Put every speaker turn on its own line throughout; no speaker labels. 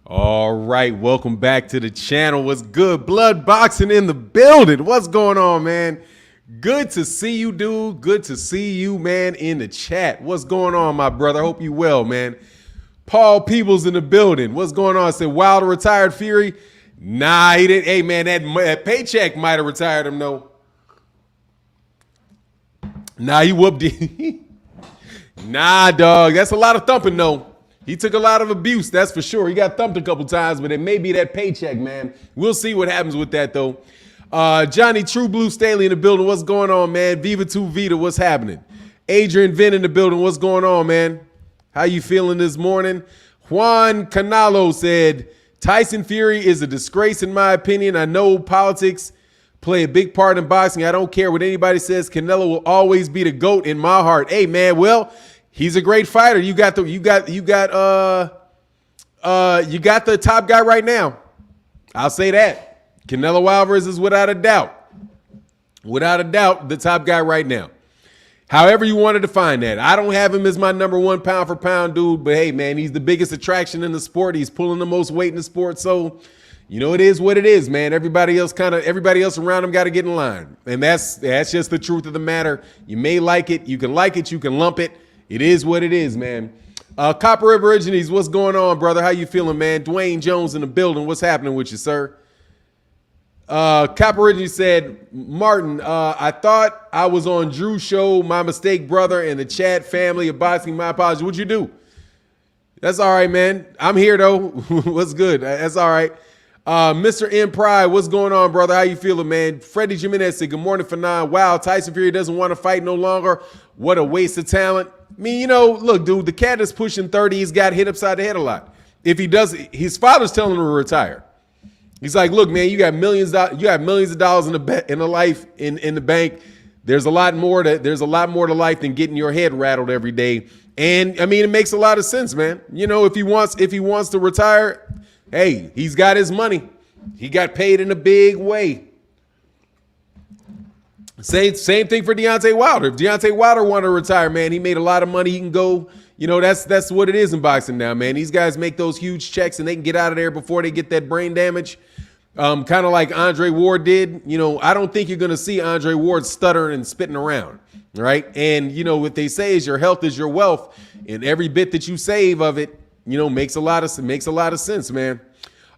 All right, welcome back to the channel. What's good? Blood boxing in the building. What's going on, man? Good to see you, dude. Good to see you, man, in the chat. What's going on, my brother? Hope you well, man. Paul Peebles in the building. What's going on? I said Wilder retired Fury. Nah, he didn't. Hey, man, that paycheck might have retired him, though. Nah, he whooped it. Nah, dog. That's a lot of thumping, though. He took a lot of abuse, that's for sure. He got thumped a couple times, but it may be that paycheck, man. We'll see what happens with that, though. Johnny True Blue Staley in the building. What's going on, man? Viva Tu Vita, what's happening? Adrian Vin in the building. What's going on, man? How you feeling this morning? Juan Canalo said, Tyson Fury is a disgrace in my opinion. I know politics play a big part in boxing. I don't care what anybody says. Canelo will always be the GOAT in my heart. Hey, man, well, he's a great fighter. You got the top guy right now. I'll say that. Canelo Alvarez is without a doubt, the top guy right now. However you want to define that. I don't have him as my number one pound for pound dude, but hey, man, he's the biggest attraction in the sport. He's pulling the most weight in the sport. So, you know, it is what it is, man. Everybody else around him got to get in line. And that's just the truth of the matter. You may like it, you can lump it. It is what it is, man. Copper River Origines, what's going on, brother? How you feeling, man? Dwayne Jones in the building. What's happening with you, sir? Copper Origines said, Martin, I thought I was on Drew's show. My mistake, brother, and the chat family of boxing. My apologies. What'd you do? That's all right, man. I'm here, though. What's good? That's all right. Mr. M. Pride, what's going on, brother? How you feeling, man? Freddie Jimenez said, good morning, Fannon. Wow, Tyson Fury doesn't want to fight no longer. What a waste of talent. I mean, you know, look, dude, the cat is pushing 30. He's got hit upside the head a lot. If he does, his father's telling him to retire. He's like, look, man, you got millions of dollars in the bank. There's a lot more to life than getting your head rattled every day. And I mean, it makes a lot of sense, man. You know, if he wants to retire, hey, he's got his money. He got paid in a big way. Same thing for Deontay Wilder. If Deontay Wilder wanted to retire, man, he made a lot of money. He can go, you know, that's what it is in boxing now, man. These guys make those huge checks and they can get out of there before they get that brain damage. Kind of like Andre Ward did. You know, I don't think you're going to see Andre Ward stuttering and spitting around, right? And, you know, what they say is your health is your wealth, and every bit that you save of it, you know, makes a lot of sense, man.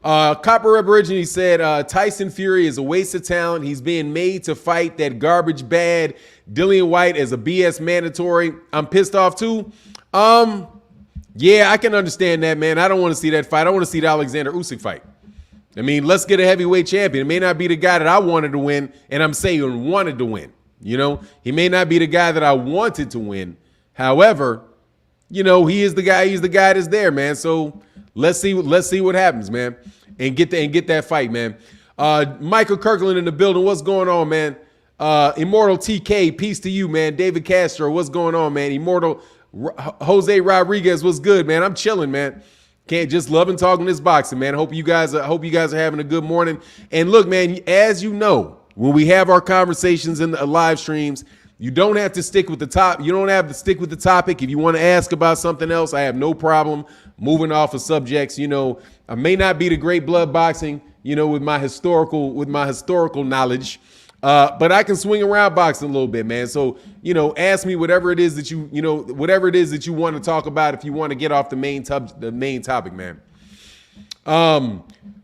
Copper Aborigine said, Tyson Fury is a waste of talent. He's being made to fight that garbage bad Dillian Whyte as a BS mandatory. I'm pissed off too. Yeah, I can understand that, man. I don't want to see that fight. I want to see the Alexander Usyk fight. I mean, let's get a heavyweight champion. It may not be the guy that I wanted to win, and I'm saying wanted to win. You know, he may not be the guy that I wanted to win. However, you know, he is the guy. He's the guy that's there, man. So let's see what happens, man, and get that fight, man. Michael Kirkland in the building. What's going on, man? Immortal TK, peace to you, man. David Castro, what's going on, man? Immortal Jose Rodriguez, what's good, man? I'm chilling, man. Can't just loving talking this boxing, man. Hope you guys are having a good morning. And look, man, as you know, when we have our conversations in the live streams, you don't have to stick with the top. You don't have to stick with the topic. If you want to ask about something else, I have no problem moving off of subjects. You know, I may not be the great blood boxing, you know, with my historical knowledge, but I can swing around boxing a little bit, man. So, you know, ask me whatever it is that you want to talk about. If you want to get off the main topic, man.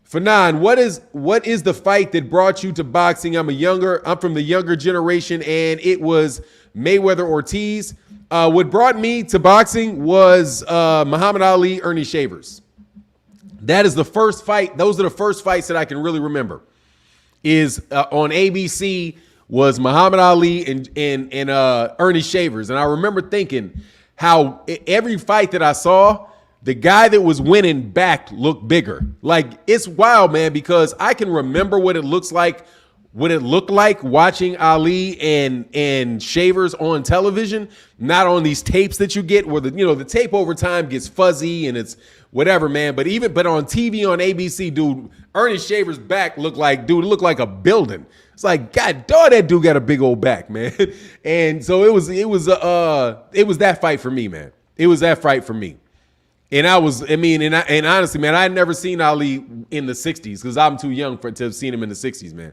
Fannon, what is the fight that brought you to boxing? I'm from the younger generation, and it was Mayweather Ortiz. What brought me to boxing was Muhammad Ali, Ernie Shavers. That is the first fight. Those are the first fights that I can really remember. Is on ABC was Muhammad Ali and Ernie Shavers, and I remember thinking how every fight that I saw, the guy that was winning back looked bigger. Like, it's wild, man, because I can remember what it looked like watching Ali and Shavers on television, not on these tapes that you get where the tape over time gets fuzzy and it's whatever, man. But on TV on ABC, dude, Ernie Shavers' back looked like a building. It's like, God, dog, that dude got a big old back, man. And so it was that fight for me, man. It was that fight for me. And and honestly, man, I had never seen Ali in the 60s because I'm too young to have seen him in the 60s, man.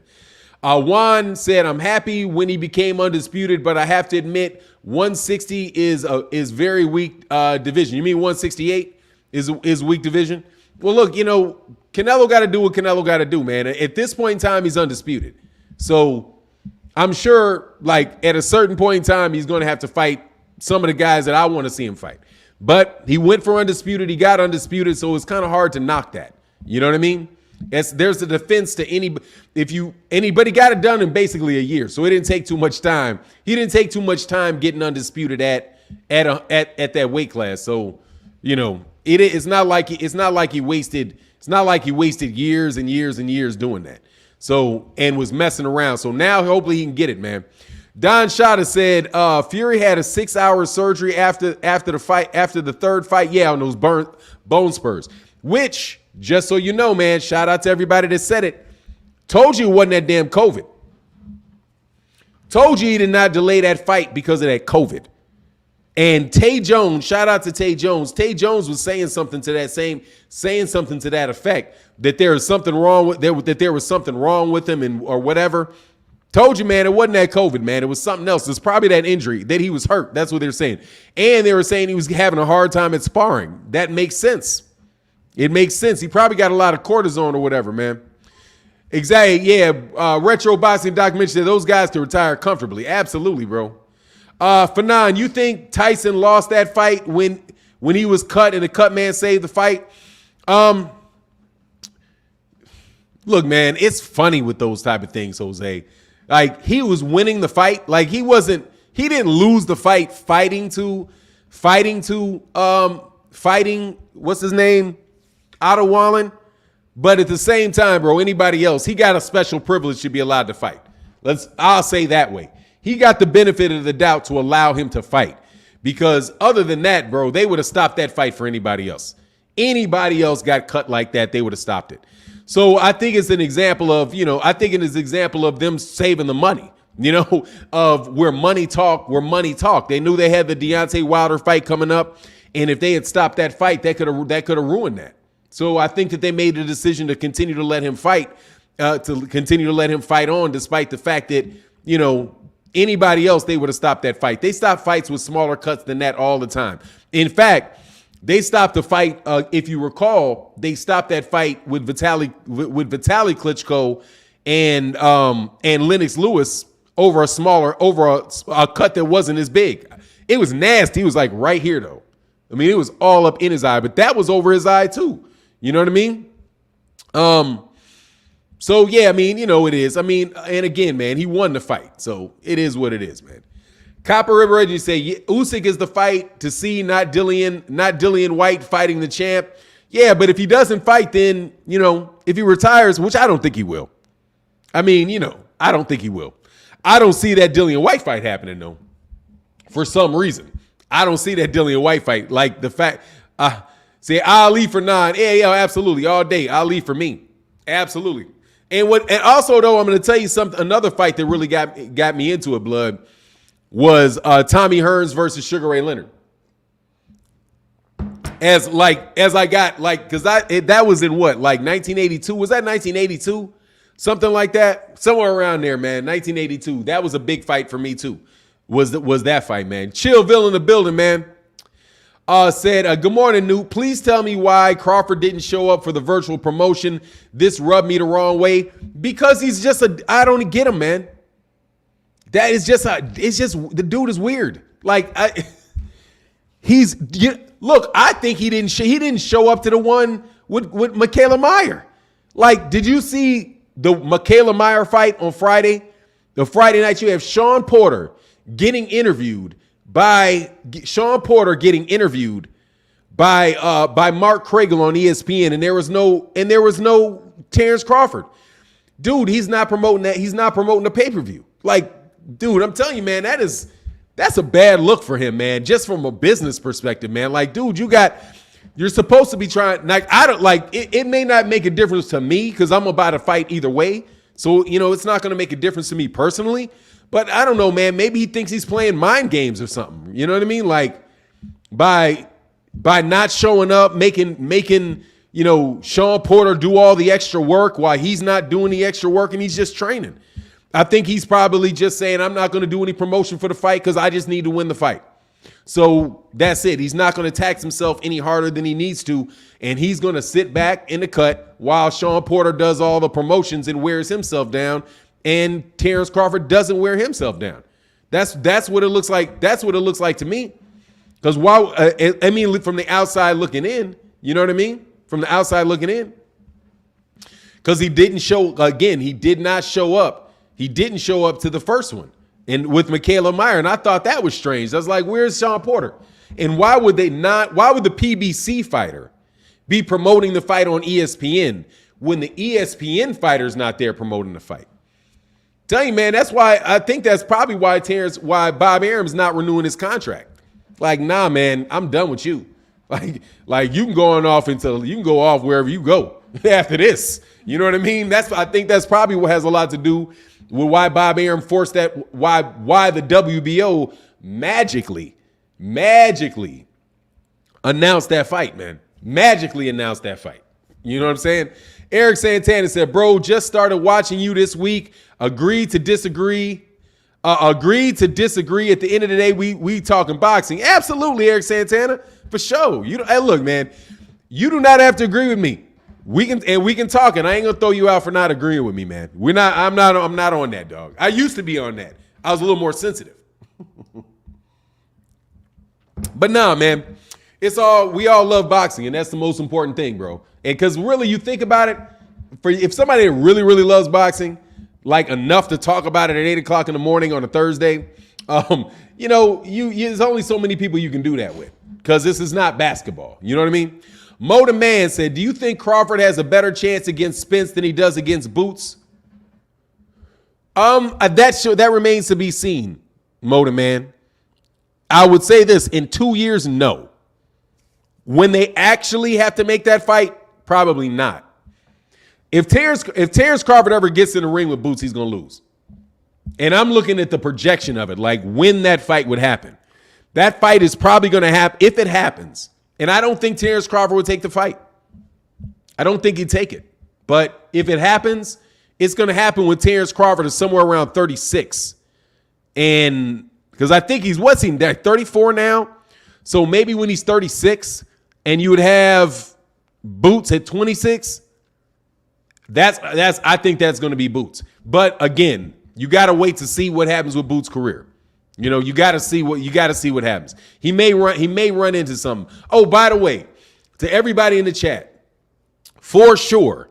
Juan said, I'm happy when he became undisputed, but I have to admit 160 is very weak division. You mean 168 is weak division? Well, look, Canelo got to do what Canelo got to do, man. At this point in time, he's undisputed. So I'm sure, like, at a certain point in time, he's going to have to fight some of the guys that I want to see him fight. But he went for undisputed. He got undisputed, so it's kind of hard to knock that. You know what I mean? There's a defense to anybody got it done in basically a year, so it didn't take too much time. He didn't take too much time getting undisputed at that weight class. So, it's not like he wasted years and years and years doing that. So, and was messing around. So now hopefully he can get it, man. Don Shada said Fury had a 6-hour surgery after the third fight. Yeah, on those bone spurs. Which, just so you know, man, shout out to everybody that said it. Told you it wasn't that damn COVID. Told you he did not delay that fight because of that COVID. And Tay Jones, shout out to Tay Jones. Tay Jones was saying something to that effect, that there was something wrong with him or whatever. Told you, man, it wasn't that COVID, man. It was something else. It's probably that injury, that he was hurt. That's what they're saying. And they were saying he was having a hard time at sparring. That makes sense. It makes sense. He probably got a lot of cortisone or whatever, man. Exactly. Yeah. Retro Boxing Doc mentioned that those guys can retire comfortably. Absolutely, bro. Fannon, you think Tyson lost that fight when he was cut and the cut man saved the fight? Look, man, it's funny with those type of things, Jose. Like, he was winning the fight. Like, he didn't lose the fight fighting, what's his name? Otto Wallen. But at the same time, bro, anybody else, he got a special privilege to be allowed to fight. I'll say that way. He got the benefit of the doubt to allow him to fight. Because other than that, bro, they would have stopped that fight for anybody else. Anybody else got cut like that, they would have stopped it. So I think it's an example of, them saving the money, of where money talk. They knew they had the Deontay Wilder fight coming up. And if they had stopped that fight, that could have ruined that. So I think that they made the decision to continue to let him fight, on, despite the fact that, anybody else, they would have stopped that fight. They stop fights with smaller cuts than that all the time. In fact, they stopped the fight. If you recall, they stopped that fight with Vitaly Klitschko and Lennox Lewis over a cut that wasn't as big. It was nasty. It was like right here though. I mean, it was all up in his eye, but that was over his eye too. You know what I mean? So yeah, I mean, it is. I mean, and again, man, he won the fight, so it is what it is, man. Copper River Reggie say Usyk is the fight to see, not Dillian Whyte fighting the champ. Yeah, but if he doesn't fight, then if he retires, which I don't think he will. I mean, I don't think he will. I don't see that Dillian Whyte fight happening though. For some reason, I don't see that Dillian Whyte fight. Like the fact, say Ali for 9. Yeah, absolutely, all day. Ali for me, absolutely. And also though, I'm going to tell you something. Another fight that really got me into it, blood, was Tommy Hearns versus Sugar Ray Leonard. Because that was in what, like 1982? Was that 1982? Something like that, somewhere around there, man. 1982. That was a big fight for me too. Was that fight, man? Chillville in the building, man. Said, good morning, Newt. Please tell me why Crawford didn't show up for the virtual promotion. This rubbed me the wrong way. Because he's just I don't get him, man. That is just the dude is weird. Like, look, I think he didn't show up to the one with Michaela Meyer. Like, did you see the Michaela Meyer fight on Friday? The Friday night, you have Sean Porter getting interviewed by Mark Cragle on ESPN, and there was no Terence Crawford. Dude, he's not promoting that. He's not promoting the pay-per-view. Like, dude, I'm telling you, man, that's a bad look for him, man. Just from a business perspective, man. Like, dude, you're supposed to be trying. Like, I don't like it. It may not make a difference to me because I'm about to fight either way. So, it's not going to make a difference to me personally. But I don't know, man. Maybe he thinks he's playing mind games or something. You know what I mean? Like, by by not showing up, making Sean Porter do all the extra work while he's not doing the extra work and he's just training. I think he's probably just saying, I'm not going to do any promotion for the fight because I just need to win the fight. So that's it. He's not going to tax himself any harder than he needs to, and he's going to sit back in the cut while Sean Porter does all the promotions and wears himself down, and Terence Crawford doesn't wear himself down. That's what it looks like. That's what it looks like to me. Because from the outside looking in, you know what I mean? From the outside looking in. Because he did not show up. He didn't show up to the first one. And with Michaela Meyer, and I thought that was strange. I was like, where's Sean Porter? And why would the PBC fighter be promoting the fight on ESPN when the ESPN fighter's not there promoting the fight? Tell you, man, I think that's probably why Bob Arum's not renewing his contract. Like, nah, man, I'm done with you. Like you can go off wherever you go after this. You know what I mean? I think that's probably what has a lot to do with why Bob Arum forced that, why the WBO magically announced that fight, man. Magically announced that fight. You know what I'm saying? Eric Santana said, bro, just started watching you this week. Agreed to disagree. At the end of the day, we talking boxing. Absolutely, Eric Santana, for sure. Hey, look, man, you do not have to agree with me. We can talk, and I ain't gonna throw you out for not agreeing with me, man. I'm not on that, dog. I used to be on that. I was a little more sensitive. But nah, man, we all love boxing, and that's the most important thing, bro. And because really, you think about it, if somebody really, really loves boxing, like enough to talk about it at 8 o'clock in the morning on a Thursday, there's only so many people you can do that with, because this is not basketball. You know what I mean? Mo the Man said, do you think Crawford has a better chance against Spence than he does against Boots? That remains to be seen, Mo the Man. I would say this, in 2 years, no. When they actually have to make that fight, probably not. If Terence Crawford ever gets in the ring with Boots, he's going to lose. And I'm looking at the projection of it, like when that fight would happen. That fight is probably going to happen if it happens. And I don't think Terence Crawford would take the fight. I don't think he'd take it. But if it happens, it's going to happen when Terence Crawford is somewhere around 36. And because I think what's he, 34 now? So maybe when he's 36 and you would have Boots at 26, I think that's going to be Boots. But again, you got to wait to see what happens with Boots' career. You got to see what happens. He may run into something. Oh, by the way, to everybody in the chat, for sure,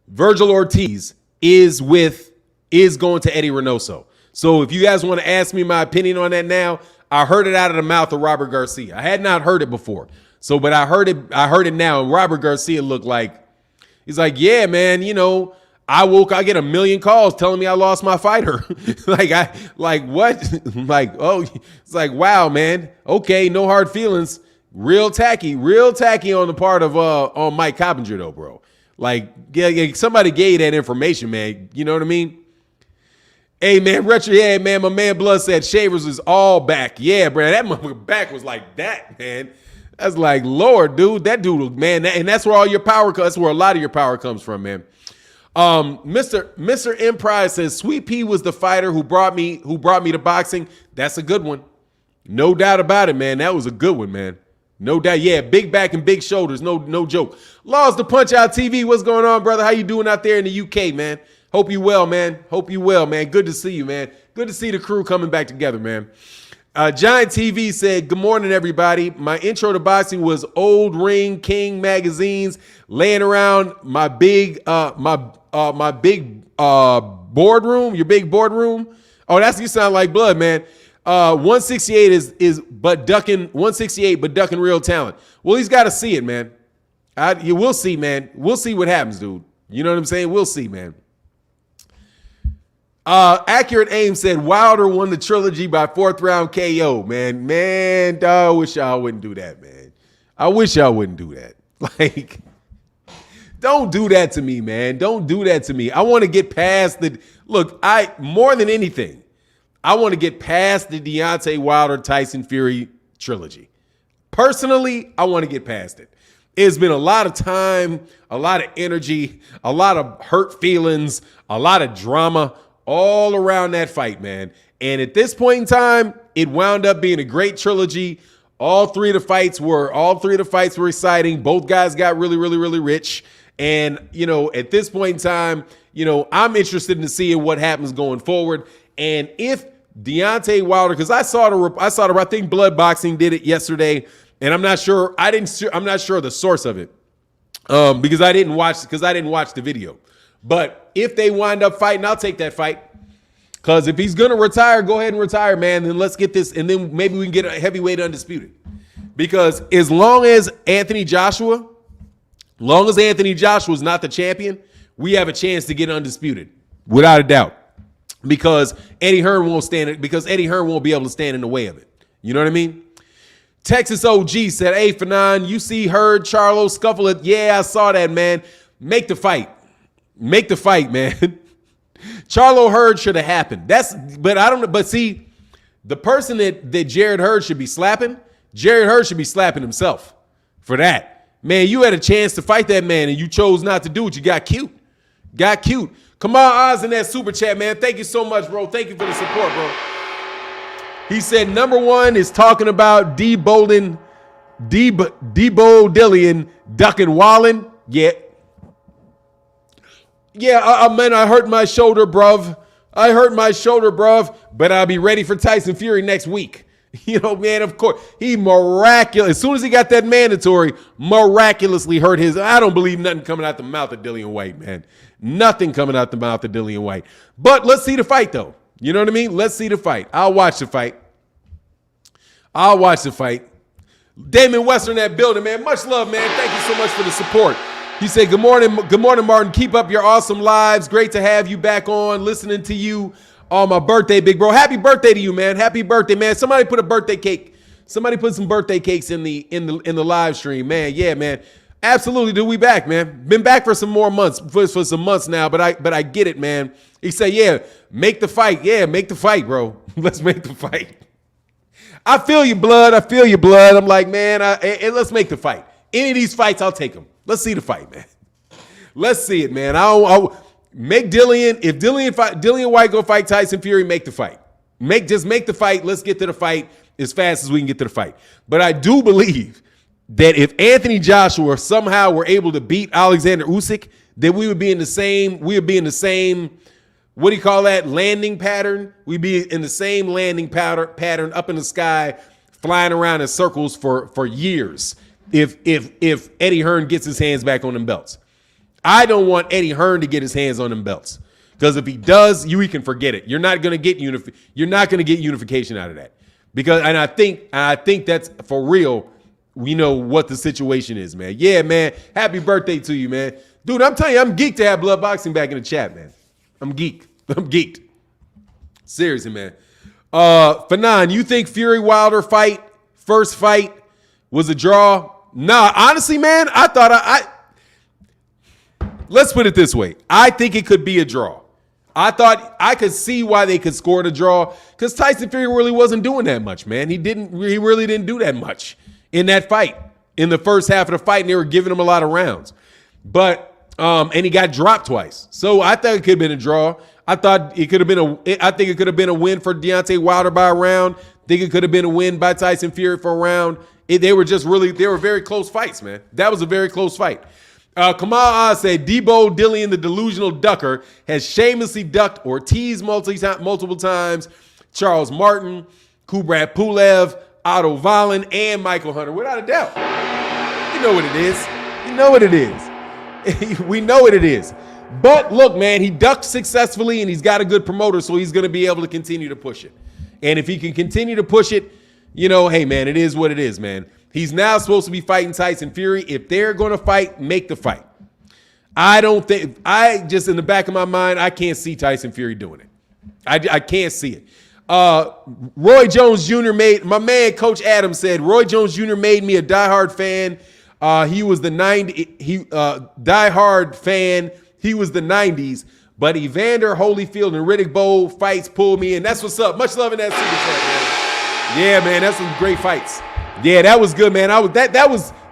Virgil Ortiz is going to Eddie Reynoso. So if you guys want to ask me my opinion on that now, I heard it out of the mouth of Robert Garcia. I had not heard it before. So, but I heard it now, and Robert Garcia looked like, he's like, yeah, man, I get a million calls telling me I lost my fighter. What? Oh, it's like, wow, man. Okay, no hard feelings. Real tacky on the part of on Mike Coppinger though, bro. Like, yeah, somebody gave you that information, man. You know what I mean? Hey, man, man, my man Blood said Shavers is all back. Yeah, bro, that motherfucker back was like that, man. That's like, Lord, dude, that dude, man, and that's where all your power comes. That's where a lot of your power comes from, man. Mr. Emprise says Sweet Pea was the fighter who brought me to boxing. That's a good one. No doubt about it, man. That was a good one, man. No doubt. Yeah, big back and big shoulders. No joke. Laws to Punch Out TV. What's going on, brother? How you doing out there in the UK, man? Hope you well, man. Good to see you, man. Good to see the crew coming back together, man. Giant TV said, good morning, everybody. My intro to boxing was Old Ring King magazines, laying around my big boardroom, your big boardroom. Oh, you sound like Blood, man. 168 is but ducking 168, but ducking real talent. Well, he's got to see it, man. We'll see, man. We'll see what happens, dude. You know what I'm saying? We'll see, man. Accurate Aim said Wilder won the trilogy by 4th round KO, man. Man, dog, I wish y'all wouldn't do that, man. I wish y'all wouldn't do that. Like, don't do that to me, man. Don't do that to me. I want to get past more than anything, I want to get past the Deontay Wilder Tyson Fury trilogy. Personally, I want to get past it. It's been a lot of time, a lot of energy, a lot of hurt feelings, a lot of drama all around that fight, man. And at this point in time, it wound up being a great trilogy. All three of the fights were exciting. Both guys got really, really, really rich. And, at this point in time, I'm interested in seeing what happens going forward. And if Deontay Wilder, because I think Blood Boxing did it yesterday, and I'm not sure of the source of it, because I didn't watch the video. But if they wind up fighting, I'll take that fight. Because if he's gonna retire, go ahead and retire, man. Then let's get this, and then maybe we can get a heavyweight undisputed. Because as long as Anthony Joshua is not the champion, we have a chance to get undisputed, without a doubt. Because Eddie Hearn won't be able to stand in the way of it. You know what I mean? Texas OG said, "Hey, Fannon, you see Hurd, Charlo scuffle it? Yeah, I saw that, man. Make the fight, man." Charlo Hurd should have happened. But see, the person that Jared Hurd should be slapping, Jared Hurd should be slapping himself for that. Man, you had a chance to fight that man and you chose not to do it. You got cute. Come on, Oz in that super chat, man. Thank you so much, bro. Thank you for the support, bro. He said number one is talking about Debo Dillian ducking Wallen. Yeah. Yeah, man, I hurt my shoulder, bruv. But I'll be ready for Tyson Fury next week. Man, of course. As soon as he got that mandatory, miraculously hurt his. I don't believe nothing coming out the mouth of Dillian Whyte, man. Nothing coming out the mouth of Dillian Whyte. But let's see the fight, though. You know what I mean? Let's see the fight. I'll watch the fight. Damon Western in that building, man. Much love, man. Thank you so much for the support. He said, good morning, Martin. Keep up your awesome lives. Great to have you back on, listening to you on my birthday, big bro. Happy birthday to you, man. Happy birthday, man. Somebody put a birthday cake. Somebody put some birthday cakes in the live stream, man. Yeah, man. Absolutely, dude. We back, man. Been back for some more months, for some months now, but I get it, man. He said, yeah, make the fight. Yeah, make the fight, bro. Let's make the fight. I feel you, blood. I'm like, man, let's make the fight. Any of these fights, I'll take them. Let's see the fight, man. Let's see it, man. I'll make Dillian. If Dillian Whyte go fight Tyson Fury, make the fight. Just make the fight. Let's get to the fight as fast as we can get to the fight. But I do believe that if Anthony Joshua somehow were able to beat Alexander Usyk, then we would be in the same. What do you call that? Landing pattern. We'd be in the same landing pattern up in the sky, flying around in circles for years. If Eddie Hearn gets his hands back on them belts. I don't want Eddie Hearn to get his hands on them belts. Because if he does, you can forget it. You're not going to get unification out of that. I think that's for real. We know what the situation is, man. Yeah, man. Happy birthday to you, man. Dude, I'm telling you, I'm geeked to have Blood Boxing back in the chat, man. I'm geeked. Seriously, man. Fannon, you think Fury Wilder first fight was a draw? Nah, honestly, man, I thought let's put it this way. I think it could be a draw. I thought I could see why they could score the draw because Tyson Fury really wasn't doing that much, man. He really didn't do that much in that fight. In the first half of the fight, and they were giving him a lot of rounds. But and he got dropped twice. So I thought it could have been a draw. I think it could have been a win for Deontay Wilder by a round. I think it could have been a win by Tyson Fury for a round. They were very close fights, man. That was a very close fight. Kamal Oz said, Debo Dillian, the delusional ducker, has shamelessly ducked Ortiz multiple times, Charles Martin, Kubrat Pulev, Otto Volin, and Michael Hunter, without a doubt. You know what it is. We know what it is. But look, man, he ducked successfully, and he's got a good promoter, so he's going to be able to continue to push it. And if he can continue to push it, hey, man, it is what it is, man. He's now supposed to be fighting Tyson Fury. If they're going to fight, make the fight. In the back of my mind, I can't see Tyson Fury doing it. I can't see it. Roy Jones Jr. my man, Coach Adams said, Roy Jones Jr. made me a diehard fan. He was the diehard fan. He was the 90s. But Evander Holyfield and Riddick Bowe fights pulled me in. That's what's up. Much love in that super chat, man. Yeah, man, that's some great fights. Yeah, that was good, man.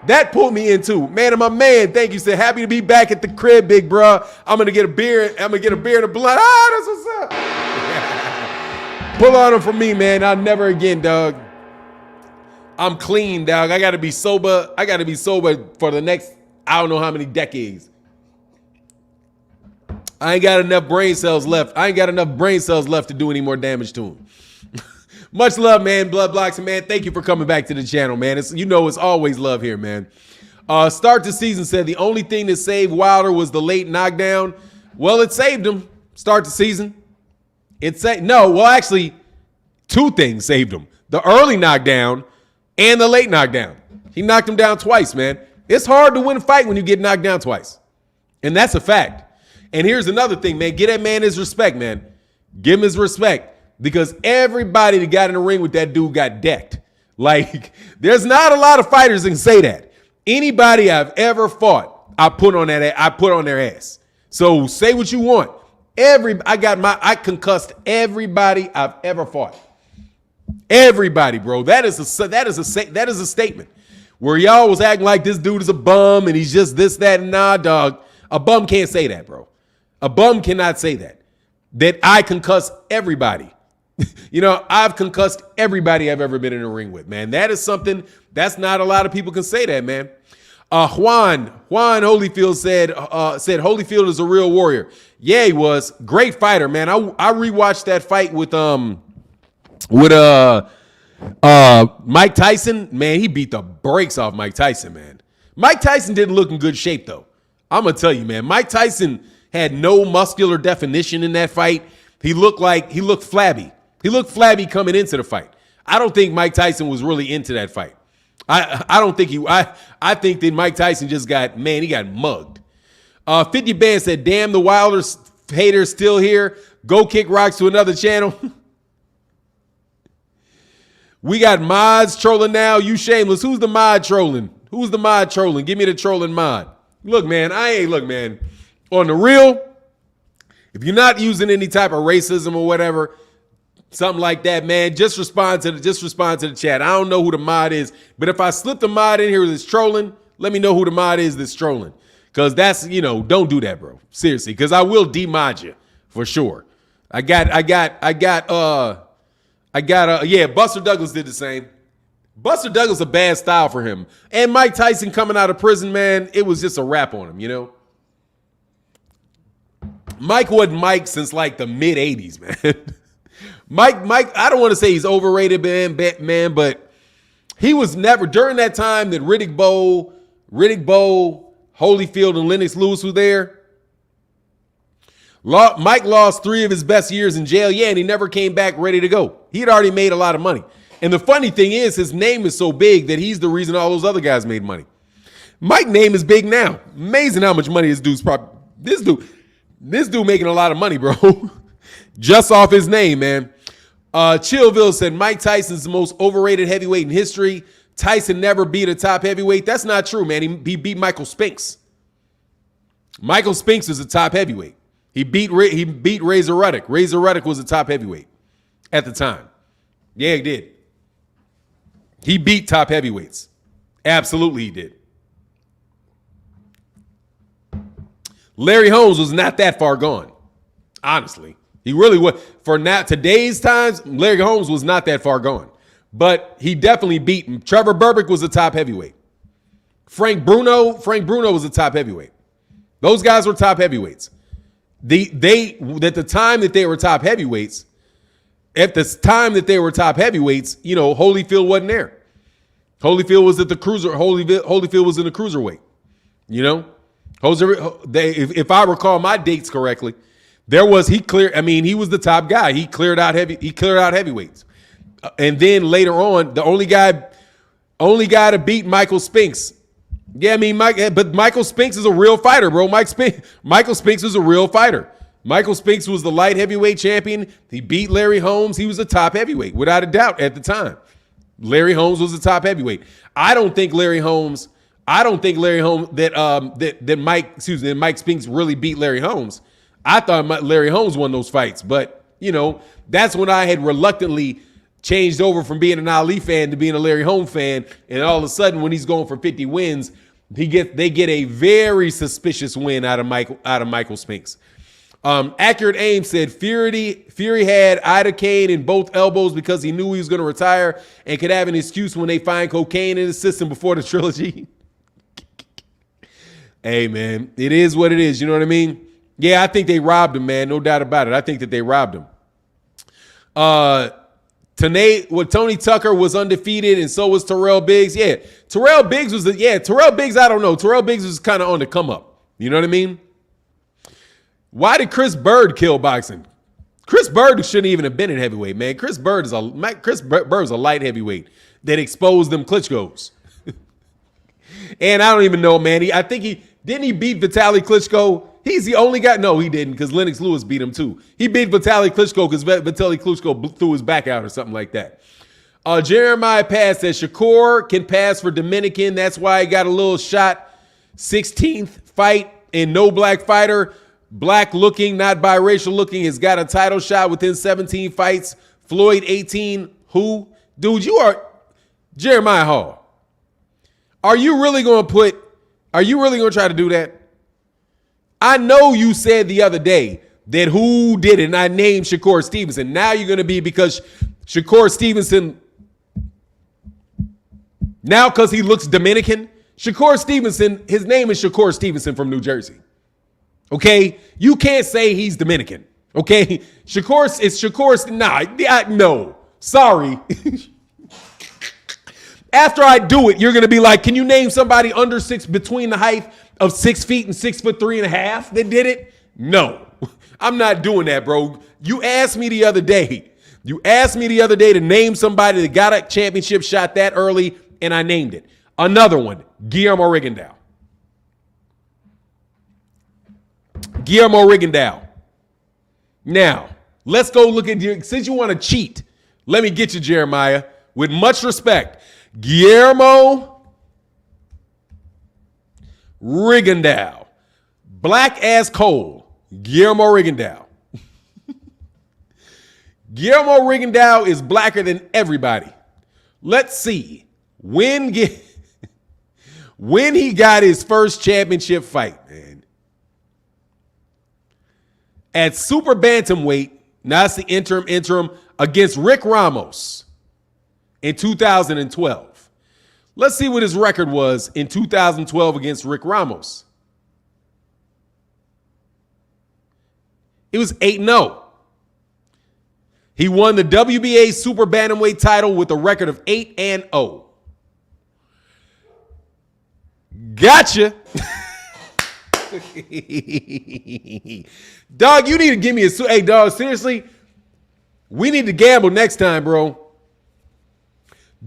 That pulled me in too. Man, and my man, thank you. Said happy to be back at the crib, big bro. I'm gonna get a beer. I'm gonna get a beer and a blunt. That's what's up. Pull on him for me, man. I'll never again, dog. I'm clean, dog. I gotta be sober. I gotta be sober for the next I don't know how many decades. I ain't got enough brain cells left. I ain't got enough brain cells left to do any more damage to him. Much love, man. Blood Blocks, and man, thank you for coming back to the channel, man. It's always love here, man. Start the season said the only thing that saved Wilder was the late knockdown. Well, it saved him. Start the season. Actually, two things saved him. The early knockdown and the late knockdown. He knocked him down twice, man. It's hard to win a fight when you get knocked down twice. And that's a fact. And here's another thing, man. Give that man his respect, man. Give him his respect. Because everybody that got in the ring with that dude got decked. Like, there's not a lot of fighters that can say that. Anybody I've ever fought, I put on their ass. So say what you want. I concussed everybody I've ever fought. Everybody, bro. That is a statement. Where y'all was acting like this dude is a bum and he's just this, that, and nah, dog. A bum can't say that, bro. A bum cannot say that. That I concuss everybody. I've concussed everybody I've ever been in a ring with, man. That is something that's not a lot of people can say that, man. Juan Holyfield said Holyfield is a real warrior. Yeah, he was. Great fighter, man. I rewatched that fight with Mike Tyson. Man, he beat the brakes off Mike Tyson, man. Mike Tyson didn't look in good shape, though. I'm going to tell you, man. Mike Tyson had no muscular definition in that fight. He looked flabby. He looked flabby coming into the fight. I don't think Mike Tyson was really into that fight. I think that Mike Tyson just got mugged. 50 Band said, damn, the Wilder haters still here. Go kick rocks to another channel. We got mods trolling now. You shameless. Who's the mod trolling? Who's the mod trolling? Give me the trolling mod. Look, man, on the real, if you're not using any type of racism or whatever, something like that, man, just respond to the chat. I don't know who the mod is, but if I slip the mod in here that's trolling, let me know who the mod is that's trolling. Cause that's, don't do that, bro. Seriously, cause I will demod you for sure. Buster Douglas did the same. Buster Douglas a bad style for him. And Mike Tyson coming out of prison, man, it was just a wrap on him, Mike wasn't Mike since like the mid 80s, man. Mike, I don't want to say he's overrated, man, but he was never during that time that Riddick Bowe, Holyfield, and Lennox Lewis were there. Mike lost 3 of his best years in jail, and he never came back ready to go. He had already made a lot of money. And the funny thing is, his name is so big that he's the reason all those other guys made money. Mike's name is big now. Amazing how much money this dude's This dude making a lot of money, bro. Just off his name, man. Chillville said Mike Tyson's the most overrated heavyweight in history. Tyson never beat a top heavyweight. That's not true, man. He beat Michael Spinks. Michael Spinks is a top heavyweight. He beat Razor Ruddock. Razor Ruddock was a top heavyweight at the time. Yeah, he did. He beat top heavyweights. Absolutely, he did. Larry Holmes was not that far gone. Honestly, he really was. For now, today's times, Larry Holmes was not that far gone. But he definitely beat him. Trevor Berbick was a top heavyweight. Frank Bruno was a top heavyweight. Those guys were top heavyweights. At the time that they were top heavyweights, Holyfield wasn't there. Holyfield was at the cruiser. Holyfield was in the cruiserweight. If I recall my dates correctly, he was the top guy. He cleared out heavyweights. And then later on, the only guy to beat Michael Spinks. Yeah, but Michael Spinks is a real fighter, bro. Michael Spinks is a real fighter. Michael Spinks was the light heavyweight champion. He beat Larry Holmes. He was a top heavyweight, without a doubt, at the time. Larry Holmes was a top heavyweight. I don't think Mike Spinks really beat Larry Holmes. I thought Larry Holmes won those fights, but that's when I had reluctantly changed over from being an Ali fan to being a Larry Holmes fan, and all of a sudden when he's going for 50 wins, they get a very suspicious win out of Michael Spinks. Accurate Aim said Fury had iodine in both elbows because he knew he was going to retire and could have an excuse when they find cocaine in his system before the trilogy. Hey, man, it is what it is. You know what I mean? Yeah, I think they robbed him, man. No doubt about it. I think that they robbed him. Tony Tucker was undefeated, and so was Terrell Biggs. Yeah, Terrell Biggs, I don't know. Terrell Biggs was kind of on the come up. You know what I mean? Why did Chris Bird kill boxing? Chris Bird shouldn't even have been in heavyweight, man. Chris Bird is a light heavyweight that exposed them Klitschko's. And I don't even know, man. I think he beat Vitaly Klitschko. He's the only guy. No, he didn't, because Lennox Lewis beat him too. He beat Vitaly Klitschko because Vitaly Klitschko threw his back out or something like that. Jeremiah Pass says Shakur can pass for Dominican. That's why he got a little shot. 16th fight and no black fighter. Black looking, not biracial looking, has got a title shot within 17 fights. Floyd 18. Who? Dude, you are Jeremiah Hall. Are you really going to try to do that? I know you said the other day that who did it, and I named Shakur Stevenson. Now you're going to be because Shakur Stevenson, now because he looks Dominican. Shakur Stevenson, his name is Shakur Stevenson from New Jersey. Okay? You can't say he's Dominican. Okay? No. Sorry. After I do it, you're going to be like, can you name somebody under 6 between the height of 6 feet and 6'3.5" that did it? No, I'm not doing that, bro. You asked me the other day to name somebody that got a championship shot that early, and I named it. Another one, Guillermo Rigondeaux. Now, let's go look at you. Since you want to cheat, let me get you, Jeremiah, with much respect. Guillermo Rigondeaux. Black as coal. Guillermo Rigondeaux. Guillermo Rigondeaux is blacker than everybody. Let's see. When he got his first championship fight, man. At super bantamweight, now it's the interim against Rick Ramos in 2012. Let's see what his record was in 2012 against Rick Ramos. It was 8-0. He won the WBA super bantamweight title with a record of 8-0. Gotcha. Dog, you need to give me hey, dog, seriously, we need to gamble next time, bro.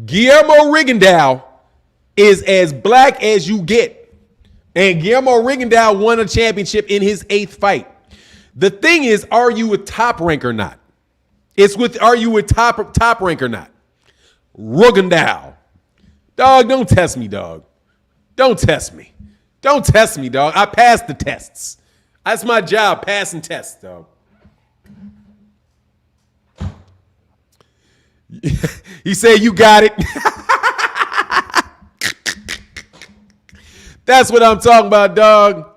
Guillermo Rigondeaux is as black as you get. And Guillermo Rigondeaux won a championship in his 8th fight. The thing is, are you a top rank or not? Are you a top rank or not? Rigondeaux. Dog, don't test me, dog. Don't test me. Don't test me, dog. I passed the tests. That's my job, passing tests, dog. He said, you got it. That's what I'm talking about, dog.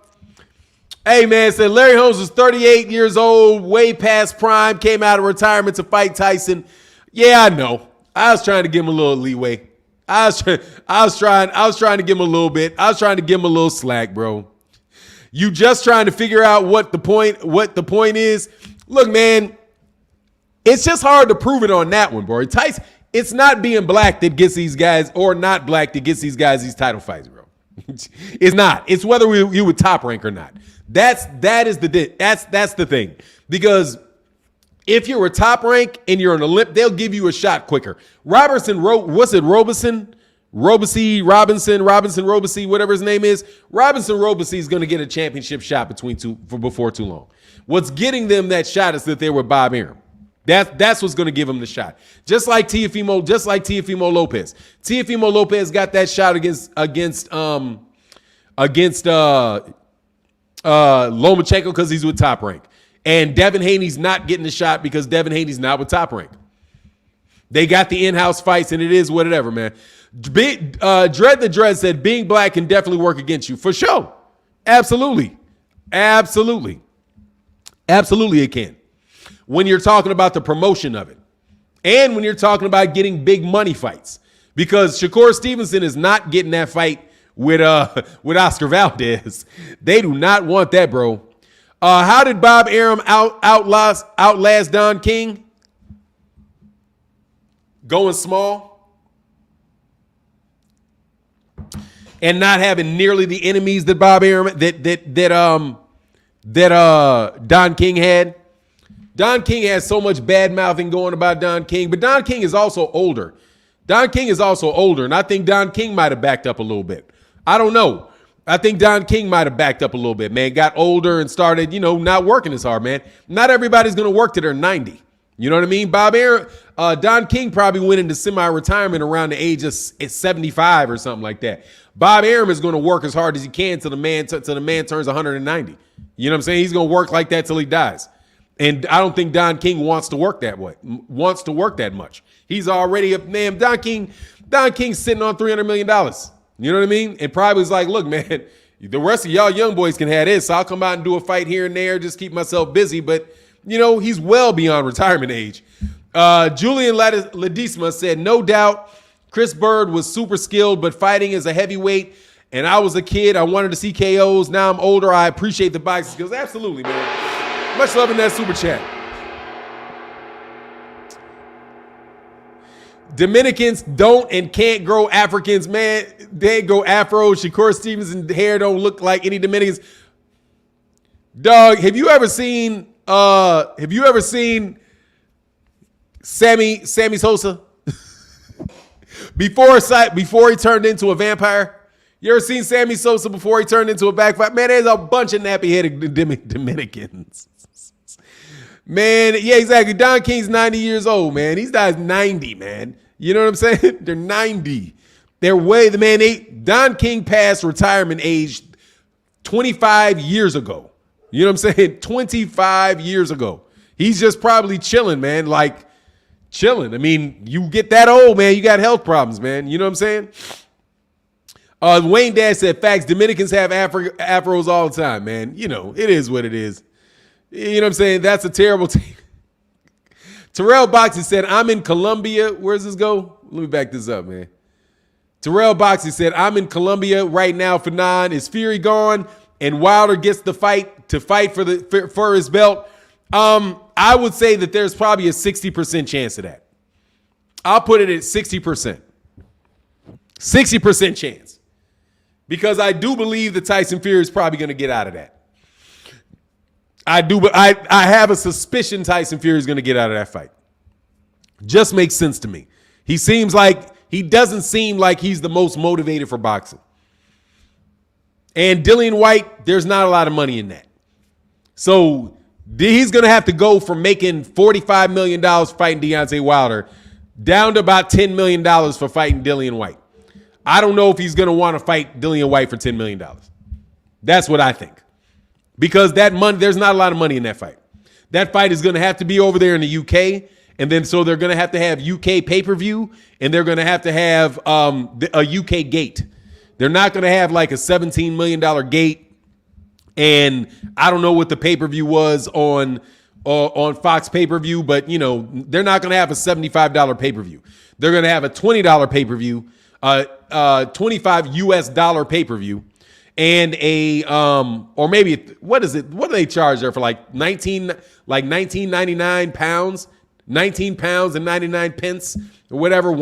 Hey, man, said Larry Holmes was 38 years old, way past prime, came out of retirement to fight Tyson. Yeah, I know. I was trying to give him a little leeway. I was trying to give him a little bit. I was trying to give him a little slack, bro. You just trying to figure out what the point is. Look, man, it's just hard to prove it on that one, bro. Tyson, it's not being black that gets these guys, or not black that gets these guys these title fights, bro. It's not. It's whether you would top rank or not. That's the thing. Because if you're a top rank and you're an Olymp, they'll give you a shot quicker. Robinson, whatever his name is. Robinson Robeson is going to get a championship shot before too long. What's getting them that shot is that they were Bob Arum. That's what's going to give them the shot. Just like Teofimo Lopez. Teofimo Lopez got that shot against Lomachenko because he's with Top Rank. And Devin Haney's not getting the shot because Devin Haney's not with Top Rank. They got the in-house fights, and it is whatever, man. Dread the Dread said, being black can definitely work against you. For sure. Absolutely. Absolutely. Absolutely it can. When you're talking about the promotion of it. And when you're talking about getting big money fights. Because Shakur Stevenson is not getting that fight with Oscar Valdez. They do not want that, bro. How did Bob Arum outlast Don King? Going small. And not having nearly the enemies that Bob Arum that Don King had. Don King has so much bad mouthing going about Don King, but Don King is also older. Don King is also older, and I think Don King might have backed up a little bit. I don't know. I think Don King might have backed up a little bit, man. Got older and started, not working as hard, man. Not everybody's going to work till they're 90. You know what I mean? Don King probably went into semi-retirement around the age of 75 or something like that. Bob Arum is going to work as hard as he can till the man turns 190. You know what I'm saying? He's going to work like that till he dies. And I don't think Don King wants to work that much. He's already Don King's sitting on $300 million. You know what I mean? And probably was like, look, man, the rest of y'all young boys can have this. So I'll come out and do a fight here and there, just keep myself busy. But, he's well beyond retirement age. Julian Ledesma said, no doubt Chris Bird was super skilled, but fighting as a heavyweight. And I was a kid. I wanted to see KOs. Now I'm older. I appreciate the boxing skills. Absolutely, man. Much love in that super chat. Dominicans don't and can't grow Africans, man. They grow afro. Shakur Stevenson hair don't look like any Dominicans. Dog, have you ever seen Sammy Sosa? before he turned into a vampire? You ever seen Sammy Sosa before he turned into a backfire? Man, there's a bunch of nappy-headed Dominicans. Man, yeah, exactly. Don King's 90 years old, man. These guys 90, man. You know what I'm saying? They're 90. Don King passed retirement age 25 years ago. You know what I'm saying? 25 years ago. He's just probably chilling, man. Like, chilling. I mean, you get that old, man, you got health problems, man. You know what I'm saying? Wayne Dad said, facts, Dominicans have afros all the time, man. It is what it is. You know what I'm saying? That's a terrible thing. Terrell Boxy said, I'm in Colombia. Where's this go? Let me back this up, man. Terrell Boxy said, I'm in Colombia right now for 9. Is Fury gone and Wilder gets the fight to fight for his belt? I would say that there's probably a 60% chance of that. I'll put it at 60%. 60% chance. Because I do believe that Tyson Fury is probably going to get out of that. I do, but I have a suspicion Tyson Fury is going to get out of that fight. Just makes sense to me. He doesn't seem like he's the most motivated for boxing. And Dillian Whyte, there's not a lot of money in that. So he's going to have to go from making $45 million fighting Deontay Wilder down to about $10 million for fighting Dillian Whyte. I don't know if he's going to want to fight Dillian Whyte for $10 million. That's what I think. Because that money, there's not a lot of money in that fight. That fight is going to have to be over there in the UK. And then so they're going to have UK pay-per-view. And they're going to have a UK gate. They're not going to have like a $17 million gate. And I don't know what the pay-per-view was on Fox pay-per-view. But, they're not going to have a $75 pay-per-view. They're going to have a $20 pay-per-view. $25 US pay-per-view. And or maybe, what is it? What do they charge there for like 19.99 pounds, 19 pounds and 99 pence or whatever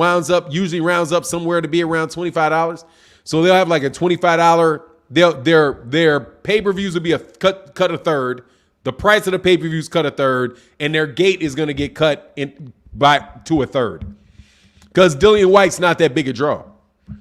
usually rounds up somewhere to be around $25. So they'll have like a $25, their pay-per-views will be cut a third. The price of the pay-per-views cut a third, and their gate is going to get cut to a third. Because Dillian Whyte's not that big a draw.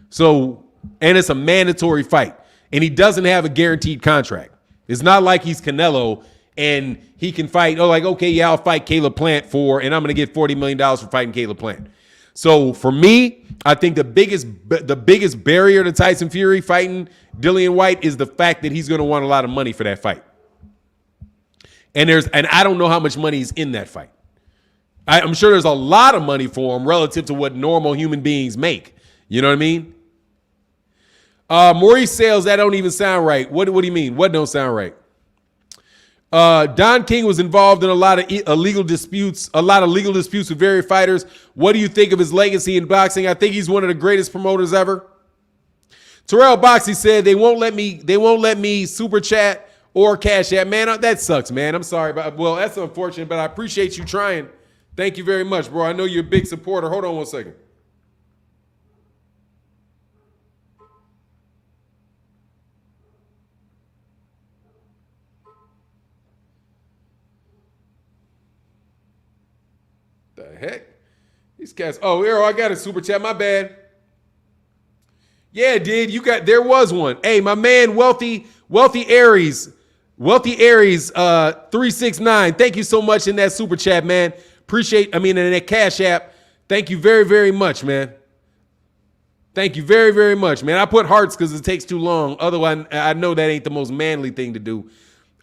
So, and it's a mandatory fight. And he doesn't have a guaranteed contract. It's not like he's Canelo and he can fight, I'll fight Caleb Plant and I'm going to get $40 million for fighting Caleb Plant. So for me, I think the biggest barrier to Tyson Fury fighting Dillian Whyte is the fact that he's going to want a lot of money for that fight. And I don't know how much money is in that fight. I'm sure there's a lot of money for him relative to what normal human beings make. You know what I mean? Maurice Sales, that don't even sound right. What do you mean? What don't sound right? Don King was involved in a lot of legal disputes with various fighters. What do you think of his legacy in boxing? I think he's one of the greatest promoters ever. Terrell Boxy said they won't let me super chat or cash app. Man, that sucks, man. I'm sorry, but well, that's unfortunate, but I appreciate you trying. Thank you very much, bro. I know you're a big supporter. Hold on one second. The heck? These cats. Oh, Errol, I got a super chat. My bad. Yeah, dude, there was one. Hey, my man, Wealthy Aries 369. Thank you so much in that super chat, man. In that Cash App. Thank you very, very much, man. Thank you very, very much, man. I put hearts because it takes too long. Otherwise, I know that ain't the most manly thing to do.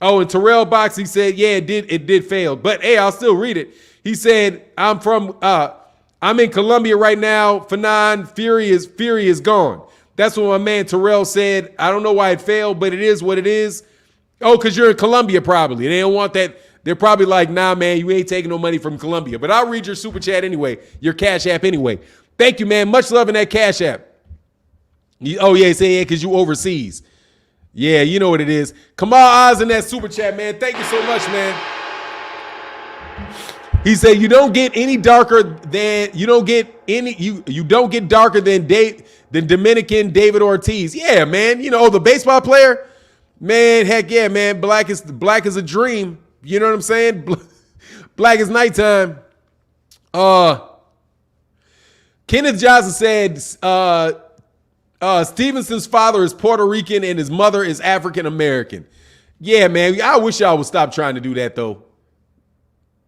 Oh, and Terrell Boxy said, yeah, it did fail. But hey, I'll still read it. He said, I'm in Colombia right now. Fannon, Fury is gone. That's what my man Terrell said. I don't know why it failed, but it is what it is. Oh, because you're in Colombia probably. They don't want that. They're probably like, nah, man, you ain't taking no money from Colombia. But I'll read your super chat anyway, your Cash App anyway. Thank you, man. Much love in that Cash App. Oh, yeah, say yeah, because you overseas. Yeah, you know what it is. Kamal Oz in that super chat, man. Thank you so much, man. He said you don't get any darker than you don't get darker than Dominican David Ortiz. Yeah, man. You know, the baseball player. Man, heck yeah, man. Black is a dream. You know what I'm saying? Black is nighttime. Kenneth Johnson said Stevenson's father is Puerto Rican and his mother is African American. Yeah, man. I wish y'all would stop trying to do that though.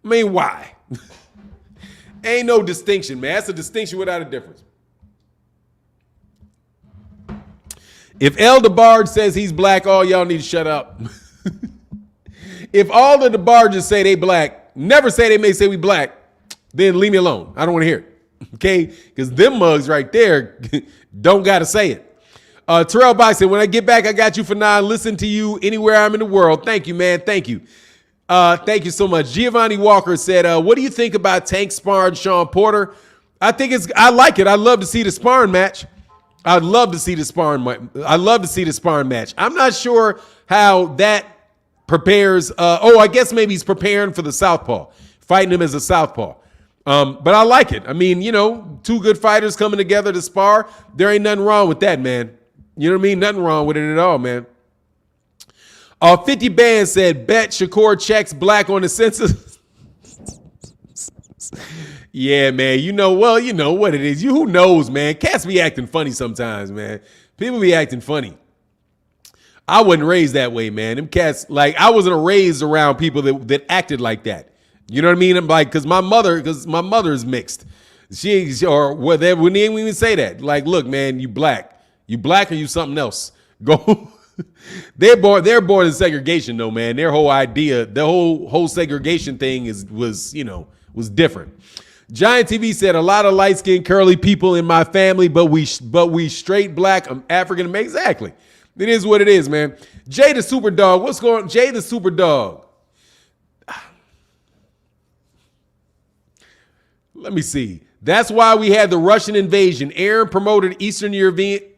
I mean, why? Ain't no distinction, man. That's a distinction without a difference. If El Debarge says he's black, all y'all need to shut up. If all the Debarges say they black, never say they may say we black, then leave me alone. I don't want to hear it. Okay? Because them mugs right there don't got to say it. Terrell Box said, when I get back, I got you for now. Listen to you anywhere I'm in the world. Thank you, man. Thank you. Thank you so much. Giovanni Walker said, what do you think about Tank sparring Sean Porter? I like it. I love to see the sparring match. I'd love to see the sparring match. I'm not sure how that prepares. I guess maybe he's preparing for the southpaw, fighting him as a southpaw. But I like it. I mean, you know, two good fighters coming together to spar. There ain't nothing wrong with that, man. You know what I mean? Nothing wrong with it at all, man. 50 Band said, bet Shakur checks black on the census. Yeah, man. You know what it is. Who knows, man? Cats be acting funny sometimes, man. People be acting funny. I wasn't raised that way, man. Them cats, like, I wasn't raised around people that acted like that. You know what I mean? I'm like, because my mother is mixed. Or they wouldn't even say that. Like, look, man, you black. You black or you something else. Go. They're born in segregation, though, man. Their whole idea, the whole segregation thing was different. Giant TV said a lot of light-skinned curly people in my family, but we straight black African American. Exactly. It is what it is, man. Jay the Super Dog. What's going on? Jay the Super Dog. Let me see. That's why we had the Russian invasion. Aaron promoted Eastern Europeans,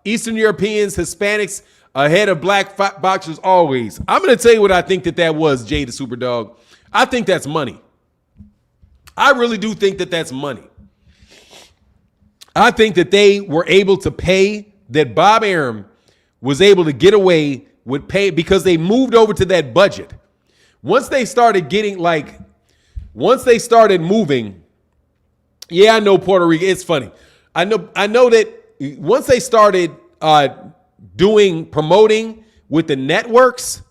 Hispanics ahead of black boxers always. I'm going to tell you what I think that was, Jay the Super Dog. I think that's money. I really do think that that's money. I think that they were able to pay, that Bob Arum was able to get away with pay because they moved over to that budget. Once they started moving, yeah, I know Puerto Rico. It's funny. I know that once they started promoting with the networks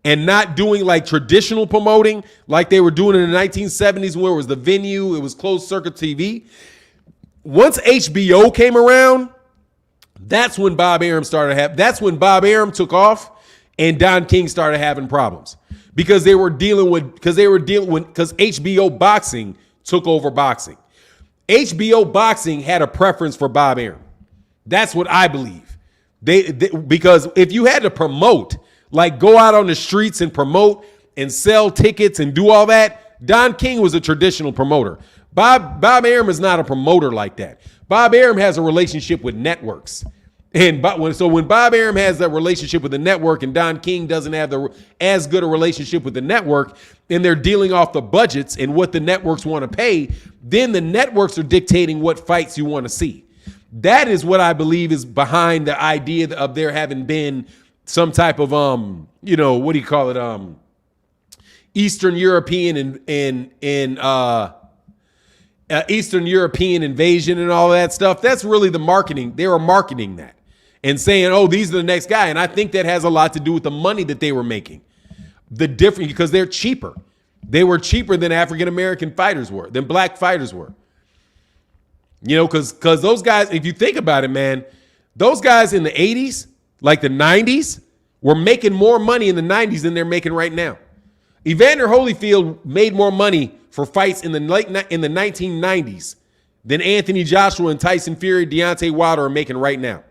and not doing like traditional promoting like they were doing in the 1970s where it was the venue, it was closed circuit TV. Once HBO came around, that's when Bob Arum took off and Don King started having problems. because HBO Boxing took over boxing. HBO Boxing had a preference for Bob Arum. That's what I believe. Because if you had to promote, like go out on the streets and promote and sell tickets and do all that, Don King was a traditional promoter. Bob Arum is not a promoter like that. Bob Arum has a relationship with networks. When Bob Arum has that relationship with the network and Don King doesn't have as good a relationship with the network, and they're dealing off the budgets and what the networks want to pay, then the networks are dictating what fights you want to see. That is what I believe is behind the idea of there having been some type of Eastern European Eastern European invasion and all that stuff. That's really the marketing. They were marketing that and saying, oh, these are the next guy. And I think that has a lot to do with the money that they were making. Because they're cheaper. They were cheaper than African-American fighters were, than black fighters were. Because those guys, if you think about it, man, those guys in the 80s, like the 90s, were making more money in the 90s than they're making right now. Evander Holyfield made more money for fights in the 1990s than Anthony Joshua and Tyson Fury, Deontay Wilder are making right now.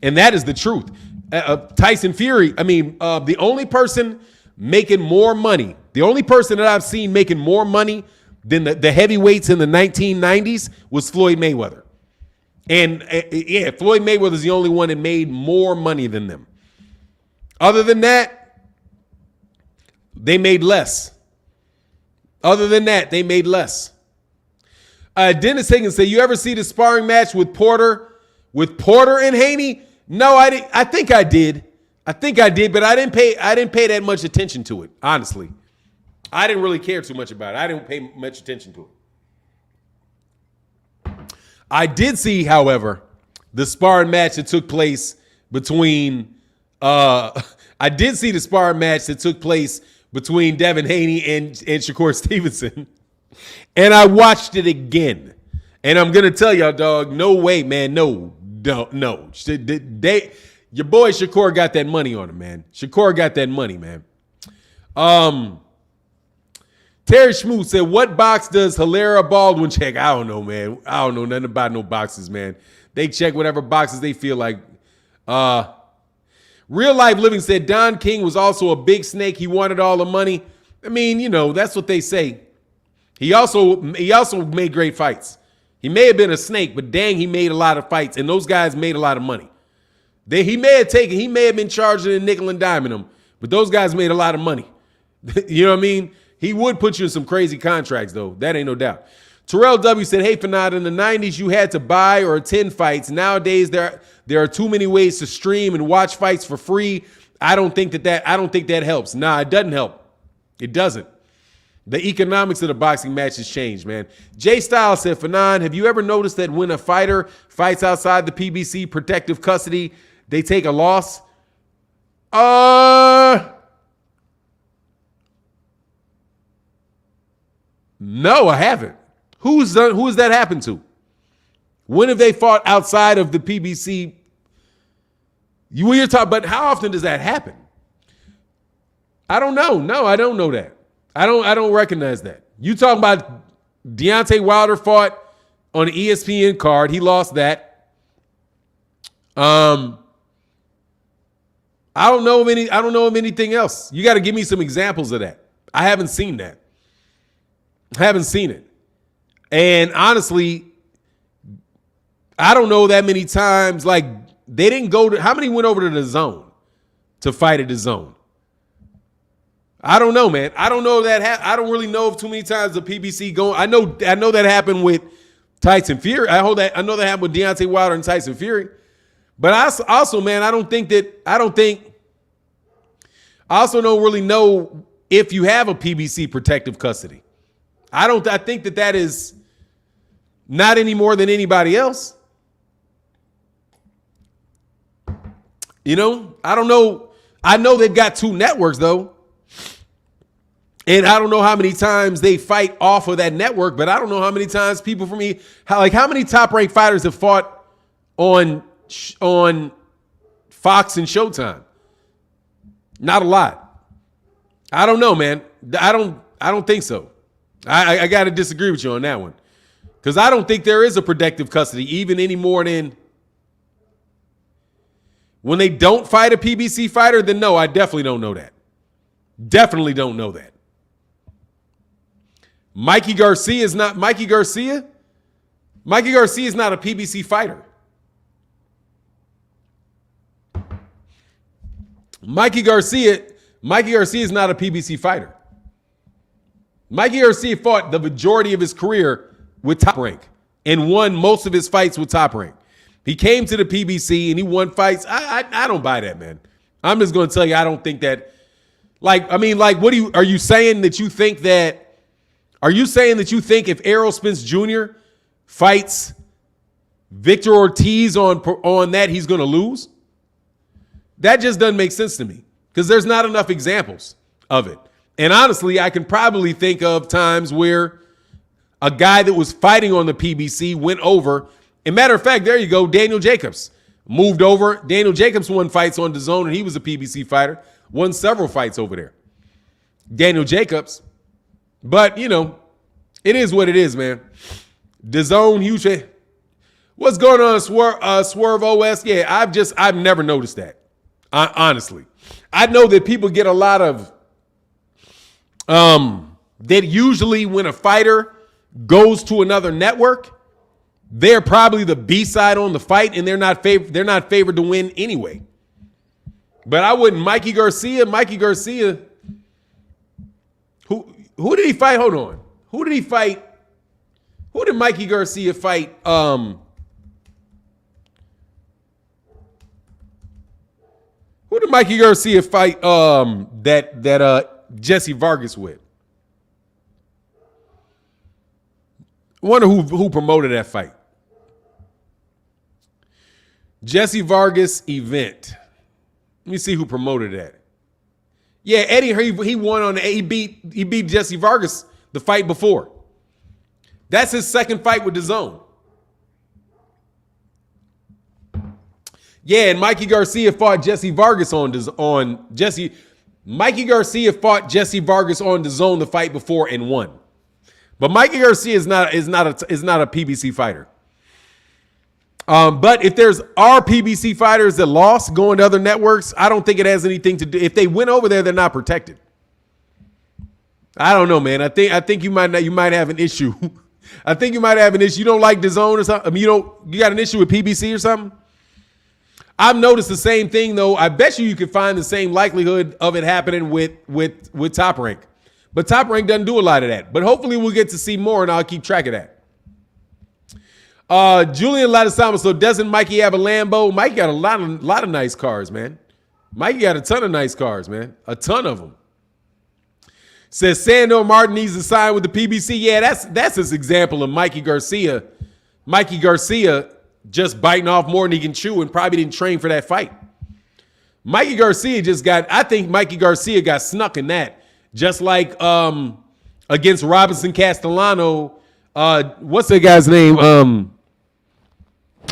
And that is the truth. Tyson Fury, the only person making more money, the only person that I've seen making more money than the heavyweights in the 1990s was Floyd Mayweather. And Floyd Mayweather is the only one that made more money than them. Other than that, they made less. Dennis Higgins said, you ever see the sparring match with Porter and Haney? No, I didn't. I think I did, but I didn't pay that much attention to it, honestly. I didn't really care too much about it. I didn't pay much attention to it. I did see, however, the sparring match that took place between Devin Haney and Shakur Stevenson. And I watched it again. And I'm going to tell y'all, dog, no way, man. No. Your boy Shakur got that money on him, man. Shakur got that money, man. Terry Schmoot said, what box does Hilaria Baldwin check? I don't know, man. I don't know nothing about no boxes, man. They check whatever boxes they feel like. Real Life Living said Don King was also a big snake. He wanted all the money. That's what they say. He also made great fights. He may have been a snake, but dang, he made a lot of fights, and those guys made a lot of money. He may have been charging a nickel and diming them, but those guys made a lot of money. You know what I mean? He would put you in some crazy contracts, though. That ain't no doubt. Terrell W. said, hey, Fannon, in the 90s, you had to buy or attend fights. Nowadays, there are too many ways to stream and watch fights for free. I don't think that helps. Nah, it doesn't help. It doesn't. The economics of the boxing match has changed, man. Jay Styles said, Fannon, have you ever noticed that when a fighter fights outside the PBC protective custody, they take a loss? No, I haven't. Who has that happened to? When have they fought outside of the PBC? You're talking, but how often does that happen? I don't know. No, I don't know that. I don't recognize that. You talking about Deontay Wilder fought on an ESPN card. He lost that. I don't know of anything else. You got to give me some examples of that. I haven't seen that. I haven't seen it. And honestly, I don't know that many times. Like, they didn't go to, how many went over to the zone to fight at the zone? I don't know, man. I don't know that. I don't really know of too many times the PBC going. I know that happened with Tyson Fury. I know that happened with Deontay Wilder and Tyson Fury. But I also, man, I also don't really know if you have a PBC protective custody. I think that is not any more than anybody else. I don't know. I know they've got two networks, though. And I don't know how many times they fight off of that network, but I don't know how many times people from how many top-ranked fighters have fought on Fox and Showtime? Not a lot. I don't know, man. I don't think so. I got to disagree with you on that one. Because I don't think there is a protective custody, even any more than when they don't fight a PBC fighter, then no, I definitely don't know that. Definitely don't know that. Mikey Garcia is not a PBC fighter. Mikey Garcia is not a PBC fighter. Mikey Garcia fought the majority of his career with Top Rank and won most of his fights with Top Rank. He came to the PBC and he won fights. I don't buy that, man. I'm just going to tell you, I don't think that. Are you saying that you think if Errol Spence Jr. fights Victor Ortiz on that, he's going to lose? That just doesn't make sense to me because there's not enough examples of it. And honestly, I can probably think of times where a guy that was fighting on the PBC went over. And matter of fact, there you go. Daniel Jacobs moved over. Daniel Jacobs won fights on DAZN, and he was a PBC fighter. Won several fights over there. Daniel Jacobs. But, you know, it is what it is, man. DAZN, huge. What's going on, Swerve OS? Yeah, I've never noticed that. Honestly. I know that people get a lot of that usually when a fighter goes to another network, they're probably the B-side on the fight, and they're not favored to win anyway. But I wouldn't. Mikey Garcia. Who did he fight? Hold on. Who did he fight? Who did Mikey Garcia fight? Who did Mikey Garcia fight? Jesse Vargas with. I wonder who promoted that fight. Jesse Vargas event. Let me see who promoted that. Yeah, Eddie, he won on the. He beat Jesse Vargas the fight before. That's his second fight with DAZN. Yeah, and Mikey Garcia fought Jesse Vargas Mikey Garcia fought Jesse Vargas on DAZN the fight before and won. But Mikey Garcia is not a PBC fighter. But if there's PBC fighters that lost going to other networks, I don't think it has anything to do. If they went over there, they're not protected. I don't know, man. I think you might have an issue. I think you might have an issue. You don't like DAZN or something. I mean, you got an issue with PBC or something. I've noticed the same thing though. I bet you could find the same likelihood of it happening with Top Rank. But Top Rank doesn't do a lot of that. But hopefully we'll get to see more, and I'll keep track of that. Julian Ladisama. So doesn't Mikey have a Lambo? Mikey got a lot of nice cars, man. Mikey got a ton of nice cars, man. A ton of them. Says Sandor Martin needs to sign with the PBC. Yeah, that's his example of Mikey Garcia. Mikey Garcia just biting off more than he can chew and probably didn't train for that fight. Mikey Garcia I think Mikey Garcia got snuck in that. Just like against Robinson Castellano. What's that guy's name?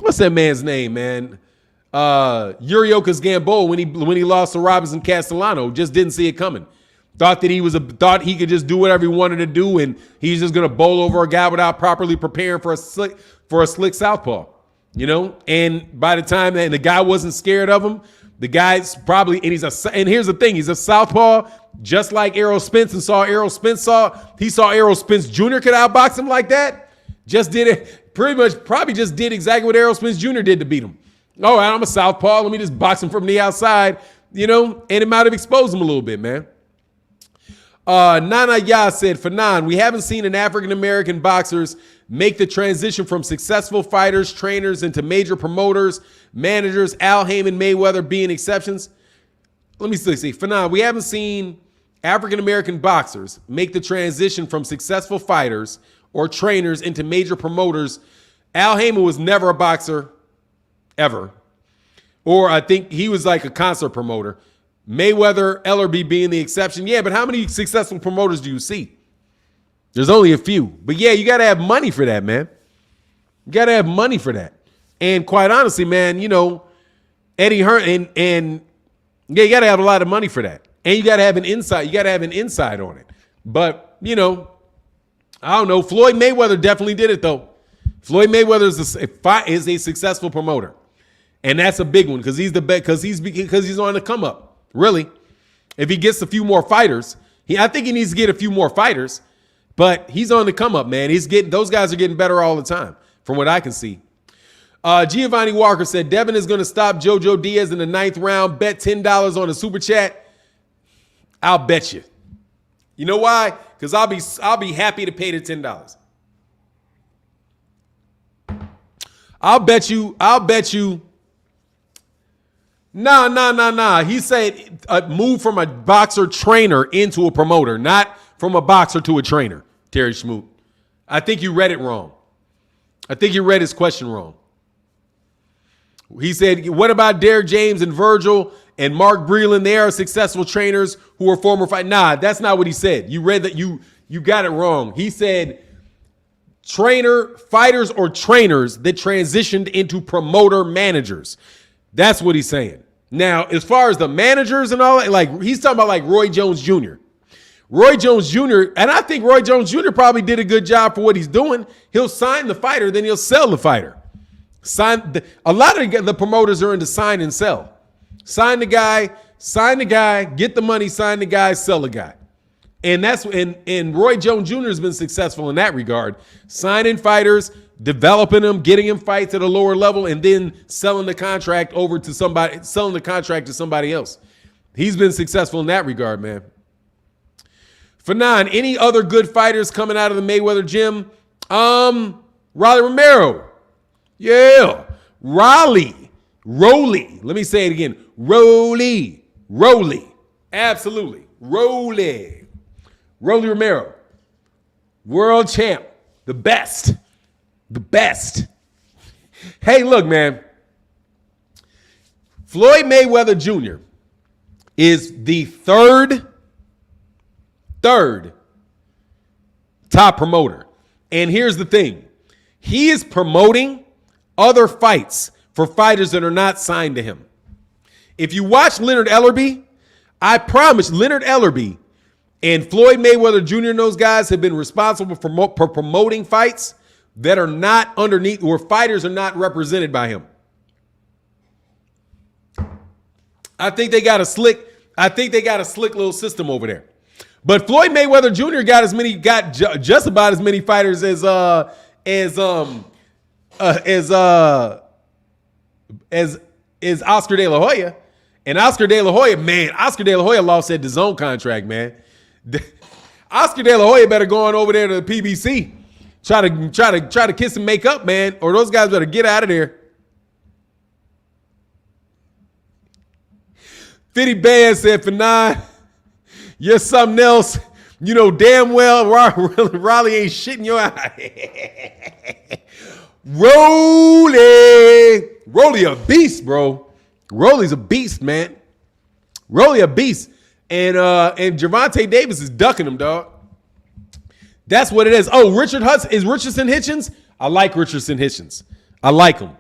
What's that man's name, man? Yuriokas Gamboa when he lost to Robinson Castellano. Just didn't see it coming. Thought that he could just do whatever he wanted to do, and he's just gonna bowl over a guy without properly preparing for a slick southpaw. You know, and by the time that the guy wasn't scared of him, the guy's probably, and here's the thing, he's a southpaw, just like Errol Spence, and Errol Spence Jr. could outbox him like that. Just did it, probably just did exactly what Errol Spence Jr. did to beat him. All right, I'm a southpaw, let me just box him from the outside, you know, and it might have exposed him a little bit, man. Nana Ya said, Fannon, we haven't seen an African-American boxers make the transition from successful fighters, trainers, into major promoters, managers, Al Heyman, Mayweather being exceptions. Let me see, Fannon, we haven't seen African-American boxers make the transition from successful fighters or trainers into major promoters. Al Heyman was never a boxer, ever. Or I think he was like a concert promoter. Mayweather, Ellerby being the exception. Yeah, but how many successful promoters do you see? There's only a few. But yeah, you got to have money for that, man. You got to have money for that. And quite honestly, man, you know, Eddie Hearn and yeah, you got to have a lot of money for that. And you got to have an insight. You got to have an insight on it. But, you know, I don't know. Floyd Mayweather definitely did it, though. Floyd Mayweather is a successful promoter. And that's a big one because he's on the come up. Really. If he gets a few more fighters, I think he needs to get a few more fighters, but he's on the come up, man. Those guys are getting better all the time, from what I can see. Giovanni Walker said Devin is going to stop JoJo Diaz in the 9th round. Bet $10 on a super chat. I'll bet you. You know why? Because I'll be happy to pay the $10. I'll bet you. Nah. He said move from a boxer trainer into a promoter, not from a boxer to a trainer, Terry Schmoot. I think you read it wrong. I think you read his question wrong. He said, what about Derek James and Virgil and Mark Breland? They are successful trainers who are former fighters. Nah, that's not what he said. You read that. You got it wrong. He said fighters or trainers that transitioned into promoter managers. That's what he's saying. Now, as far as the managers and all that, like he's talking about like Roy Jones Jr. Roy Jones Jr., and I think Roy Jones Jr. probably did a good job for what he's doing. He'll sign the fighter, then he'll sell the fighter. A lot of the promoters are into sign and sell. Sign the guy, get the money, sign the guy, sell the guy. And Roy Jones Jr. has been successful in that regard. Signing fighters, developing them, getting him fights at a lower level, and then selling the contract to somebody else. He's been successful in that regard, man. Fannon, any other good fighters coming out of the Mayweather gym? Rolly Romero. Yeah. Rolly. Let me say it again. Rolly. Absolutely. Rolly Romero. World champ. The best. Hey, look, man. Floyd Mayweather Jr. is the third top promoter. And here's the thing. He is promoting other fights for fighters that are not signed to him. If you watch Leonard Ellerbe, I promise Leonard Ellerbe and Floyd Mayweather Jr. and those guys have been responsible for promoting fights that are not underneath, where fighters are not represented by him. I think they got a slick little system over there. But Floyd Mayweather Jr. got just about as many fighters as Oscar De La Hoya. And Oscar De La Hoya lost that DAZN contract, man. Oscar De La Hoya better go on over there to the PBC. Try to kiss and make up, man, or those guys better get out of there. Fitty Band said, Fannon, you're something else. You know damn well Raleigh ain't shitting your eye. Rolly a beast, bro. Rolly's a beast, man. Rolly a beast. And Gervonta Davis is ducking him, dog. That's what it is. Oh, is Richardson Hitchens? I like Richardson Hitchens. I like him.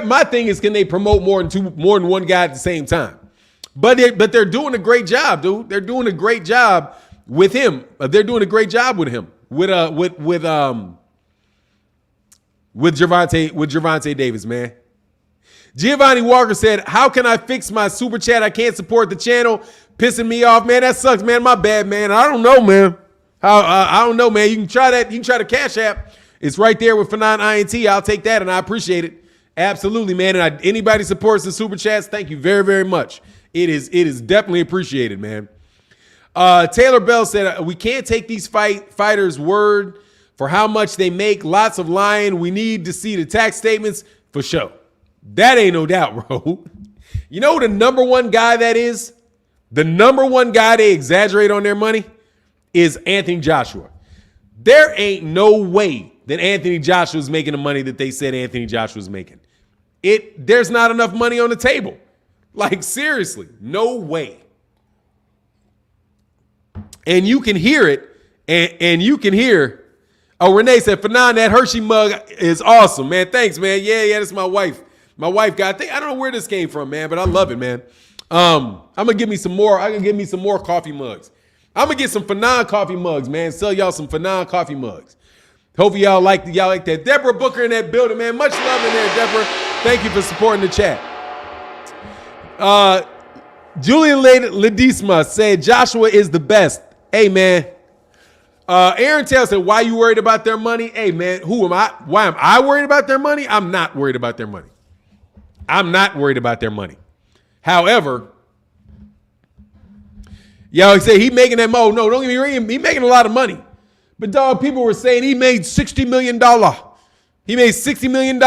My thing is, can they promote more than one guy at the same time? But they're doing a great job, dude. They're doing a great job with him. They're doing a great job with him. With Gervonta Davis, man. Giovanni Walker said, how can I fix my super chat? I can't support the channel. Pissing me off, man. That sucks, man. My bad, man. I don't know, man. I don't know, man. You can try that. You can try the Cash App. It's right there with Fannon INT. I'll take that, and I appreciate it. Absolutely, man. And anybody supports the super chats, thank you very, very much. It is definitely appreciated, man. Taylor Bell said, we can't take these fighters' word for how much they make. Lots of lying. We need to see the tax statements for sure. That ain't no doubt, bro. You know who the number one guy that is? The number one guy they exaggerate on their money is Anthony Joshua. There ain't no way that Anthony Joshua is making the money that they said Anthony Joshua is making. There's not enough money on the table. Like, seriously, no way. And you can hear it, and you can hear, oh, Renee said, Fannon, that Hershey mug is awesome, man. Thanks, man. Yeah, that's my wife. My wife got, I don't know where this came from, man, but I love it, man. I'm gonna give me some more. I can give me some more coffee mugs. I'm gonna get some Fannon coffee mugs, man. Sell y'all some Fannon coffee mugs. Hopefully y'all like that. Deborah Booker in that building, man. Much love in there, Deborah. Thank you for supporting the chat. Julian Ledesma said Joshua is the best. Hey, man. Aaron Taylor said, why you worried about their money? Hey, man, who am I? Why am I worried about their money? I'm not worried about their money. I'm not worried about their money. However, y'all say he making that mo. No, don't get me wrong. He making a lot of money. But, dog, people were saying he made $60 million. He made $60 million.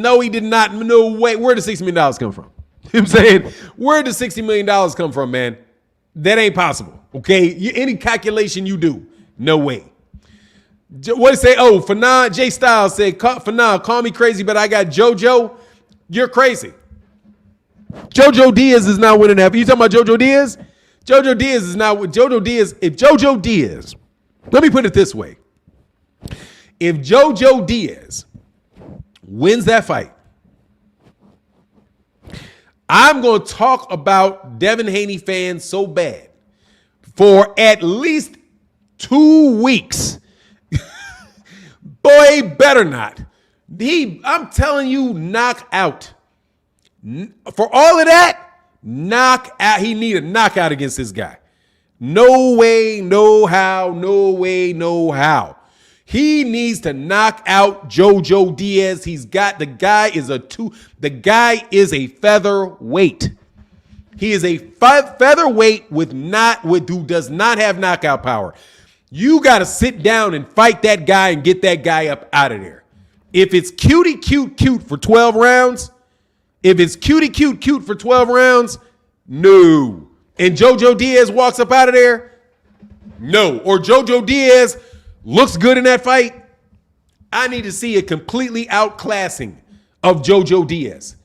No, he did not. No way. Where did $60 million come from? You know what I'm saying? Where did $60 million come from, man? That ain't possible, okay? Any calculation you do, no way. What did it say? Oh, Fannon, Jay Styles said, Fannon, call me crazy, but I got JoJo. You're crazy. JoJo Diaz is not winning that. You talking about JoJo Diaz? JoJo Diaz is not with JoJo Diaz. If JoJo Diaz, let me put it this way. If JoJo Diaz wins that fight, I'm going to talk about Devin Haney fans so bad for at least 2 weeks. Boy, better not. I'm telling you, knock out. For all of that, knock out. He need a knockout against this guy. No way, no how, no way, no how. He needs to knock out JoJo Diaz. The guy is a featherweight. He is a featherweight who does not have knockout power. You got to sit down and fight that guy and get that guy up out of there. If it's cute for 12 rounds, no. And JoJo Diaz walks up out of there, no. Or JoJo Diaz looks good in that fight, I need to see a completely outclassing of JoJo Diaz.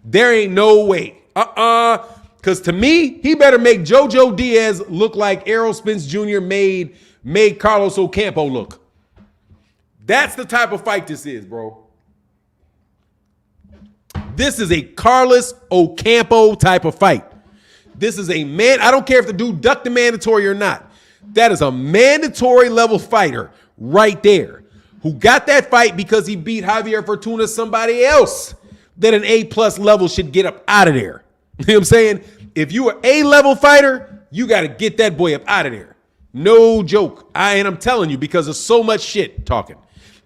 There ain't no way. Because to me, he better make JoJo Diaz look like Errol Spence Jr. made Carlos Ocampo look. That's the type of fight this is, bro. This is a Carlos Ocampo type of fight. This is a man. I don't care if the dude ducked the mandatory or not. That is a mandatory level fighter right there who got that fight because he beat Javier Fortuna, somebody else that an A+ level should get up out of there. You know what I'm saying? If you are a level fighter, you got to get that boy up out of there. No joke. And I'm telling you, because of so much shit talking.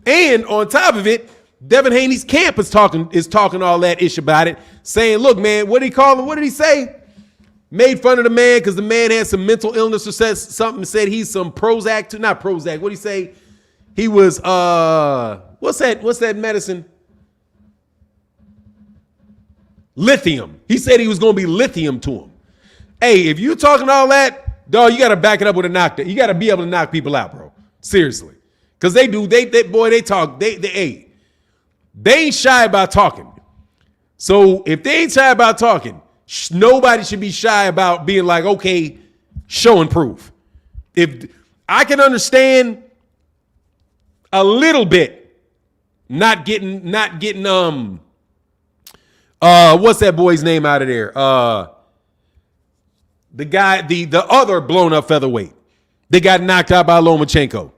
And on top of it, Devin Haney's camp is talking all that ish about it, saying, look, man, what did he call him? What did he say? Made fun of the man because the man had some mental illness or said something, said he's some Prozac, not Prozac. What did he say? He was, what's that medicine? Lithium. He said he was going to be lithium to him. Hey, if you talking all that, dog, you got to back it up with a knockdown. You got to be able to knock people out, bro. Seriously. Because they talk. They ain't shy about talking. So if they ain't shy about talking, nobody should be shy about being like, okay, show and prove. If I can understand a little bit not getting what's that boy's name out of there? The guy, the other blown up featherweight. They got knocked out by Lomachenko.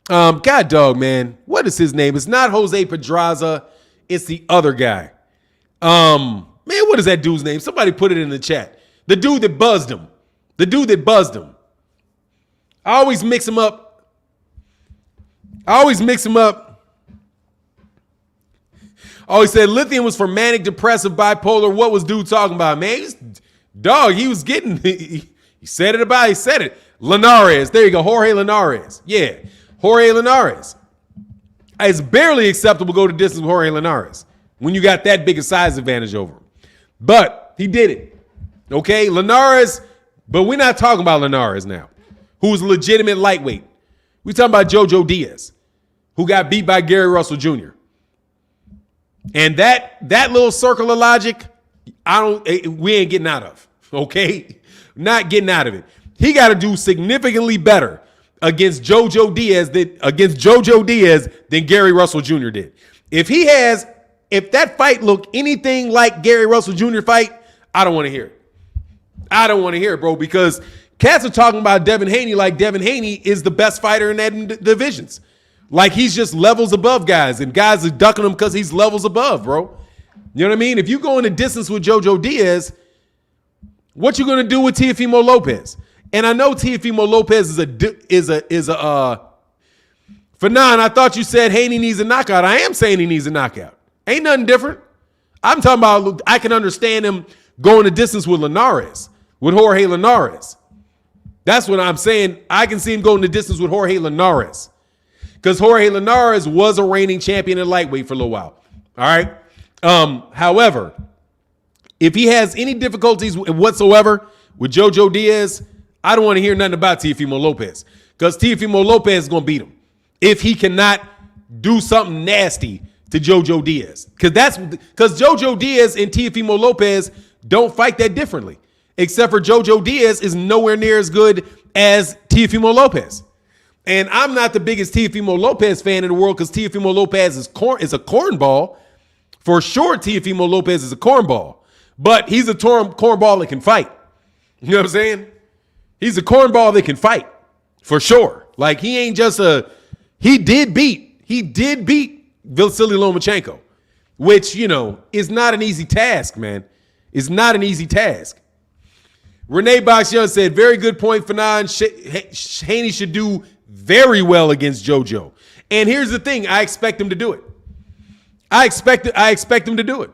God dog, man. What is his name? It's not Jose Pedraza. It's the other guy. Man, what is that dude's name? Somebody put it in the chat. The dude that buzzed him. I always mix him up. I always said lithium was for manic, depressive, bipolar. What was dude talking about, man? He was getting, he said it. Linares. There you go. Jorge Linares. Yeah. Jorge Linares. It's barely acceptable to go to distance with Jorge Linares when you got that big a size advantage over him. But he did it. Okay, Linares, but we're not talking about Linares now, who's a legitimate lightweight. We're talking about JoJo Diaz, who got beat by Gary Russell Jr. And that little circle of logic, we ain't getting out of. Okay? Not getting out of it. He got to do significantly better against JoJo Diaz than Gary Russell Jr. did. If that fight looked anything like Gary Russell Jr. fight, I don't want to hear it. I don't want to hear it, bro, because cats are talking about Devin Haney like Devin Haney is the best fighter in that divisions. Like he's just levels above guys, and guys are ducking him because he's levels above, bro. You know what I mean? If you go in the distance with JoJo Diaz, what you gonna do with Teofimo Lopez? And I know Teofimo Lopez is a Fannon, I thought you said Haney needs a knockout. I am saying he needs a knockout. Ain't nothing different. I'm talking about I can understand him going the distance with Jorge Linares. That's what I'm saying. I can see him going the distance with Jorge Linares. Because Jorge Linares was a reigning champion in lightweight for a little while. All right. However, if he has any difficulties whatsoever with JoJo Diaz, I don't want to hear nothing about Teofimo Lopez. Because Teofimo Lopez is going to beat him if he cannot do something nasty to JoJo Diaz. Because JoJo Diaz and Teofimo Lopez don't fight that differently. Except for JoJo Diaz is nowhere near as good as Teofimo Lopez. And I'm not the biggest Teofimo Lopez fan in the world because Teofimo Lopez is a cornball. For sure, Teofimo Lopez is a cornball. But he's a cornball that can fight. You know what I'm saying? He's a cornball that can fight. For sure. Like, he ain't just he did beat Vasily Lomachenko, which, you know, is not an easy task, man. It's not an easy task. Renee Box Young said, very good point, Fannon. Haney should do very well against JoJo. And here's the thing. I expect him to do it. I expect him to do it.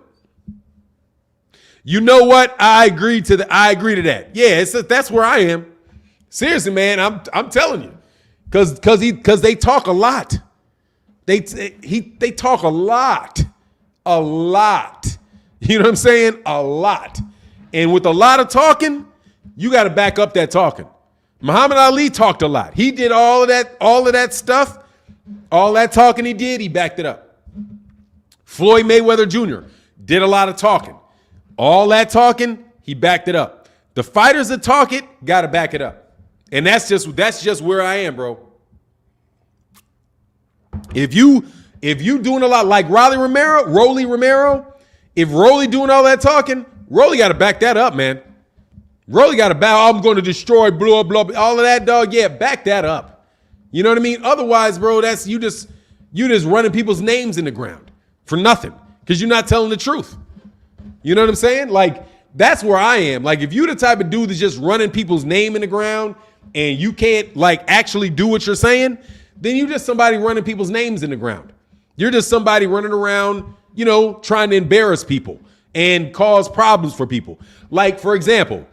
You know what? I agree to that. Yeah, that's where I am. Seriously, man, I'm telling you. Because they talk a lot. They talk a lot. A lot. You know what I'm saying? A lot. And with a lot of talking, you got to back up that talking. Muhammad Ali talked a lot. He did all of that stuff. All that talking he did, he backed it up. Floyd Mayweather Jr. did a lot of talking. All that talking, he backed it up. The fighters that talk it, got to back it up. And that's just where I am, bro. If you doing a lot like Rolly Romero, if Rolly doing all that talking, Rolly got to back that up, man. Rolly got to back. I'm going to destroy blah blah blah. All of that, dog. Yeah, back that up. You know what I mean? Otherwise, bro, that's you just running people's names in the ground for nothing because you're not telling the truth. You know what I'm saying? Like, that's where I am. Like, if you the type of dude that's just running people's name in the ground and you can't like actually do what you're saying, then you just somebody running people's names in the ground. You're just somebody running around, you know, trying to embarrass people and cause problems for people. Like, for example,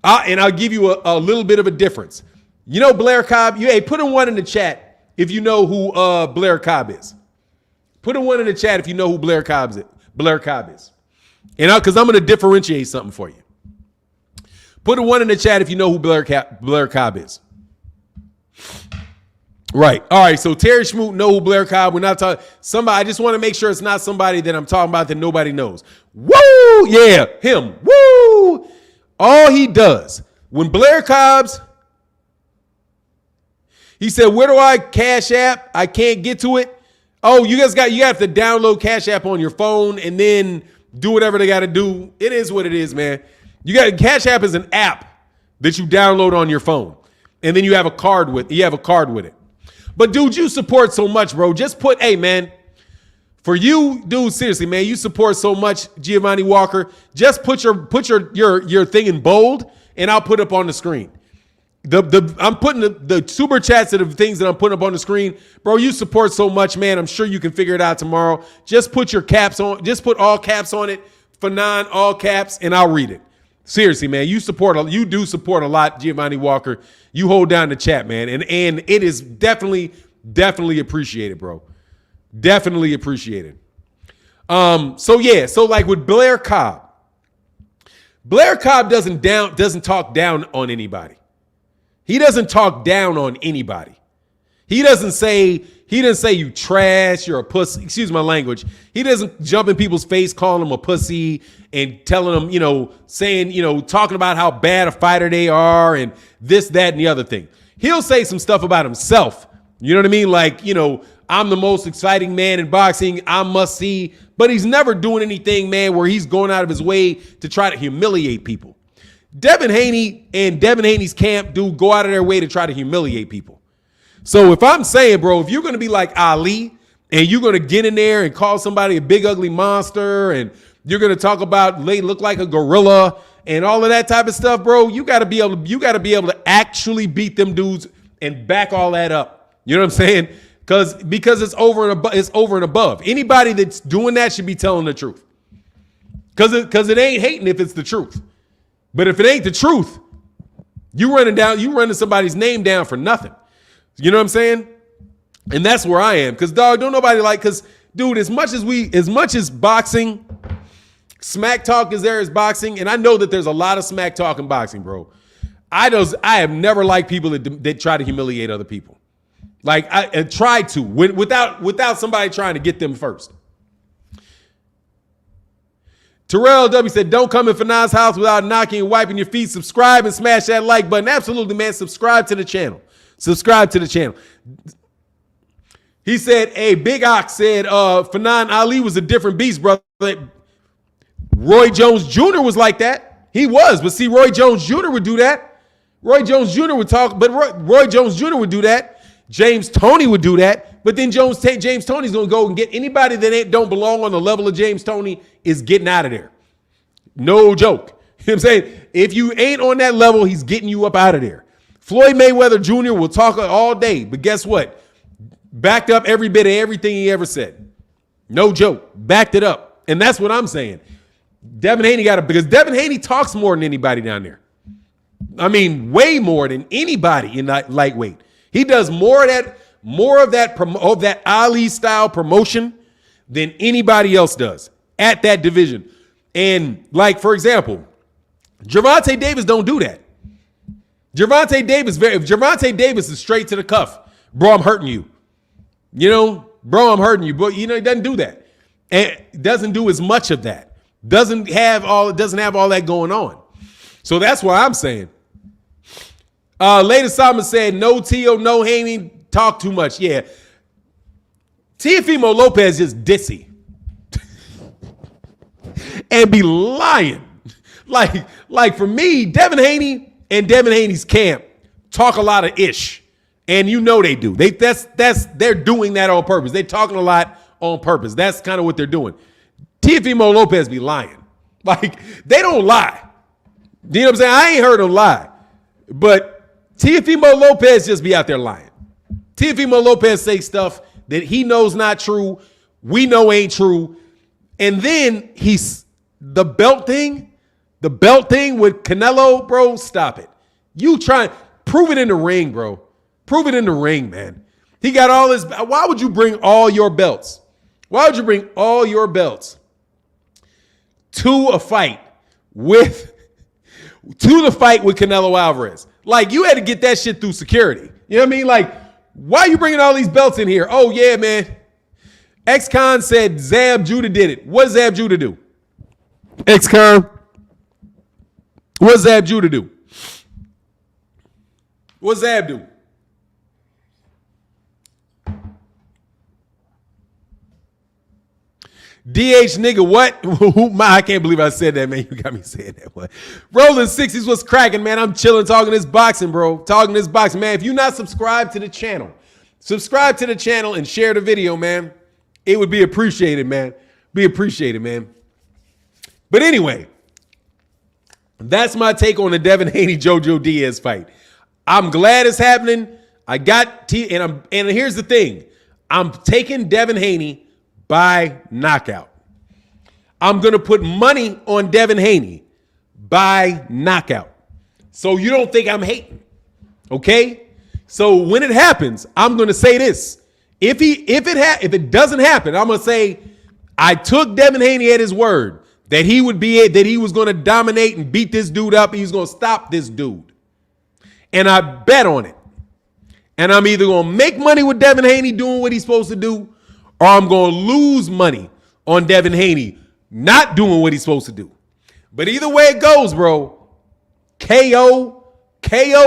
and I'll give you a little bit of a difference. You know Blair Cobb? Put a one in the chat if you know who Blair Cobb is. Put a one in the chat if you know who Blair Cobb is. And because I'm going to differentiate something for you. Put a one in the chat if you know who Blair Cobb is. Right. All right. So Terry Schmoot know who Blair Cobb. We're not talking somebody. I just want to make sure it's not somebody that I'm talking about that nobody knows. Woo! Yeah, him. Woo! All he does when Blair Cobb's, he said, "Where do I Cash App? I can't get to it." Oh, you have to download Cash App on your phone and then do whatever they got to do. It is what it is, man. Cash App is an app that you download on your phone, and then you have a card with it. But dude, you support so much, bro. Just put, hey man, for you, dude, seriously, man, you support so much, Giovanni Walker. Just put your thing in bold, and I'll put it up on the screen. I'm putting the super chats of the things that I'm putting up on the screen, bro. You support so much, man. I'm sure you can figure it out tomorrow. Just put your caps on. Just put all caps on it. Fannon, all caps, and I'll read it. Seriously, man, you do support a lot, Giovanni Walker. You hold down the chat, man, and it is definitely appreciated, bro. Definitely appreciated. So like with Blair Cobb doesn't talk down on anybody. He doesn't talk down on anybody. He didn't say you trash, you're a pussy. Excuse my language. He doesn't jump in people's face calling them a pussy and telling them, talking about how bad a fighter they are and this, that, and the other thing. He'll say some stuff about himself. You know what I mean? Like, I'm the most exciting man in boxing. I must see. But he's never doing anything, man, where he's going out of his way to try to humiliate people. Devin Haney and Devin Haney's camp do go out of their way to try to humiliate people. So if I'm saying, bro, if you're going to be like Ali and you're going to get in there and call somebody a big ugly monster and you're going to talk about they look like a gorilla and all of that type of stuff, bro, you got to be able to actually beat them dudes and back all that up. You know what I'm saying? Because it's over and above. Anybody that's doing that should be telling the truth. Because it ain't hating if it's the truth. But if it ain't the truth, you running somebody's name down for nothing. You know what I'm saying? And that's where I am. Because, dog, don't nobody because, dude, as much as boxing, smack talk is there as boxing, and I know that there's a lot of smack talk in boxing, bro. I have never liked people that try to humiliate other people. Like, I try to, without somebody trying to get them first. Terrell W said, don't come in Fannon's house without knocking and wiping your feet. Subscribe and smash that like button. Absolutely, man. Subscribe to the channel. Subscribe to the channel. He said, hey, Big Ox said, Fannon Ali was a different beast, brother. Roy Jones Jr. was like that. He was. But see, Roy Jones Jr. would do that. Roy Jones Jr. would talk, but Roy Jones Jr. would do that. James Toney would do that. But then James Toney's going to go and get anybody that don't belong on the level of James Toney is getting out of there. No joke. You know what I'm saying? If you ain't on that level, he's getting you up out of there. Floyd Mayweather Jr. will talk all day, but guess what? Backed up every bit of everything he ever said. No joke. Backed it up. And that's what I'm saying. Devin Haney because Devin Haney talks more than anybody down there. I mean, way more than anybody in that lightweight. He does more of that Ali style promotion than anybody else does at that division. And like, for example, Gervonta Davis don't do that. Gervonta Davis is straight to the cuff. Bro, I'm hurting you. You know, bro, I'm hurting you. But he doesn't do that. And doesn't do as much of that. Doesn't have all that going on. So that's what I'm saying. Lady Simon said, no Tio, no Haney, talk too much. Yeah. Teofimo Lopez is dissy. And be lying. Like for me, Devin Haney and Devin Haney's camp talk a lot of ish. And you know they do. They're doing that on purpose. They're talking a lot on purpose. That's kind of what they're doing. Teofimo Lopez be lying. Like, they don't lie. You know what I'm saying? I ain't heard them lie. But Teofimo Lopez just be out there lying. Teofimo Lopez say stuff that he knows not true, we know ain't true. And then the belt thing with Canelo, bro, stop it. You try, prove it in the ring, bro. Prove it in the ring, man. He got all this. Why would you bring all your belts? Why would you bring all your belts to a fight with Canelo Alvarez? Like, you had to get that shit through security. You know what I mean? Like, why are you bringing all these belts in here? Oh, yeah, man. X-Con said Zab Judah did it. What does Zab Judah do? X-Con, what does Zab Judah do? What's Zab do? DH nigga, what? I can't believe I said that, man. You got me saying that one. Rolling 60s was cracking, man. I'm chilling, talking this boxing, bro. Talking this boxing, man. If you're not subscribed to the channel, subscribe to the channel and share the video, man. It would be appreciated, man. Be appreciated, man. But anyway, that's my take on the Devin Haney Jojo Diaz fight. I'm glad it's happening. And here's the thing. I'm taking Devin Haney by knockout. I'm going to put money on Devin Haney by knockout. So you don't think I'm hating. Okay? So when it happens, I'm going to say this. If it doesn't happen, I'm going to say I took Devin Haney at his word that he was going to dominate and beat this dude up. He was going to stop this dude. And I bet on it. And I'm either going to make money with Devin Haney doing what he's supposed to do, or I'm going to lose money on Devin Haney not doing what he's supposed to do. But either way it goes, bro, KO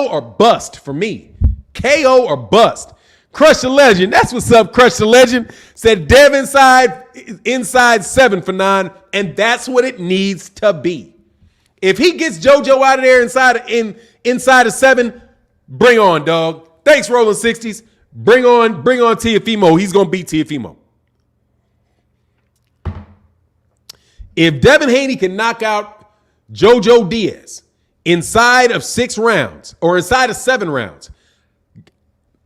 or bust for me. KO or bust. Crush the Legend. That's what's up, Crush the Legend. Said Dev inside 7 for 9, and that's what it needs to be. If he gets JoJo out of there inside of 7, bring on, dog. Thanks, Rolling 60s. Bring on Teofimo. He's gonna beat Teofimo. If Devin Haney can knock out JoJo Diaz inside of 6 rounds or inside of 7 rounds,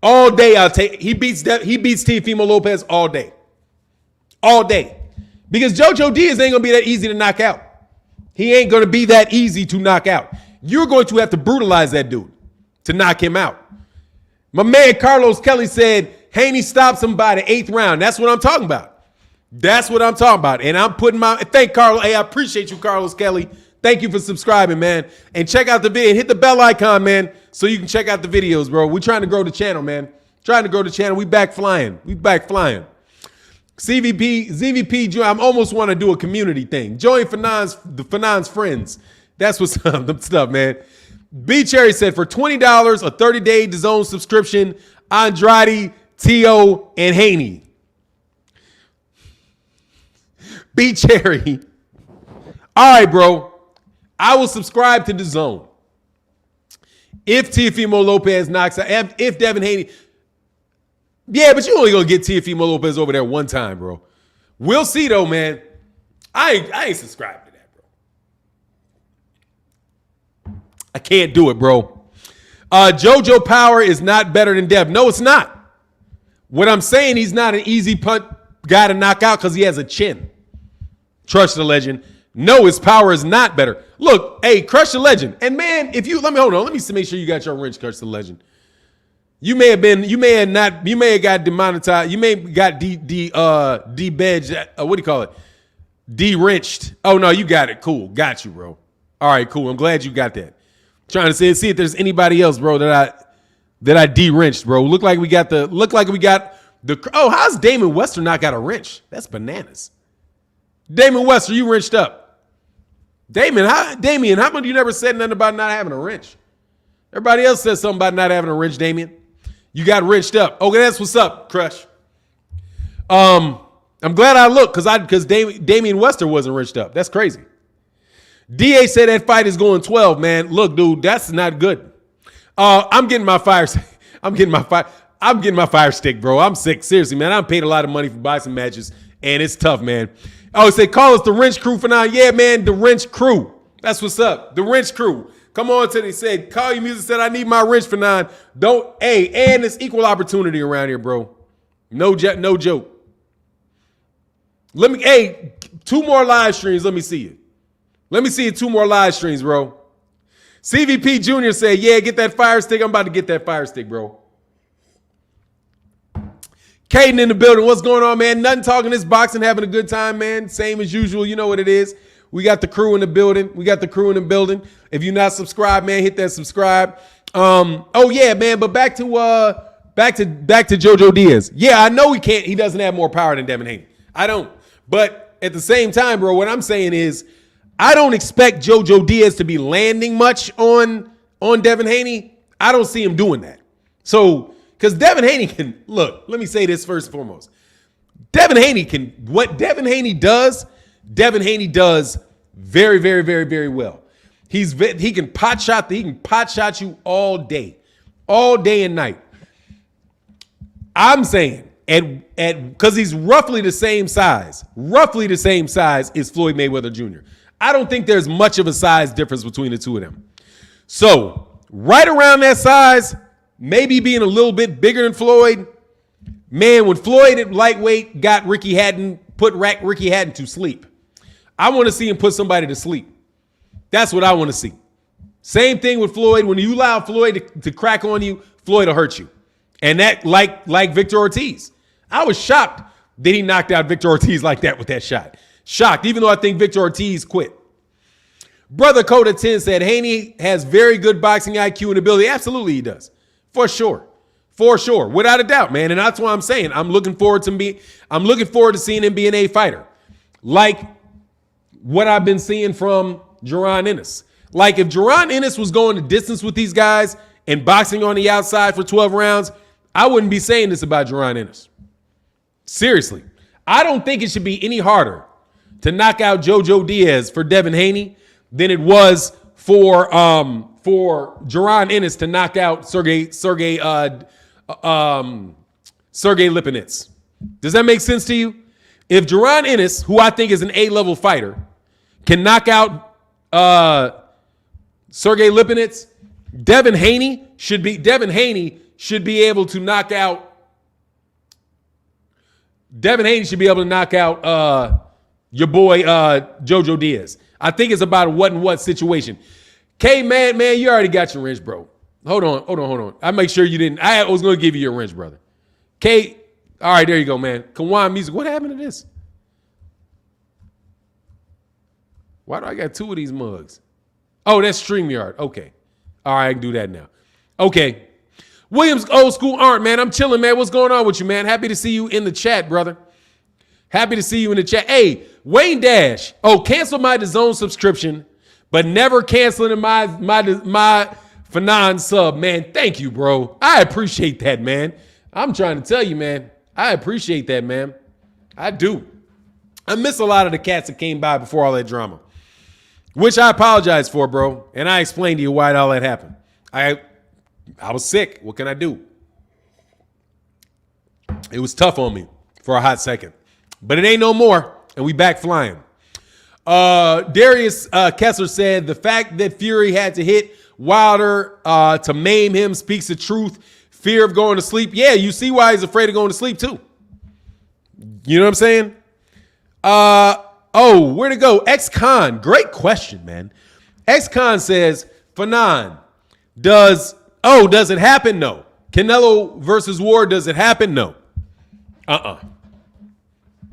all day I'll take. He beats Teofimo Lopez all day. All day. Because JoJo Diaz ain't gonna be that easy to knock out. He ain't gonna be that easy to knock out. You're going to have to brutalize that dude to knock him out. My man Carlos Kelly said Haney stops him by the 8th round. That's what I'm talking about. That's what I'm talking about. And I'm putting thank Carlos. Hey, I appreciate you, Carlos Kelly. Thank you for subscribing, man. And check out the video. Hit the bell icon, man, so you can check out the videos, bro. We're trying to grow the channel, man. Trying to grow the channel. We back flying. ZVP, I almost want to do a community thing. Join Fannon's friends. That's what's up, the stuff, man. B Cherry said for $20, a 30-day DAZN subscription, Andrade, Tio, and Haney. B Cherry. All right, bro. I will subscribe to DAZN. If Teofimo Lopez knocks out, if Devin Haney. Yeah, but you only gonna get Teofimo Lopez over there one time, bro. We'll see though, man. I ain't subscribed to that, bro. I can't do it, bro. JoJo Power is not better than Dev. No, it's not. What I'm saying, he's not an easy punt guy to knock out because he has a chin. Trust the legend. No, his power is not better. Look, hey, Crush the Legend. And man, if you let me make sure you got your wrench, Crush the Legend. You may have got demonetized. You may have got de-badged. What do you call it? De-wrenched. Oh no, you got it. Cool. Got you, bro. All right, cool. I'm glad you got that. Trying to see if there's anybody else, bro, that I de-wrenched, bro. Look like we got the oh, how's Damon Wester not got a wrench? That's bananas. Damon Wester, you wrenched up. Damien, how come you never said nothing about not having a wrench? Everybody else says something about not having a wrench, Damien. You got wrenched up. Okay, that's what's up, Crush. I'm glad I looked because Damien Wester wasn't wrenched up. That's crazy. DA said that fight is going 12, man. Look, dude, that's not good. I'm getting my fire stick, bro. I'm sick. Seriously, man. I paid a lot of money for boxing matches, and it's tough, man. Oh, say call us the wrench crew for now. Yeah, man, the wrench crew. That's what's up. The wrench crew. Come on to they said, call your music said I need my wrench for 9. And it's equal opportunity around here, bro. No joke. Let me 2 more live streams. Let me see it. Let me see 2 more live streams, bro. CVP Jr. said, yeah, get that fire stick. I'm about to get that fire stick, bro. Caden in the building. What's going on, man? Nothing talking this boxing, having a good time, man. Same as usual. You know what it is. We got the crew in the building. If you're not subscribed, man, hit that subscribe. Oh yeah, man. But back to JoJo Diaz. Yeah, I know he doesn't have more power than Devin Haney. I don't. But at the same time, bro, what I'm saying is I don't expect JoJo Diaz to be landing much on Devin Haney. I don't see him doing that. So because Devin Haney can look, let me say this first and foremost. What Devin Haney does very, very, very, very well. He can pot shot you all day and night. I'm saying because he's roughly the same size as Floyd Mayweather Jr. I don't think there's much of a size difference between the two of them. So right around that size, maybe being a little bit bigger than Floyd. Man, when Floyd at lightweight got Ricky Hatton to sleep, I want to see him put somebody to sleep. That's what I want to see. Same thing with Floyd. When you allow Floyd to crack on you, Floyd will hurt you. And that like Victor Ortiz. I was shocked that he knocked out Victor Ortiz like that with that shot. Shocked, even though I think Victor Ortiz quit. Brother Coda 10 said Haney has very good boxing IQ and ability. Absolutely he does. For sure. Without a doubt, man. And that's why I'm saying I'm looking forward to seeing him be an A fighter. Like what I've been seeing from Jaron Ennis. Like if Jaron Ennis was going the distance with these guys and boxing on the outside for 12 rounds, I wouldn't be saying this about Jaron Ennis. Seriously. I don't think it should be any harder to knock out JoJo Diaz for Devin Haney than it was for Jaron Ennis to knock out Sergey Lipinets. Does that make sense to you? If Jaron Ennis, who I think is an A-level fighter, can knock out Sergey Lipinets, Devin Haney should be able to knock out your boy Jojo Diaz. I think it's about a what and what situation. K, man, you already got your wrench, bro. Hold on. I make sure you didn't. I was going to give you your wrench, brother. K, all right, there you go, man. Kawan Music. What happened to this? Why do I got two of these mugs? Oh, that's StreamYard. Okay. All right, I can do that now. Okay. Williams Old School Art, man. I'm chilling, man. What's going on with you, man? Happy to see you in the chat, brother. Happy to see you in the chat. Hey, Wayne Dash. Oh, cancel my DAZN subscription, but never canceling my Fannon sub, man. Thank you, bro. I appreciate that, man. I'm trying to tell you, man. I appreciate that, man. I do. I miss a lot of the cats that came by before all that drama, which I apologize for, bro. And I explained to you why all that happened. I was sick. What can I do? It was tough on me for a hot second, but it ain't no more. And we back flying. Darius Kessler said the fact that Fury had to hit Wilder to maim him speaks the truth. Fear of going to sleep. Yeah, you see why he's afraid of going to sleep too. You know what I'm saying? Where'd it go? X-Con. Great question, man. X-Con says, Fannon, does it happen? No. Canelo versus Ward, does it happen? No.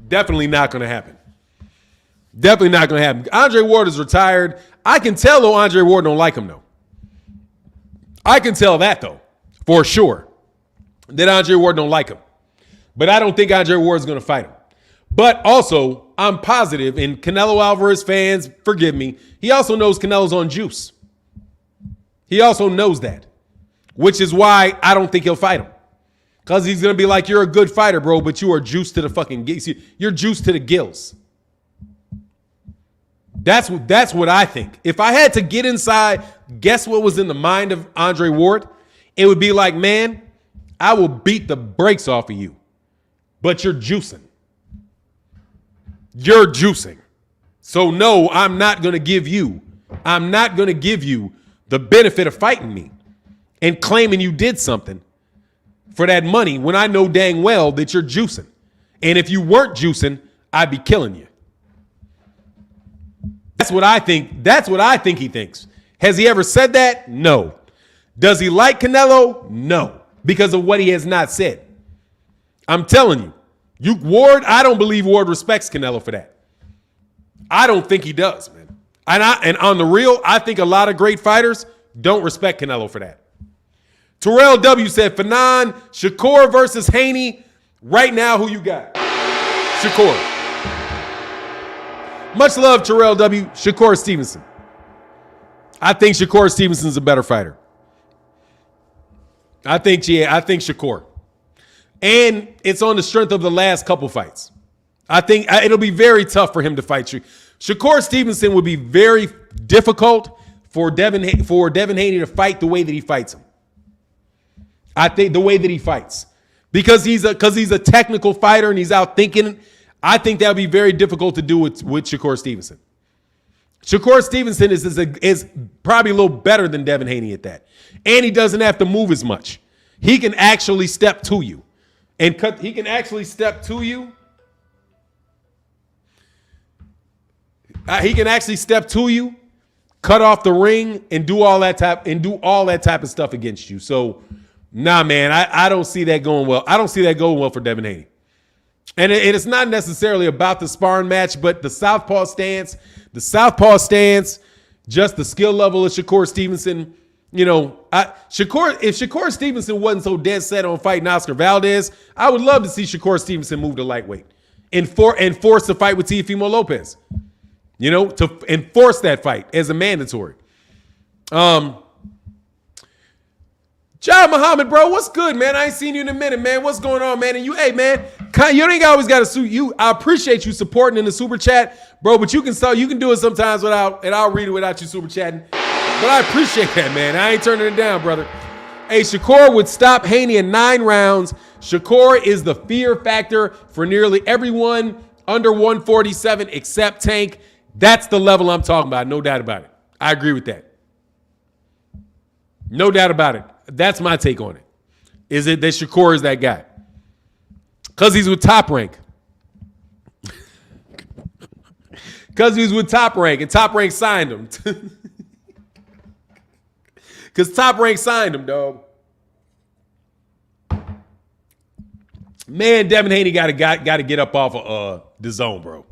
Definitely not going to happen. Definitely not going to happen. Andre Ward is retired. I can tell, though, Andre Ward don't like him, though. I can tell that, though, for sure, that Andre Ward don't like him. But I don't think Andre Ward is going to fight him. But also, I'm positive, and Canelo Alvarez fans, forgive me, he also knows Canelo's on juice. He also knows that, which is why I don't think he'll fight him. Because he's going to be like, you're a good fighter, bro, but you are juiced to the fucking gills. You're juiced to the gills. That's what I think. If I had to get inside, guess what was in the mind of Andre Ward? It would be like, man, I will beat the brakes off of you, but you're juicing. You're juicing. So no, I'm not going to give you the benefit of fighting me and claiming you did something for that money when I know dang well that you're juicing. And if you weren't juicing, I'd be killing you. That's what I think. That's what I think he thinks. Has he ever said that? No. Does he like Canelo? No. Because of what he has not said. I'm telling you, Ward, I don't believe Ward respects Canelo for that. I don't think he does, man. And on the real, I think a lot of great fighters don't respect Canelo for that. Terrell W said, Fannon, Shakur versus Haney. Right now, who you got? Shakur. Much love, Terrell W. Shakur Stevenson. I think Shakur Stevenson's a better fighter. I think Shakur. And it's on the strength of the last couple fights. I think it'll be very tough for him to fight Shakur Stevenson would be very difficult for Devin Haney to fight the way that he fights him. I think the way that he fights. Because he's a technical fighter and he's out thinking. I think that would be very difficult to do with Shakur Stevenson. Shakur Stevenson is probably a little better than Devin Haney at that. And he doesn't have to move as much. He can actually step to you. He can actually step to you. He can actually step to you, cut off the ring, and do all that type of stuff against you. So, nah, man, I don't see that going well. I don't see that going well for Devin Haney. And it's not necessarily about the sparring match, but the southpaw stance, just the skill level of Shakur Stevenson. You know, if Shakur Stevenson wasn't so dead set on fighting Oscar Valdez, I would love to see Shakur Stevenson move to lightweight and force the fight with Teofimo Lopez. You know, to enforce that fight as a mandatory. John Muhammad, bro, what's good, man? I ain't seen you in a minute, man. What's going on, man? And you, hey, man, you ain't always got to suit you. I appreciate you supporting in the super chat, Bro, but you can do it sometimes without, and I'll read it without you super chatting. But I appreciate that, man. I ain't turning it down, brother. Hey, Shakur would stop Haney in 9 rounds. Shakur is the fear factor for nearly everyone under 147 except Tank. That's the level I'm talking about. No doubt about it. I agree with that. No doubt about it. That's my take on it. Is it that Shakur is that guy? Because he's with Top Rank. Because he was with Top Rank and Top Rank signed him. Because Top Rank signed him, dog. Man, Devin Haney got to get up off of the zone, bro.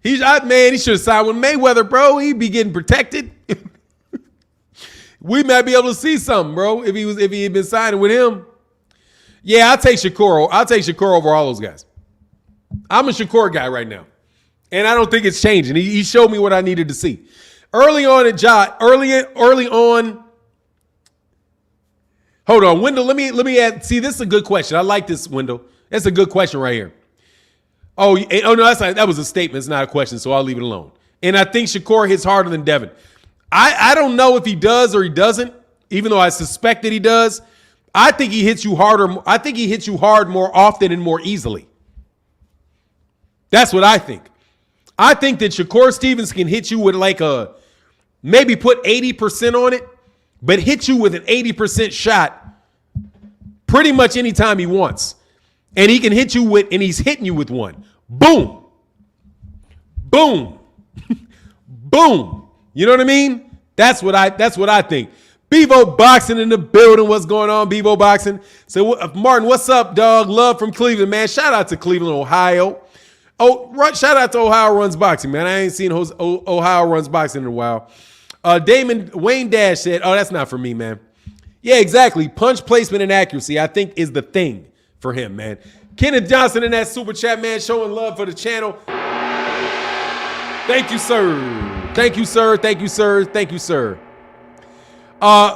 He should have signed with Mayweather, bro. He'd be getting protected. We might be able to see something, bro, if he had been signing with him. Yeah, I'll take Shakur. I'll take Shakur over all those guys. I'm a Shakur guy right now. And I don't think it's changing. He showed me what I needed to see. Early on at early on. Hold on, Wendell. Let me add. See, this is a good question. I like this, Wendell. That's a good question right here. Oh no, that was a statement. It's not a question, so I'll leave it alone. And I think Shakur hits harder than Devin. I don't know if he does or he doesn't, even though I suspect that he does. I think he hits you harder. I think he hits you hard more often and more easily. That's what I think. I think that Shakur Stevenson can hit you with maybe put 80% on it, but hit you with an 80% shot pretty much anytime he wants. And he can hit you with, and he's hitting you with one. Boom. Boom. Boom. You know what I mean? That's what I think. Bevo Boxing in the building. What's going on, Bevo Boxing? So, Martin, what's up, dog? Love from Cleveland, man. Shout out to Cleveland, Ohio. Oh, shout out to Ohio Runs Boxing, man. I ain't seen Ohio Runs Boxing in a while. Wayne Dash said, oh, that's not for me, man. Yeah, exactly. Punch placement and accuracy, I think, is the thing for him, man. Kenneth Johnson in that super chat, man, showing love for the channel. Thank you, sir. Thank you, sir. Thank you, sir. Thank you, sir.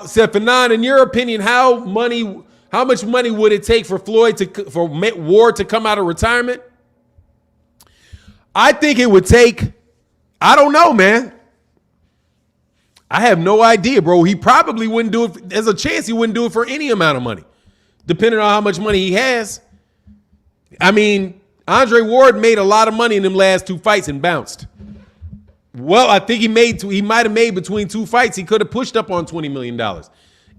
Said Fannon, in your opinion, how much money would it take for Ward to come out of retirement? I think it would take, I don't know, man. I have no idea, bro. He probably wouldn't do it. There's a chance he wouldn't do it for any amount of money, depending on how much money he has. I mean, Andre Ward made a lot of money in them last 2 fights and bounced. Well, I think he might have made between 2 fights. He could have pushed up on $20 million.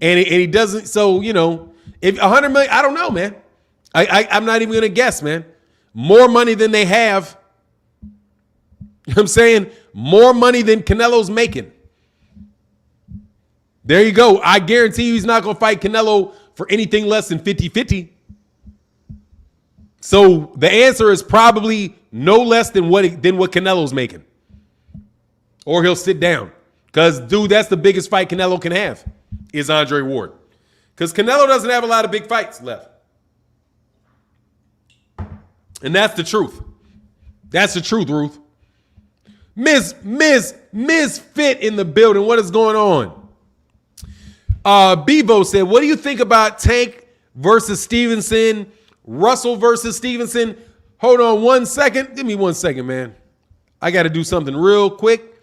And he doesn't. So, you know, if $100 million, I don't know, man. I'm not even going to guess, man. More money than they have. You know what I'm saying? More money than Canelo's making. There you go. I guarantee you he's not going to fight Canelo for anything less than 50-50. So the answer is probably no less than what Canelo's making. Or he'll sit down. Because, dude, that's the biggest fight Canelo can have is Andre Ward. Because Canelo doesn't have a lot of big fights left. And that's the truth. That's the truth, Ruth. Ms. Fit in the building. What is going on? Bevo said, what do you think about Tank versus Stevenson, Russell versus Stevenson? Hold on 1 second. Give me 1 second, man. I got to do something real quick.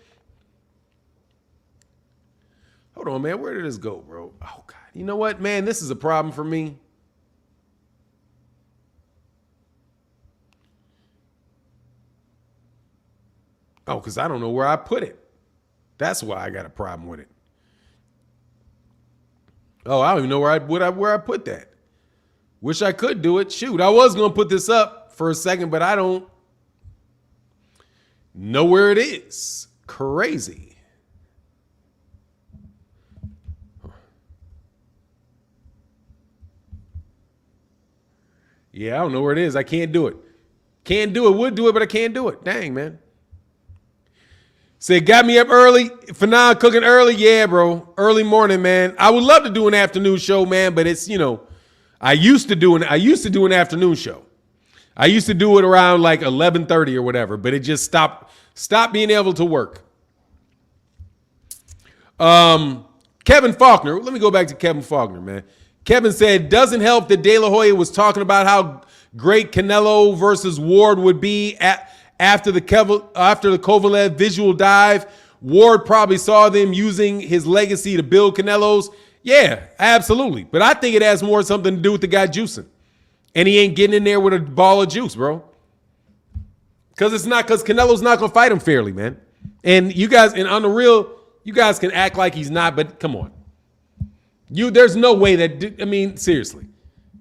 Hold on, man. Where did this go, bro? Oh, God. You know what, man? This is a problem for me. Oh, because I don't know where I put it. That's why I got a problem with it. Oh, I don't even know where I put that. Wish I could do it. Shoot, I was going to put this up for a second, but I don't know where it is. Crazy. Yeah, I don't know where it is. I can't do it. Can't do it. Would do it, but I can't do it. Dang, man. Said, got me up early. Fannon cooking early. Yeah, bro. Early morning, man. I would love to do an afternoon show, man, but it's, you know, I used to do an afternoon show. I used to do it around like 11:30 or whatever, but it just stopped being able to work. Kevin Faulkner. Let me go back to Kevin Faulkner, man. Kevin said, doesn't help that De La Hoya was talking about how great Canelo versus Ward would be after the Kovalev visual dive, Ward probably saw them using his legacy to build Canelo's. Yeah, absolutely. But I think it has more something to do with the guy juicing. And he ain't getting in there with a ball of juice, bro. Because Canelo's not going to fight him fairly, man. And you guys, and on the real, you guys can act like he's not, but come on. There's no way that, I mean, seriously.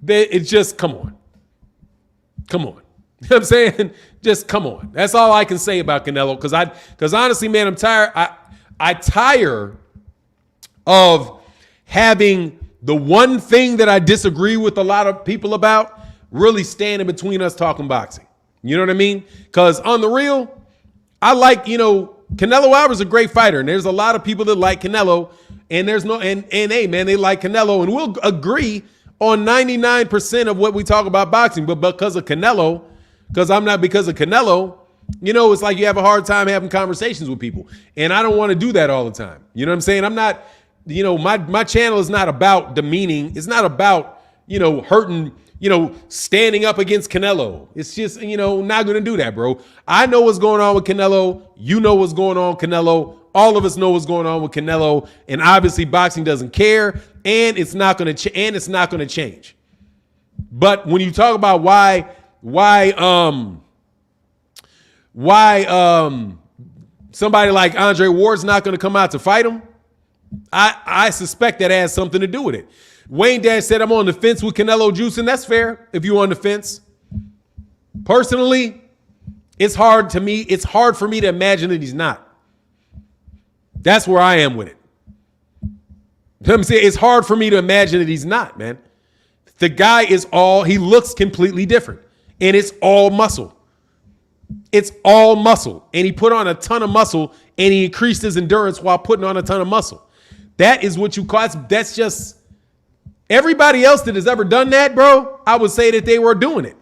It's just, come on. Come on. You know what I'm saying? Just come on. That's all I can say about Canelo. Because honestly, man, I'm tired. I tire of having the one thing that I disagree with a lot of people about really standing between us talking boxing. You know what I mean? Because on the real, I like, Canelo Alvarez is a great fighter, and there's a lot of people that like Canelo, and hey, man, they like Canelo, and we'll agree on 99% of what we talk about boxing, but because of Canelo, it's like you have a hard time having conversations with people, and I don't want to do that all the time. You know what I'm saying? I'm not, my channel is not about demeaning. It's not about, hurting, standing up against Canelo. It's just, not going to do that, bro. I know what's going on with Canelo. You know what's going on with Canelo. All of us know what's going on with Canelo, and obviously boxing doesn't care, and it's not going to change. But when you talk about why somebody like Andre Ward's not going to come out to fight him, I suspect that has something to do with it. Wayne Dash said, I'm on the fence with Canelo juicing. That's fair if you're on the fence. Personally, it's hard for me to imagine that he's not. That's where I am with it. I'm saying it's hard for me to imagine that he's not, man. The guy he looks completely different. And it's all muscle. It's all muscle. And he put on a ton of muscle, and he increased his endurance while putting on a ton of muscle. That is what you call, that's just, everybody else that has ever done that, bro, I would say that they were doing it.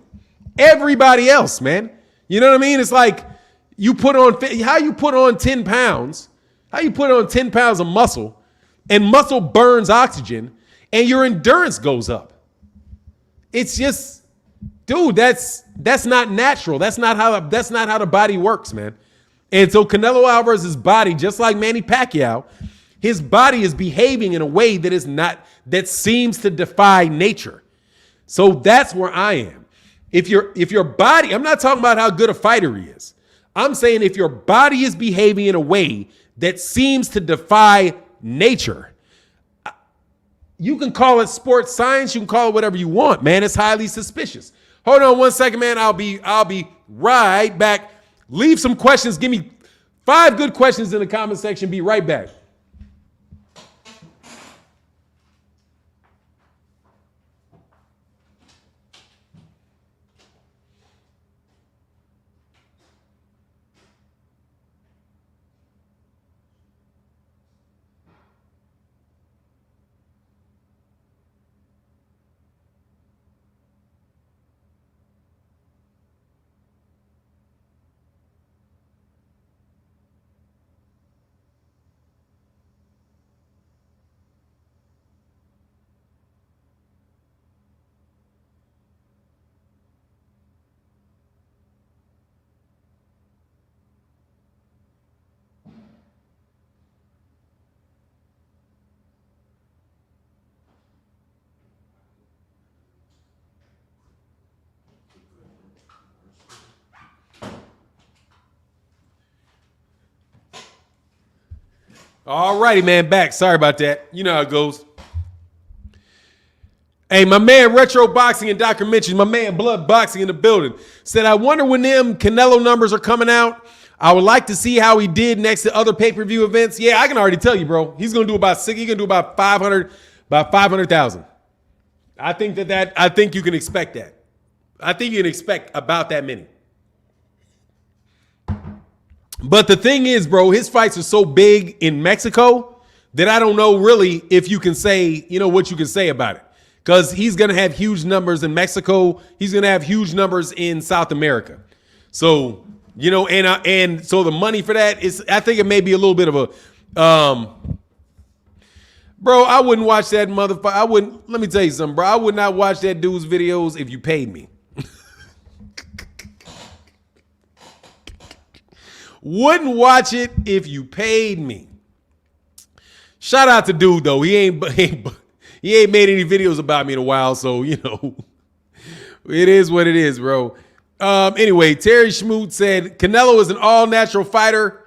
Everybody else, man. You know what I mean? It's like how you put on 10 pounds of muscle, and muscle burns oxygen, and your endurance goes up. It's just, dude, that's not natural. That's not how the body works, man. And so Canelo Alvarez's body, just like Manny Pacquiao, his body is behaving in a way that seems to defy nature. So that's where I am. If your body, I'm not talking about how good a fighter he is. I'm saying if your body is behaving in a way that seems to defy nature, you can call it sports science, you can call it whatever you want, man. It's highly suspicious. Hold on one second, man. I'll be right back. Leave some questions. Give me 5 good questions in the comment section. Be right back. All righty, man, back. Sorry about that. You know how it goes. Hey, my man Retro Boxing and Dr. Mitchell, my man Blood Boxing in the building, said, I wonder when them Canelo numbers are coming out. I would like to see how he did next to other pay-per-view events. Yeah, I can already tell you, bro. He's going to do about 500,000. I think you can expect that. I think you can expect about that many. But the thing is, bro, his fights are so big in Mexico that I don't know really if you can say, what you can say about it. Because he's going to have huge numbers in Mexico. He's going to have huge numbers in South America. So, and so the money for that is, I think it may be a little bit of a, bro, I wouldn't watch that motherfucker. Let me tell you something, bro. I would not watch that dude's videos if you paid me. Wouldn't watch it if you paid me. Shout out to dude though. He ain't made any videos about me in a while, so you know, it is what it is, bro. Anyway, Terry Schmoot said Canelo is an all-natural fighter.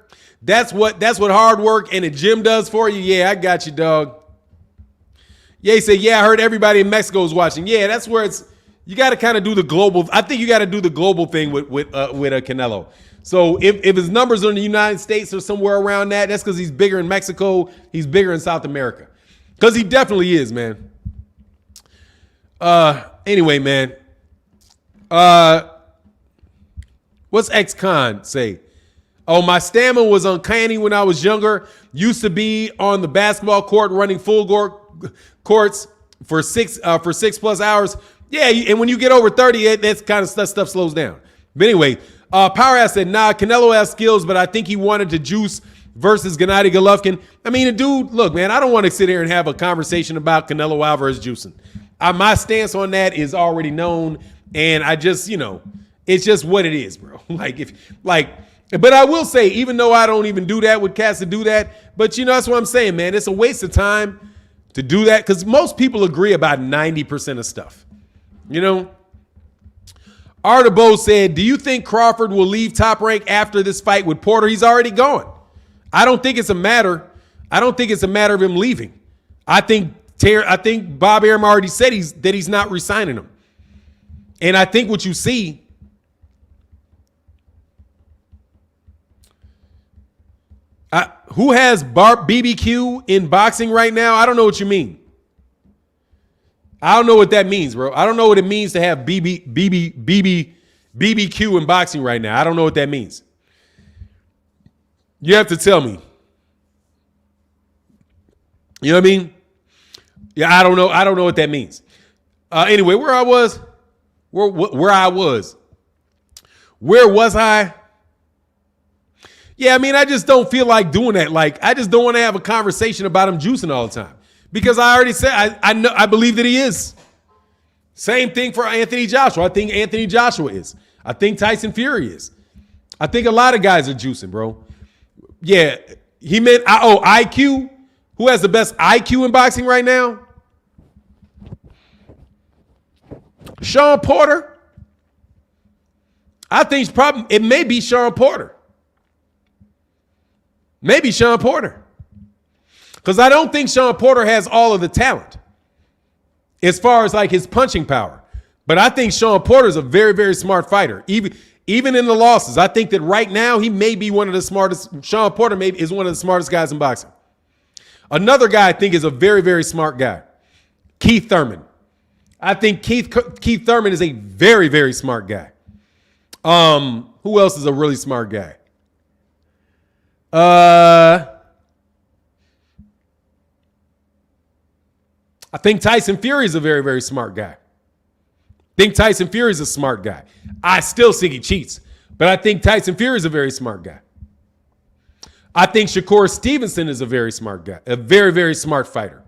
That's what hard work and a gym does for you. Yeah, I got you, dog. Yeah, he said, yeah, I heard everybody in Mexico is watching. Yeah, that's where you got to kind of do the global. I think you got to do the global thing with a Canelo. So if his numbers are in the United States or somewhere around that, that's because he's bigger in Mexico. He's bigger in South America. Because he definitely is, man. Anyway, man. What's X-Con say? Oh, my stamina was uncanny when I was younger. Used to be on the basketball court running full courts for 6+ hours. Yeah, and when you get over 30, that stuff slows down. But anyway, Powerhouse said, nah, Canelo has skills, but I think he wanted to juice versus Gennady Golovkin. I mean, the dude, look, man, I don't want to sit here and have a conversation about Canelo Alvarez juicing. My stance on that is already known, and I just, you know, it's just what it is, bro. But I will say, even though I don't even do that with cats to do that, but you know, that's what I'm saying, man. It's a waste of time to do that because most people agree about 90% of stuff. You know? Artabo said, do you think Crawford will leave Top Rank after this fight with Porter? He's already gone. I don't think it's a matter of him leaving. I think Bob Arum already said that he's not re-signing him. And I think what you see, who has BBQ in boxing right now? I don't know what you mean. I don't know what that means, bro. I don't know what it means to have BBQ in boxing right now. I don't know what that means. You have to tell me. You know what I mean? Yeah, I don't know. I don't know what that means. Anyway, where was I? Yeah, I mean, I just don't feel like doing that. Like, I just don't want to have a conversation about him juicing all the time. Because I already said, I believe that he is. Same thing for Anthony Joshua. I think Anthony Joshua is. I think Tyson Fury is. I think a lot of guys are juicing, bro. Yeah, he meant, IQ. Who has the best IQ in boxing right now? Sean Porter. I think it may be Sean Porter. Maybe Sean Porter. Because I don't think Sean Porter has all of the talent as far as like his punching power. But I think Sean Porter is a very, very smart fighter. Even in the losses, I think that right now he may be one of the smartest. Sean Porter maybe is one of the smartest guys in boxing. Another guy I think is a very, very smart guy. Keith Thurman. I think Keith Thurman is a very, very smart guy. Who else is a really smart guy? I think Tyson Fury is a very, very smart guy. I think Tyson Fury is a smart guy. I still think he cheats, but I think Tyson Fury is a very smart guy. I think Shakur Stevenson is a very smart guy, a very, very smart fighter.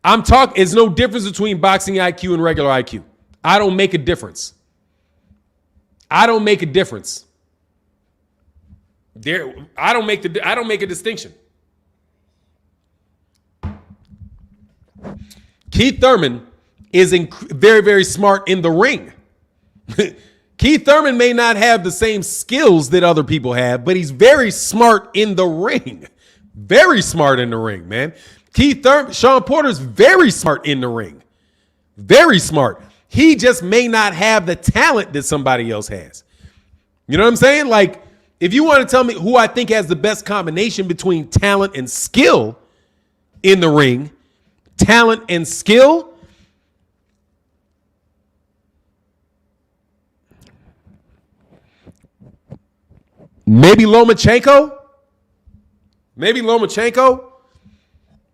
There's no difference between boxing IQ and regular IQ. I don't make a difference. I don't make a difference. I don't make a distinction. Keith Thurman is very, very smart in the ring. Keith Thurman may not have the same skills that other people have, but he's very smart in the ring. Very smart in the ring, man. Sean Porter's very smart in the ring. Very smart. He just may not have the talent that somebody else has. You know what I'm saying? Like, if you want to tell me who I think has the best combination between talent and skill in the ring, talent and skill, maybe Lomachenko.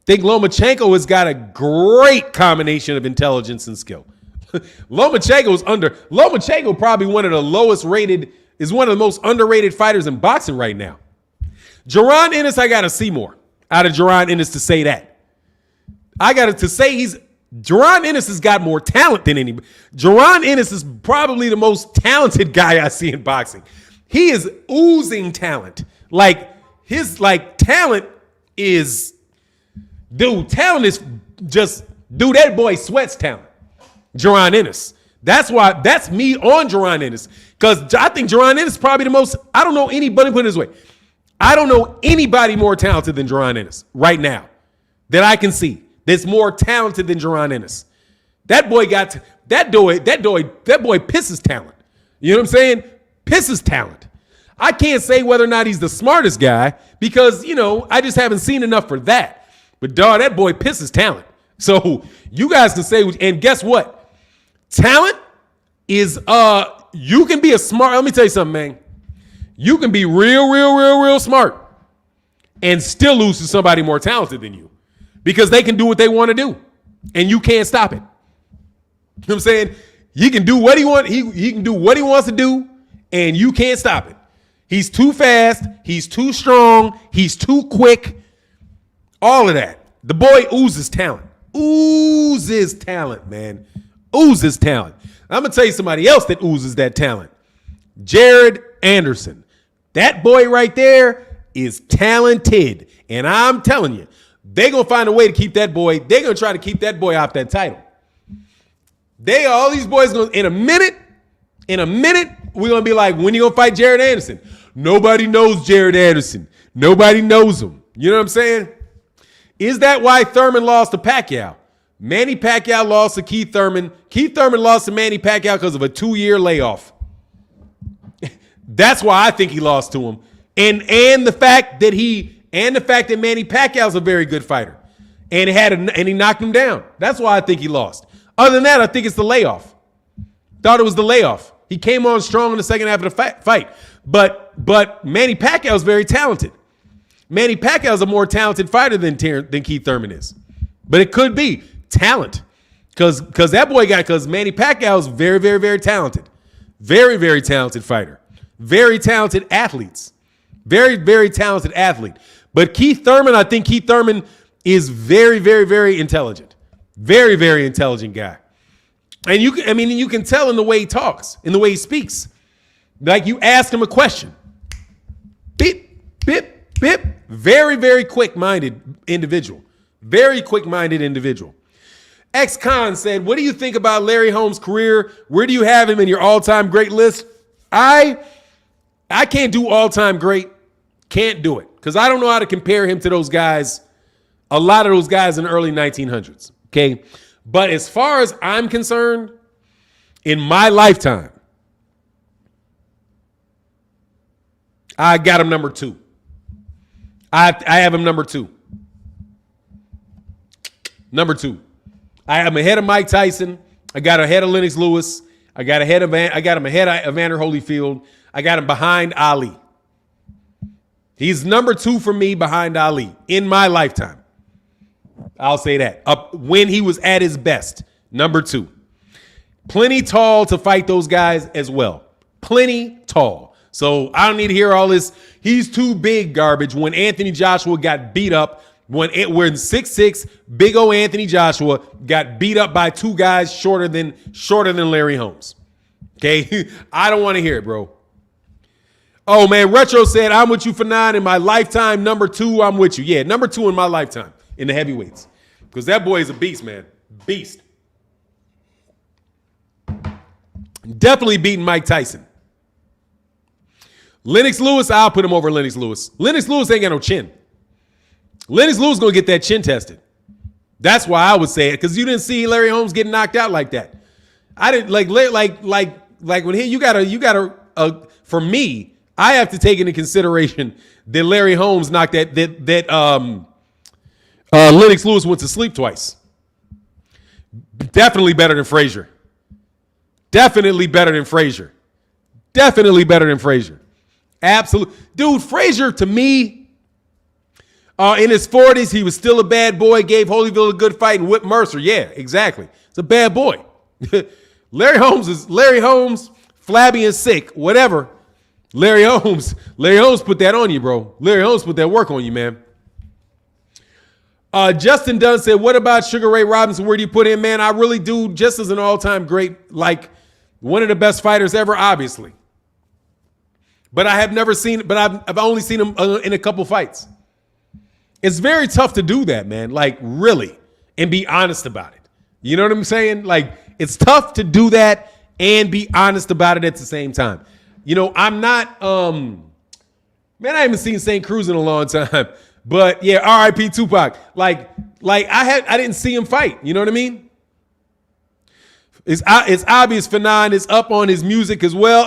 Think Lomachenko has got a great combination of intelligence and skill. Lomachenko probably one of the lowest rated, is one of the most underrated fighters in boxing right now. Jaron Ennis, I got to see more out of Jaron Ennis to say that. Jaron Ennis has got more talent than anybody. Jaron Ennis is probably the most talented guy I see in boxing. He is oozing talent. Like his talent is, dude. Talent is just, dude. That boy sweats talent. Jaron Ennis. That's me on Jaron Ennis, because I think Jaron Ennis is probably the most. I don't know anybody. Put it this way, I don't know anybody more talented than Jaron Ennis right now that I can see. That's more talented than Jaron Ennis. That boy pisses talent. You know what I'm saying? Pisses talent. I can't say whether or not he's the smartest guy because, I just haven't seen enough for that. But dog, that boy pisses talent. So you guys can say, and guess what? Talent is, you can be let me tell you something, man. You can be real smart and still lose to somebody more talented than you because they can do what they want to do and you can't stop it. You know what I'm saying? He can do what he wants. He can do what he wants to do and you can't stop it. He's too fast. He's too strong. He's too quick. All of that. The boy oozes talent. Oozes talent, man. Oozes talent. I'm going to tell you somebody else that oozes that talent. Jared Anderson. That boy right there is talented. And I'm telling you, they're going to find a way to keep that boy. They're going to try to keep that boy off that title. All these boys going in a minute, we're going to be like, when you going to fight Jared Anderson? Nobody knows Jared Anderson. Nobody knows him. You know what I'm saying? Is that why Thurman lost to Pacquiao? Manny Pacquiao lost to Keith Thurman. Keith Thurman lost to Manny Pacquiao because of a 2-year layoff. That's why I think he lost to him. And the fact that Manny Pacquiao's a very good fighter. And he knocked him down. That's why I think he lost. Other than that, I think it's the layoff. Thought it was the layoff. He came on strong in the second half of the fight. But Manny Pacquiao's very talented. Manny Pacquiao's a more talented fighter than Keith Thurman is. But it could be talent. Because Manny Pacquiao's very, very, very talented. Very, very talented fighter. Very talented athletes. Very, very talented athlete. But Keith Thurman, I think Keith Thurman is very, very, very intelligent. Very, very intelligent guy. And you can tell in the way he talks, in the way he speaks. Like you ask him a question. Beep, beep, beep. Very, very quick-minded individual. Very quick-minded individual. Ex-Con said, what do you think about Larry Holmes' career? Where do you have him in your all-time great list? I can't do all-time great. Can't do it. Because I don't know how to compare him to those guys, a lot of those guys in the early 1900s. Okay? But as far as I'm concerned, in my lifetime, I got him number 2. I have him number 2. Number 2. I am ahead of Mike Tyson. I got ahead of Lennox Lewis. I got him ahead of Evander Holyfield. I got him behind Ali. He's number 2 for me behind Ali in my lifetime. I'll say that. When he was at his best, number 2. Plenty tall to fight those guys as well. Plenty tall. So I don't need to hear all this. He's too big garbage. When Anthony Joshua got beat up, when we're in 6'6", big old Anthony Joshua got beat up by 2 guys shorter than Larry Holmes. Okay, I don't want to hear it, bro. Oh man, Retro said I'm with you for 9 in my lifetime. Number 2, I'm with you. Yeah, number 2 in my lifetime in the heavyweights, because that boy is a beast, man. Beast. Definitely beating Mike Tyson. Lennox Lewis, I'll put him over Lennox Lewis. Lennox Lewis ain't got no chin. Lennox Lewis gonna get that chin tested. That's why I would say it, because you didn't see Larry Holmes getting knocked out like that. I didn't like when you gotta for me, I have to take into consideration that Larry Holmes knocked that Lennox Lewis went to sleep twice. Definitely better than Frazier. Definitely better than Frazier. Definitely better than Frazier. Absolutely. Dude, Frazier to me, in his 40s, he was still a bad boy, gave Holyfield a good fight and whipped Mercer. Yeah, exactly. It's a bad boy. Larry Holmes, flabby and sick, whatever. Larry Holmes put that on you, bro. Larry Holmes put that work on you, man. Justin Dunn said, what about Sugar Ray Robinson? Where do you put him, man? I really do, just as an all-time great, like one of the best fighters ever, obviously. But I have never seen, but I've only seen him in a couple fights. It's very tough to do that, man. Like, really, and be honest about it. You know what I'm saying? Like, it's tough to do that and be honest about it at the same time. You know, I'm not, man, I haven't seen St. Cruz in a long time. But yeah, R.I.P. Tupac. Like I didn't see him fight. You know what I mean? It's obvious Fannon is up on his music as well.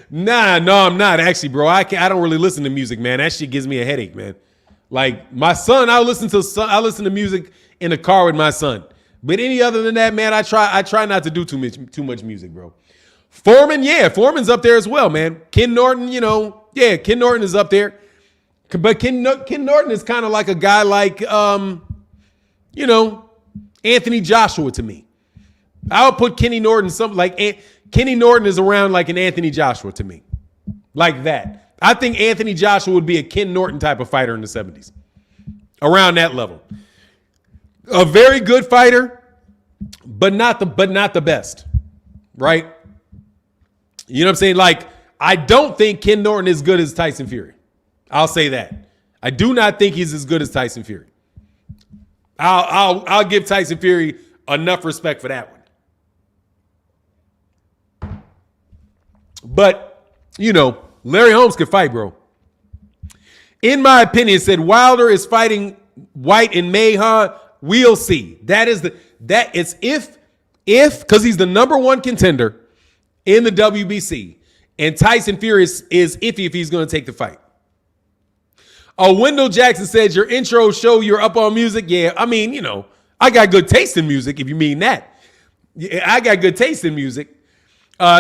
No, I'm not actually, bro. I don't really listen to music, man. That shit gives me a headache, man. Like my son, I listen to music in the car with my son. But any other than that, man, I try not to do too much music, bro. Foreman's up there as well, man. Ken Norton, you know, yeah, Ken Norton is up there. But Ken Norton is kind of like a guy like, you know, Anthony Joshua to me. I would put Kenny Norton something like Kenny Norton is around like an Anthony Joshua to me, like that. I think Anthony Joshua would be a Ken Norton type of fighter in the 70s, around that level. A very good fighter, but not the best, right? You know what I'm saying? Like, I don't think Ken Norton is good as Tyson Fury. I'll say that. I do not think he's as good as Tyson Fury. I'll give Tyson Fury enough respect for that one. But, you know, Larry Holmes could fight, bro. In my opinion, said Wilder is fighting Whyte in May, huh? We'll see. Because he's the number one contender in the WBC, and Tyson Fury is iffy if he's going to take the fight. Wendell Jackson said your intro show you're up on music. Yeah, I mean, you know, I got good taste in music, if you mean that. Yeah, I got good taste in music.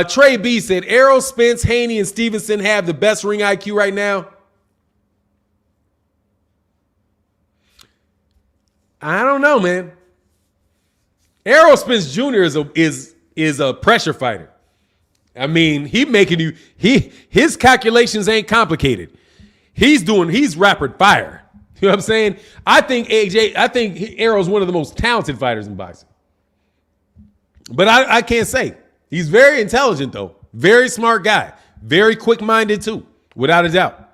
Trey B said Errol, Spence, Haney, and Stevenson have the best ring IQ right now. I don't know, man. Errol Spence Jr. is a pressure fighter. I mean, his calculations ain't complicated. He's rapid fire. You know what I'm saying? I think Errol's one of the most talented fighters in boxing. But I can't say. He's very intelligent, though. Very smart guy. Very quick-minded, too, without a doubt.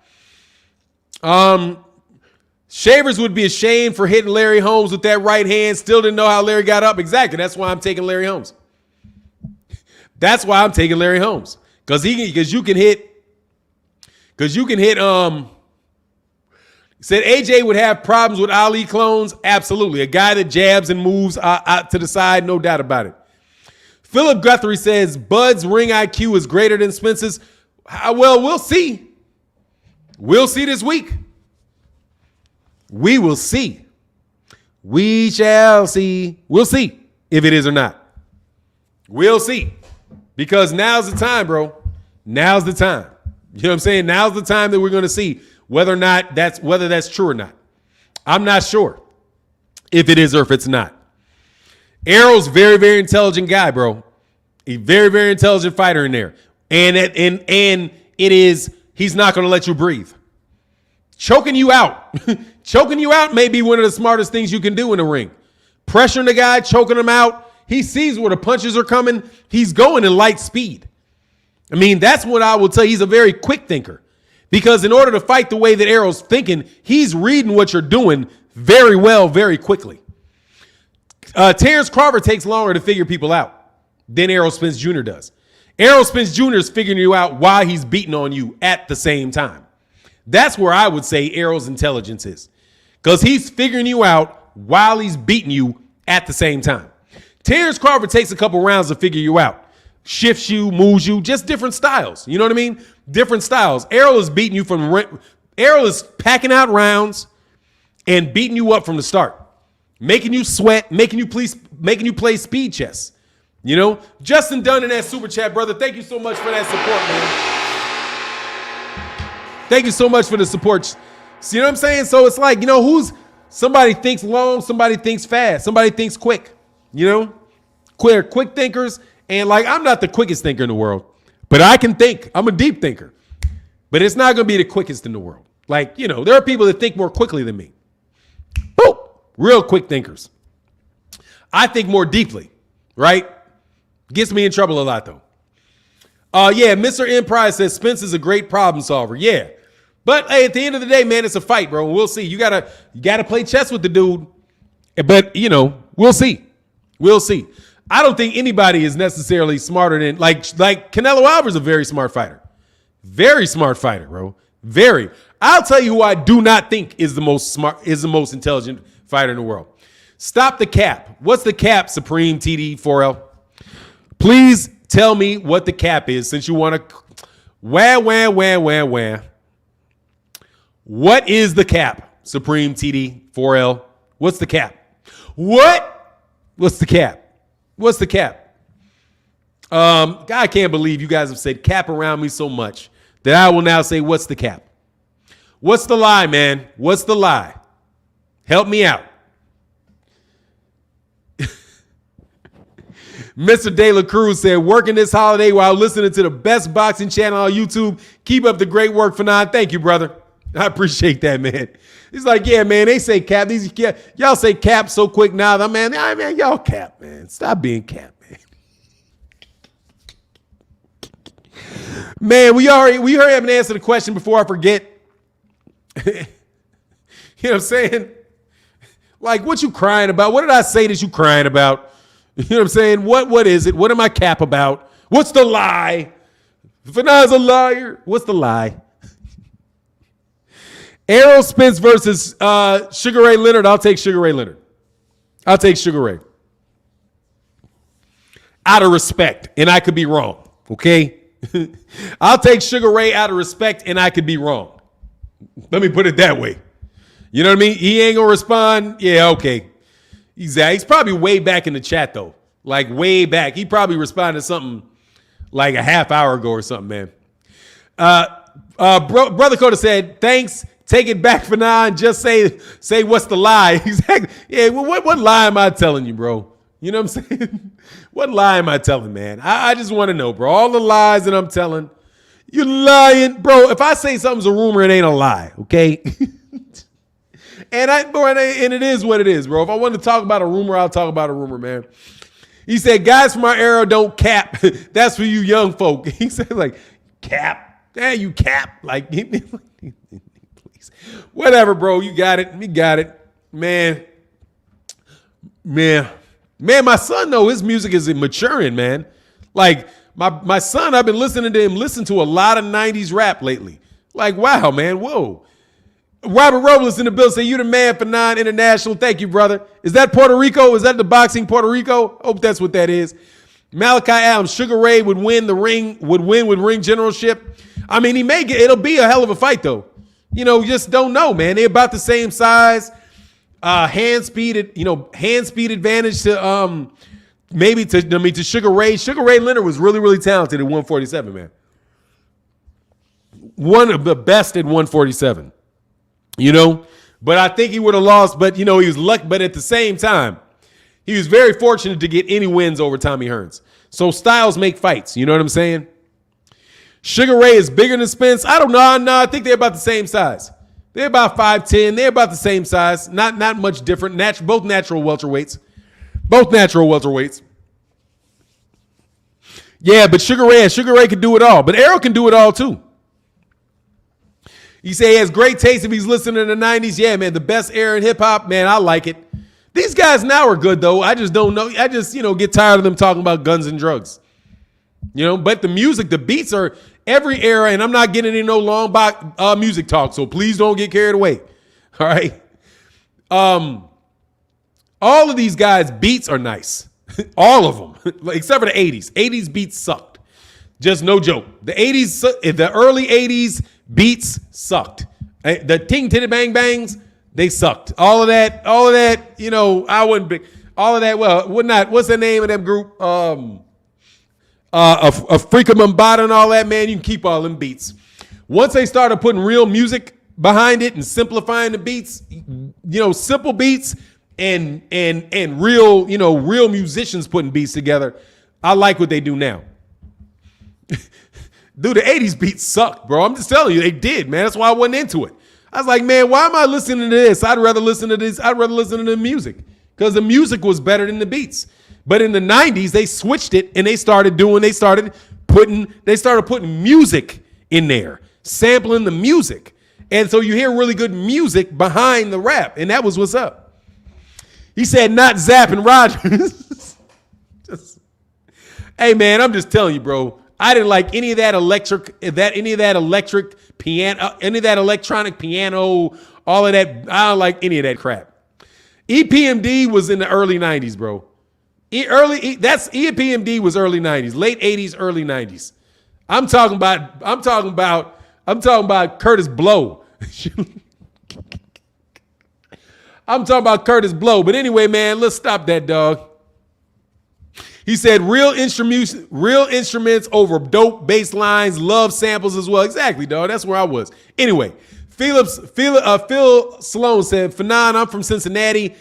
Shavers would be ashamed for hitting Larry Holmes with that right hand. Still didn't know how Larry got up. Exactly. That's why I'm taking Larry Holmes. Because you can hit. Said AJ would have problems with Ali clones. Absolutely. A guy that jabs and moves out to the side. No doubt about it. Philip Guthrie says Bud's ring IQ is greater than Spence's. Well, we'll see. We'll see this week. We will see. We shall see. We'll see if it is or not. We'll see. Because now's the time, bro. Now's the time. You know what I'm saying? Now's the time that we're going to see whether that's true or not. I'm not sure if it is or if it's not. Errol's very, very intelligent guy, bro. A very, very intelligent fighter in there. And he's not going to let you breathe. Choking you out. Choking you out may be one of the smartest things you can do in the ring. Pressuring the guy, choking him out. He sees where the punches are coming. He's going in light speed. I mean, that's what I will tell you. He's a very quick thinker. Because in order to fight the way that Errol's thinking, he's reading what you're doing very well, very quickly. Terence Crawford takes longer to figure people out than Errol Spence Jr. does. Errol Spence Jr. is figuring you out while he's beating on you at the same time. That's where I would say Errol's intelligence is. Because he's figuring you out while he's beating you at the same time. Terence Crawford takes a couple rounds to figure you out. Shifts you, moves you, just different styles. You know what I mean? Different styles. Errol is beating you Errol is packing out rounds and beating you up from the start. Making you sweat, making you play speed chess. You know? Justin Dunn in that super chat, brother. Thank you so much for that support, man. Thank you so much for the support. See what I'm saying? So it's like, you know, somebody thinks long, somebody thinks fast, somebody thinks quick. You know? Quick thinkers. And like, I'm not the quickest thinker in the world, but I can think. I'm a deep thinker. But it's not going to be the quickest in the world. Like, you know, there are people that think more quickly than me. Boop. Real quick thinkers. I think more deeply, right? Gets me in trouble a lot, though. Yeah, Mr. Empire says Spence is a great problem solver. Yeah. But hey, at the end of the day, man, it's a fight, bro. We'll see. You gotta play chess with the dude. But we'll see. We'll see. I don't think anybody is necessarily smarter than like Canelo Alvarez, a very smart fighter. Very smart fighter, bro. Very. I'll tell you who I do not think is the most intelligent fighter in the world. Stop the cap. What's the cap, Supreme TD 4L? Please tell me what the cap is since you want to wah. What is the cap, Supreme TD 4L? What's the cap? What? What's the cap? What's the cap? I can't believe you guys have said cap around me so much that I will now say, what's the cap? What's the lie, man? What's the lie? Help me out. Mr. De La Cruz said, working this holiday while listening to the best boxing channel on YouTube. Keep up the great work, Fannon. Thank you, brother. I appreciate that, man. He's like, yeah, man, they say cap. Y'all say cap so quick now. Man, y'all cap, man. Stop being cap, man. Man, we haven't answered the question before I forget. You know what I'm saying? Like, what you crying about? What did I say that you crying about? You know what I'm saying? What is it? What am I cap about? What's the lie? Fannon's a liar. What's the lie? Errol Spence versus Sugar Ray Leonard. I'll take Sugar Ray Leonard. I'll take Sugar Ray. Out of respect, and I could be wrong, okay? I'll take Sugar Ray out of respect, and I could be wrong. Let me put it that way. You know what I mean? He ain't gonna respond. Yeah, okay. He's probably way back in the chat, though. Like, way back. He probably responded to something like a half hour ago or something, man. Brother Coda said, thanks. Take it back, Fannon. Just say what's the lie. Exactly. Yeah, well, what lie am I telling you, bro? You know what I'm saying? What lie am I telling, man? I just want to know, bro. All the lies that I'm telling, you're lying. Bro, if I say something's a rumor, it ain't a lie, okay? And it is what it is, bro. If I want to talk about a rumor, I'll talk about a rumor, man. He said, guys from our era don't cap. That's for you young folk. He said, like, cap. Yeah, you cap. Like, whatever, bro. You got it. We got it. Man, my son, though, his music is maturing, man. Like, my son, I've been listening to him listen to a lot of 90s rap lately. Like, wow, man. Whoa. Robert Robles in the bill say, you the man for non-international. Thank you, brother. Is that Puerto Rico? Is that the boxing Puerto Rico? Hope that's what that is. Malachi Adams, Sugar Ray would win with ring generalship. I mean, it'll be a hell of a fight, though. Just don't know, man. They're about the same size. Hand speed advantage to to Sugar Ray. Sugar Ray Leonard was really, really talented at 147, man. One of the best at 147. But I think he would have lost, but he was lucky. But at the same time, he was very fortunate to get any wins over Tommy Hearns. So styles make fights. You know what I'm saying? Sugar Ray is bigger than Spence. I don't know. No, I think they're about the same size. They're about 5'10". They're about the same size. Not much different. Both natural welterweights. Yeah, but Sugar Ray can do it all. But Errol can do it all too. You say he has great taste if he's listening in the 90s. Yeah, man, the best era in hip-hop. Man, I like it. These guys now are good, though. I just don't know. I just, get tired of them talking about guns and drugs. But the music, the beats are every era, and I'm not getting into no long music talk, so please don't get carried away. All right? All of these guys' beats are nice. All of them, except for the 80s. 80s beats sucked. Just no joke. The early 80s beats sucked. The ting titty bang bangs, they sucked. All of that, I wouldn't be all of that. Well, would not. What's the name of that group? A Freaka Mambata and all that, man. You can keep all them beats. Once they started putting real music behind it and simplifying the beats, simple beats and real, real musicians putting beats together. I like what they do now. Dude, the 80s beats sucked, bro. I'm just telling you, they did, man. That's why I wasn't into it. I was like, man, why am I listening to this? I'd rather listen to this. I'd rather listen to the music because the music was better than the beats. But in the 90s, they switched it and they started They started putting music in there, sampling the music. And so you hear really good music behind the rap. And that was what's up. He said, not Zapp and Rogers. Hey, man, I'm just telling you, bro. I didn't like any of that electronic piano, any of that electronic piano, all of that. I don't like any of that crap. EPMD was in the early 90s, bro. EPMD was early 90s, late 80s, early 90s. I'm talking about Curtis Blow. I'm talking about Curtis Blow. But anyway, man, let's stop that, dog. He said real instruments over dope bass lines, love samples as well. Exactly, dog. That's where I was. Anyway, Phil Sloan said, Fannon, I'm from Cincinnati,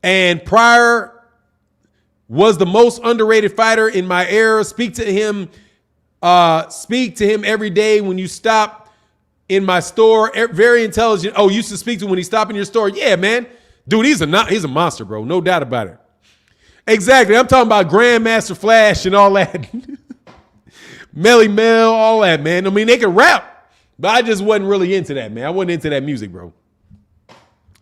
and Pryor was the most underrated fighter in my era. Speak to him every day when you stop in my store. Very intelligent. Oh, used to speak to him when he stopped in your store. Yeah, man. Dude, he's a monster, bro. No doubt about it. Exactly. I'm talking about Grandmaster Flash and all that. Melly Mel, all that, man. I mean, they can rap, but I just wasn't really into that, man. I wasn't into that music, bro.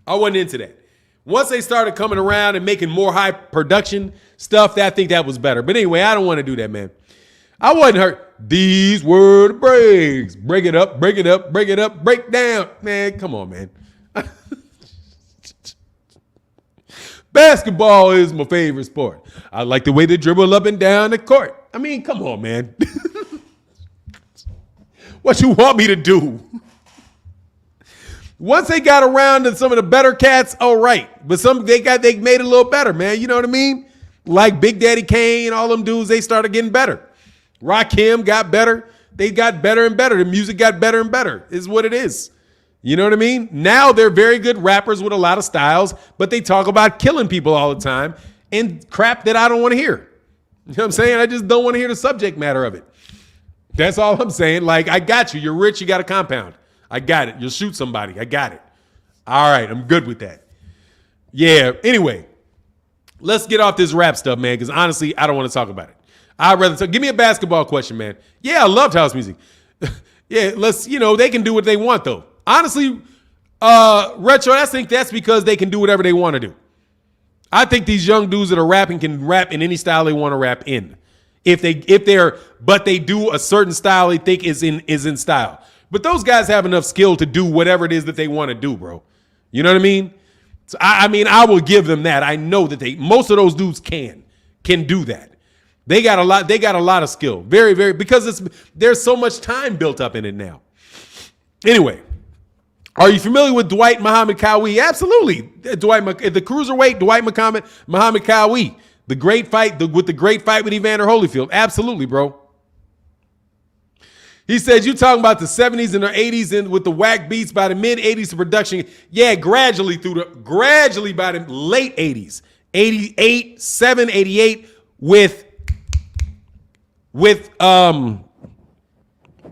I wasn't into that. Once they started coming around and making more high production stuff, I think that was better. But anyway, I don't want to do that, man. I wasn't hurt. These were the breaks. Break it up, break it up, break it up, break down. Man, come on, man. Basketball is my favorite sport. I like the way they dribble up and down the court. I mean, come on, man. What you want me to do? Once they got around to some of the better cats, all right. But they made it a little better, man. You know what I mean? Like Big Daddy Kane, all them dudes, they started getting better. Rakim got better. They got better and better. The music got better and better, is what it is. You know what I mean? Now they're very good rappers with a lot of styles, but they talk about killing people all the time and crap that I don't want to hear. You know what I'm saying? I just don't want to hear the subject matter of it. That's all I'm saying. Like, I got you. You're rich. You got a compound. I got it. You'll shoot somebody. I got it. All right. I'm good with that. Yeah. Anyway, let's get off this rap stuff, man, because honestly, I don't want to talk about it. I'd rather give me a basketball question, man. Yeah, I loved house music. Yeah, they can do what they want, though. Honestly, Retro, I think that's because they can do whatever they want to do. I think these young dudes that are rapping can rap in any style they want to rap in. But they do a certain style they think is in style. But those guys have enough skill to do whatever it is that they want to do, bro. You know what I mean? So I will give them that. I know that most of those dudes can do that. They got a lot of skill. Very, very, because there's so much time built up in it now. Anyway, are you familiar with Dwight Muhammad Qawi? Absolutely. The cruiserweight Dwight Muhammad Qawi. The great fight with Evander Holyfield. Absolutely, bro. He says you talking about the 70s and the 80s and with the whack beats by the mid 80s to production. Yeah, gradually by the late 80s. 88, 7, 88 with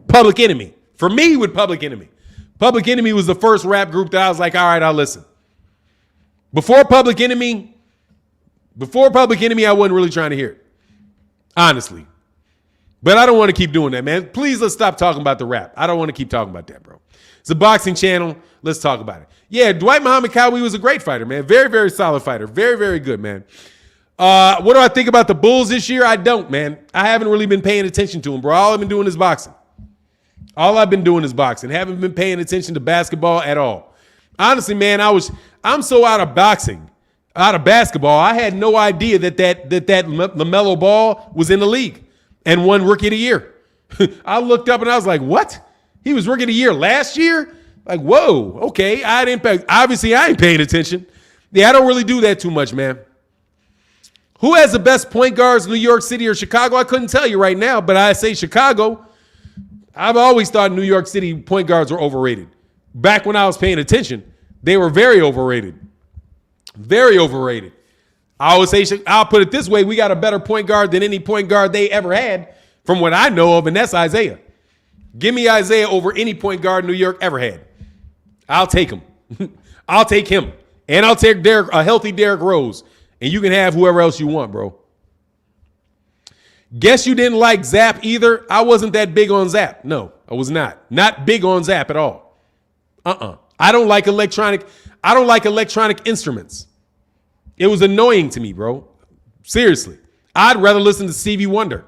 Public Enemy. For me, with Public Enemy. Public Enemy was the first rap group that I was like, all right, I'll listen. Before Public Enemy, I wasn't really trying to hear it. Honestly. But I don't want to keep doing that, man. Please, let's stop talking about the rap. I don't want to keep talking about that, bro. It's a boxing channel. Let's talk about it. Yeah, Dwight Muhammad Qawi was a great fighter, man. Very, very solid fighter. Very, very good, man. What do I think about the Bulls this year? I don't, man. I haven't really been paying attention to them, bro. All I've been doing is boxing. Haven't been paying attention to basketball at all. Honestly, man, I'm so out of basketball. I had no idea that LaMelo Ball was in the league and won Rookie of the Year. I looked up and I was like, what? He was Rookie of the Year last year? Like, whoa, okay. Obviously, I ain't paying attention. Yeah, I don't really do that too much, man. Who has the best point guards, New York City or Chicago? I couldn't tell you right now, but I say Chicago. I've always thought New York City point guards were overrated. Back when I was paying attention, they were very overrated. Very overrated. I always say, I'll put it this way, we got a better point guard than any point guard they ever had, from what I know of, and that's Isaiah. Give me Isaiah over any point guard New York ever had. I'll take him. I'll take him. And I'll take a healthy Derrick Rose. And you can have whoever else you want, bro. Guess you didn't like Zap either. I wasn't that big on Zap. No, I was not. Not big on Zap at all. I don't like electronic instruments. It was annoying to me, bro. Seriously. I'd rather listen to Stevie Wonder.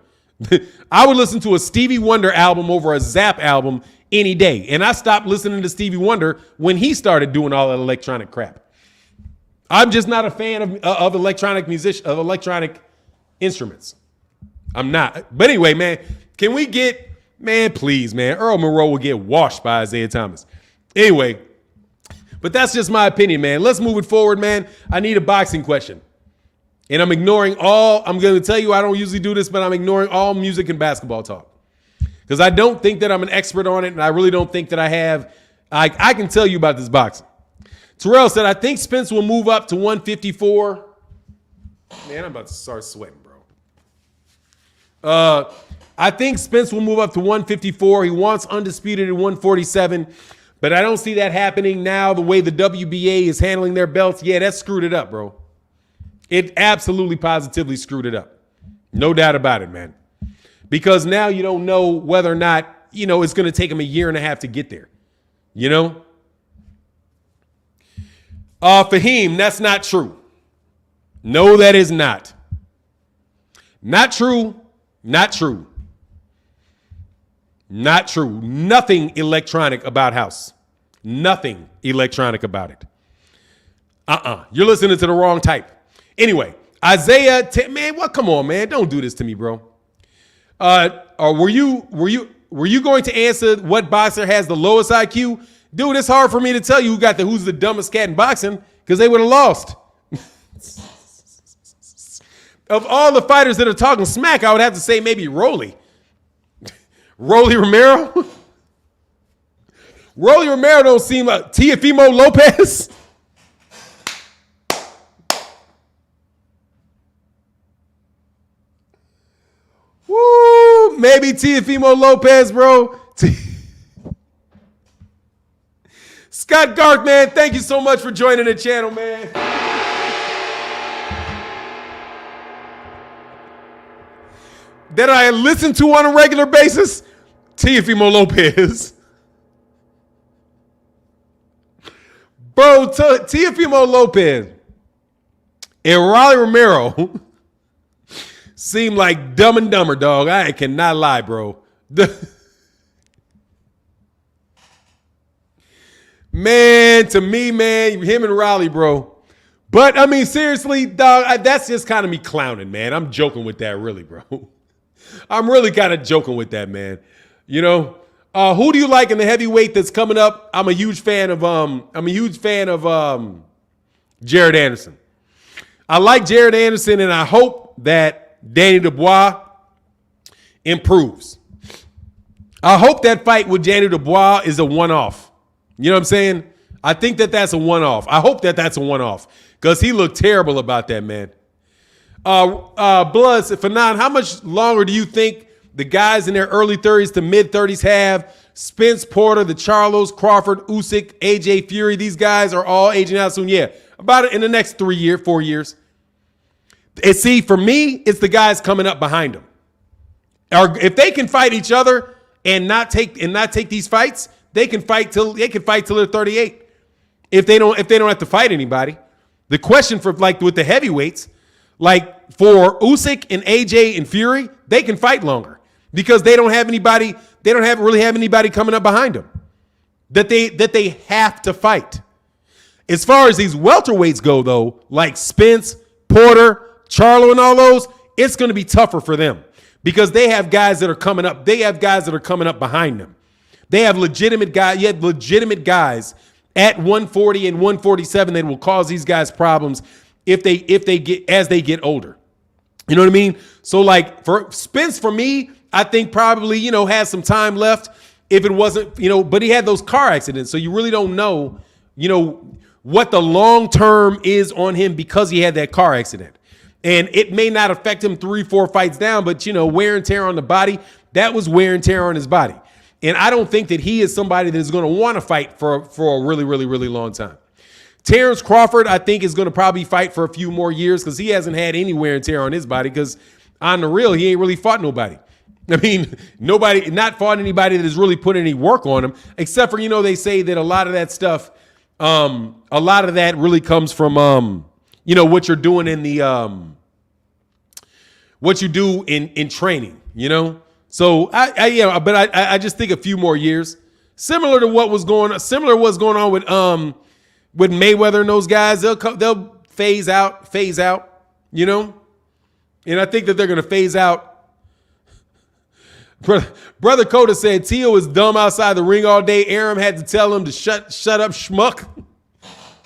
I would listen to a Stevie Wonder album over a Zap album any day. And I stopped listening to Stevie Wonder when he started doing all that electronic crap. I'm just not a fan of electronic instruments. I'm not. But anyway, man, can we get, man, please, man, Earl Monroe will get washed by Isaiah Thomas. Anyway, but that's just my opinion, man. Let's move it forward, man. I need a boxing question. And I'm ignoring I'm going to tell you I don't usually do this, but I'm ignoring all music and basketball talk. Because I don't think that I'm an expert on it, and I really don't think that I have. I can tell you about this boxing. Terrell said, I think Spence will move up to 154. Man, I'm about to start sweating, bro. I think Spence will move up to 154. He wants Undisputed at 147, but I don't see that happening now the way the WBA is handling their belts. Yeah, that screwed it up, bro. It absolutely positively screwed it up. No doubt about it, man. Because now you don't know whether or not, it's going to take him a year and a half to get there. Fahim, that's not true. No, that is not. Not true. Not true. Not true. Nothing electronic about House. Nothing electronic about it. You're listening to the wrong type. Anyway, Isaiah, man, what? Come on, man. Don't do this to me, bro. Were you going to answer what boxer has the lowest IQ? Dude, it's hard for me to tell you who's the dumbest cat in boxing because they would have lost. Of all the fighters that are talking smack, I would have to say maybe Rolly. Rolly Romero? Rolly Romero don't seem like Teofimo Lopez. Woo! Maybe Teofimo Lopez, bro. Scott Garth, man, thank you so much for joining the channel, man. That I listen to on a regular basis, Teofimo Lopez. Bro, Teofimo Lopez and Rolly Romero seem like Dumb and Dumber, dog. I cannot lie, bro. Man, to me, man, him and Rolly, bro. But, I mean, seriously, dog, that's just kind of me clowning, man. I'm joking with that, really, bro. I'm really kind of joking with that, man. Who do you like in the heavyweight that's coming up? I'm a huge fan of Jared Anderson. I like Jared Anderson, and I hope that Danny Dubois improves. I hope that fight with Danny Dubois is a one-off. You know what I'm saying? I think that's a one-off. I hope that's a one-off because he looked terrible about that, man. Blood, Fannon, how much longer do you think the guys in their early 30s to mid 30s have? Spence, Porter, the Charlos, Crawford, Usyk, AJ Fury, these guys are all aging out soon. Yeah, about it in the next 4 years. And see, for me, it's the guys coming up behind them. Or if they can fight each other and not take these fights, they can fight till they're 38. If they don't have to fight anybody. The question for with the heavyweights, like for Usyk and AJ and Fury, they can fight longer because they don't have anybody. They don't really have anybody coming up behind them that they have to fight. As far as these welterweights go, though, like Spence, Porter, Charlo, and all those, it's going to be tougher for them because they have guys that are coming up. They have guys that are coming up behind them. They have legitimate guys. You have legitimate guys at 140 and 147 that will cause these guys problems if they get older. You know what I mean? So like for Spence, for me, I think probably, has some time left if it wasn't, but he had those car accidents. So you really don't know, what the long term is on him because he had that car accident. And it may not affect him 3-4 fights down, but wear and tear on the body, that was wear and tear on his body. And I don't think that he is somebody that is going to want to fight for a really, really, really long time. Terence Crawford, I think, is going to probably fight for a few more years because he hasn't had any wear and tear on his body because on the real, he ain't really fought nobody. I mean, not fought anybody that has really put any work on him, except for, they say that a lot of that stuff, a lot of that really comes from, what you're doing in the, what you do in training, So I just think a few more years, similar to what's going on with Mayweather and those guys, they'll phase out, and I think that they're going to phase out. Brother Coda said Tio is dumb outside the ring all day. Arum had to tell him to shut up, schmuck.